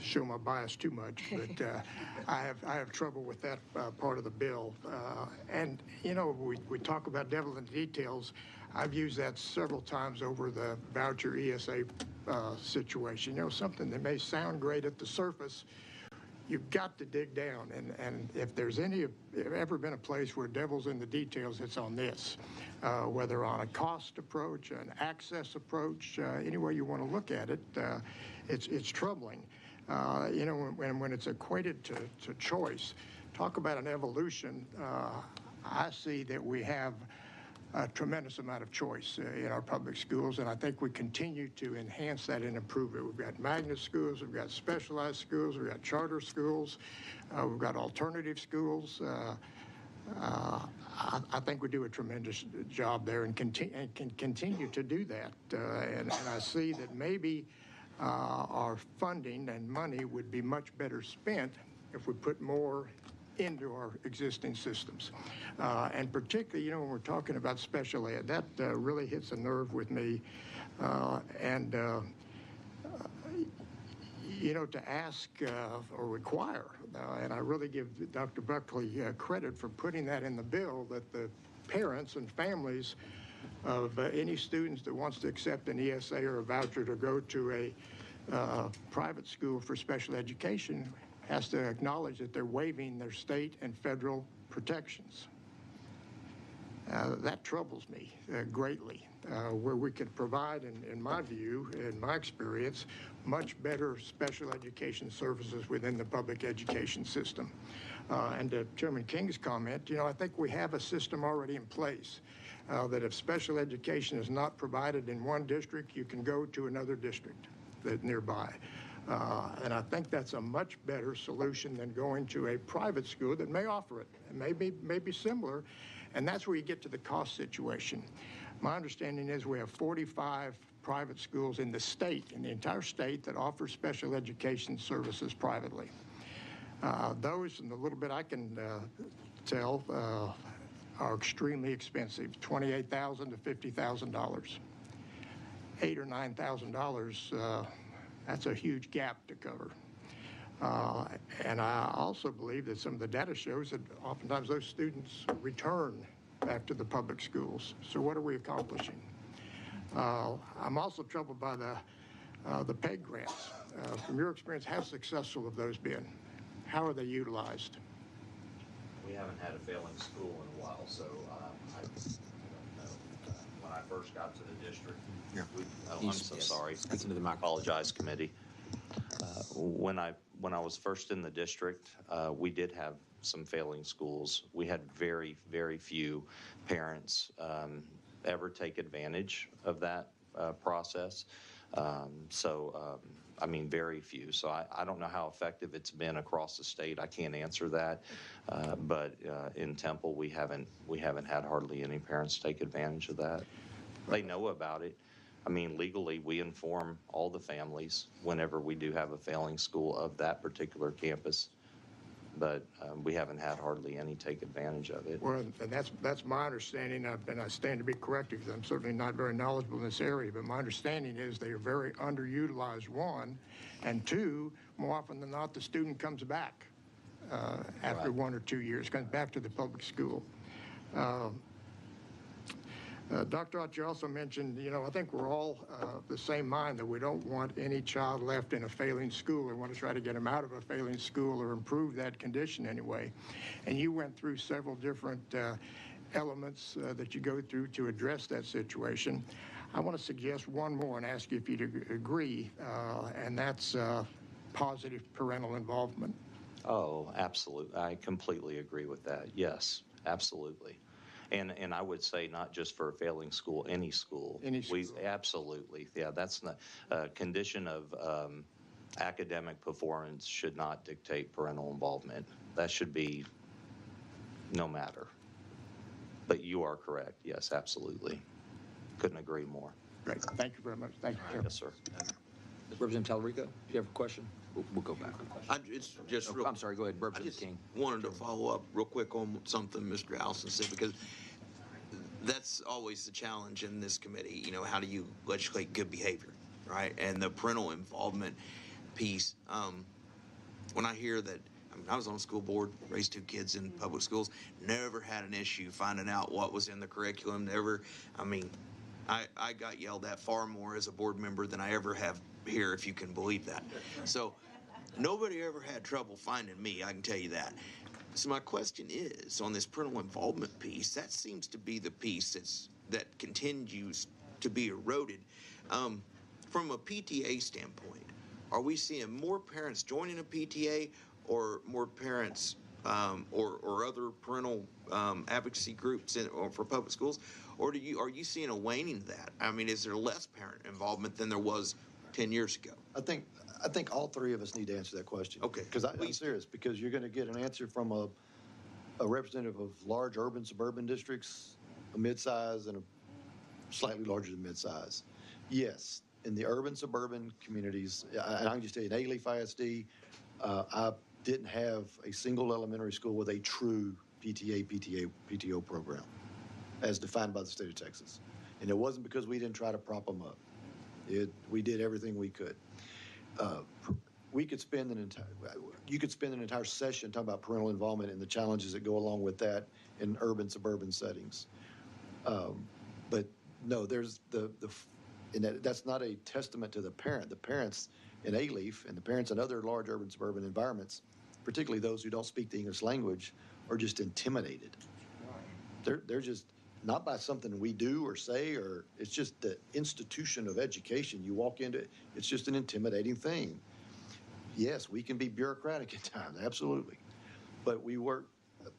show my bias too much, but I have trouble with that part of the bill. And you know, we talk about devil in the details. I've used that several times over the voucher ESA situation. You know, something that may sound great at the surface, you've got to dig down. And if there's ever been a place where devil's in the details, it's on this. Whether on a cost approach, an access approach, any way you want to look at it, it's troubling. You know, when it's equated to choice, talk about an evolution. I see that we have a tremendous amount of choice in our public schools, and I think we continue to enhance that and improve it. We've got magnet schools, we've got specialized schools, we've got charter schools, we've got alternative schools. I think we do a tremendous job there and can continue to do that. And I see that maybe our funding and money would be much better spent if we put more into our existing systems. And particularly, you know, when we're talking about special ed, that really hits a nerve with me. You know, to ask or require, and I really give Dr. Buckley credit for putting that in the bill, that the parents and families of any students that wants to accept an ESA or a voucher to go to a private school for special education has to acknowledge that they're waiving their state and federal protections. That troubles me greatly, where we could provide, in my view, in my experience, much better special education services within the public education system. And to Chairman King's comment, you know, I think we have a system already in place that if special education is not provided in one district, you can go to another district that's nearby. And I think that's a much better solution than going to a private school that may offer it. It may be similar, and that's where you get to the cost situation. My understanding is we have 45 private schools in the state, in the entire state, that offer special education services privately. Those, and the little bit I can tell, are extremely expensive, $28,000 to $50,000. $8,000 or $9,000, that's a huge gap to cover. And I also believe that some of the data shows that oftentimes those students return back to the public schools. So what are we accomplishing? I'm also troubled by the PEG grants. From your experience, how successful have those been? How are they utilized? We haven't had a failing school in a while, so I don't know. When I first got to the district, I'm so sorry. Speaking to the mic. Apologize, committee. When I was first in the district, we did have some failing schools. We had very, very few parents ever take advantage of that process. I mean, very few. So I don't know how effective it's been across the state. I can't answer that. But in Temple, we haven't had hardly any parents take advantage of that. They know about it. I mean, legally, we inform all the families whenever we do have a failing school of that particular campus. But we haven't had hardly any take advantage of it. Well, and that's my understanding, and I stand to be corrected because I'm certainly not very knowledgeable in this area, but my understanding is they are very underutilized, one, and two, more often than not, the student comes back after 1 or 2 years, comes back to the public school. Dr. Ott, you also mentioned, I think we're all the same mind that we don't want any child left in a failing school. We want to try to get them out of a failing school or improve that condition anyway. And you went through several different elements that you go through to address that situation. I want to suggest one more and ask you if you'd agree, and that's positive parental involvement. Oh, absolutely. I completely agree with that. Yes, absolutely. And I would say not just for a failing school, any school. Any school. Absolutely. Yeah, that's the condition of academic performance should not dictate parental involvement. That should be no matter. But you are correct. Yes, absolutely. Couldn't agree more. Great. Thank you very much. Thank you, Chairman. Yes, sir. Representative Talarico, do you have a question? We'll go back. It's just I'm sorry, go ahead, I Representative just King. wanted to follow up real quick on something Mr. Allison said, because that's always the challenge in this committee. How do you legislate good behavior, right? And the parental involvement piece. When I hear that, I was on a school board, raised 2 kids in public schools, never had an issue finding out what was in the curriculum. I got yelled at far more as a board member than I ever have here, if you can believe that. So nobody ever had trouble finding me, I can tell you that. So my question is, on this parental involvement piece, that seems to be the piece that continues to be eroded. From a PTA standpoint, are we seeing more parents joining a PTA or more parents or other parental advocacy groups for public schools? Or are you seeing a waning of that? I mean, is there less parent involvement than there was 10 years ago? I think all three of us need to answer that question. Okay. Because I'm serious, because you're going to get an answer from a representative of large urban, suburban districts, a mid-size, and a slightly larger than mid-size. Yes, in the urban, suburban communities, and I can just tell you, in A-Leaf ISD, I didn't have a single elementary school with a true PTO program, as defined by the state of Texas. And it wasn't because we didn't try to prop them up. We did everything we could. You could spend an entire session talking about parental involvement and the challenges that go along with that in urban, suburban settings. But no, that's not a testament to the parent. The parents in A-Leaf and the parents in other large urban, suburban environments, particularly those who don't speak the English language, are just intimidated. They're just, not by something we do or say, or it's just the institution of education. You walk into it, it's just an intimidating thing. Yes, we can be bureaucratic at times, absolutely, but we work.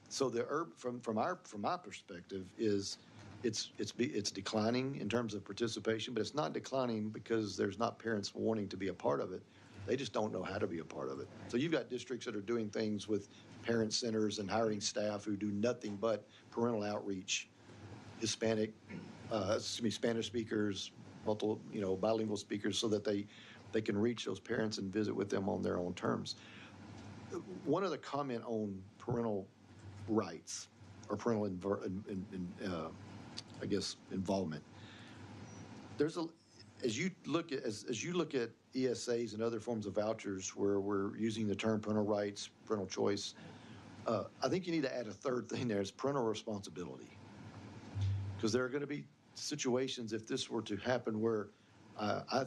So from my perspective is it's declining in terms of participation, but it's not declining because there's not parents wanting to be a part of it. They just don't know how to be a part of it. So you've got districts that are doing things with parent centers and hiring staff who do nothing but parental outreach. Spanish speakers, multiple, bilingual speakers, so that they can reach those parents and visit with them on their own terms. One other comment on parental rights or parental, involvement. As you look at ESAs and other forms of vouchers where we're using the term parental rights, parental choice, I think you need to add a third thing there is parental responsibility. Because there are going to be situations, if this were to happen, where I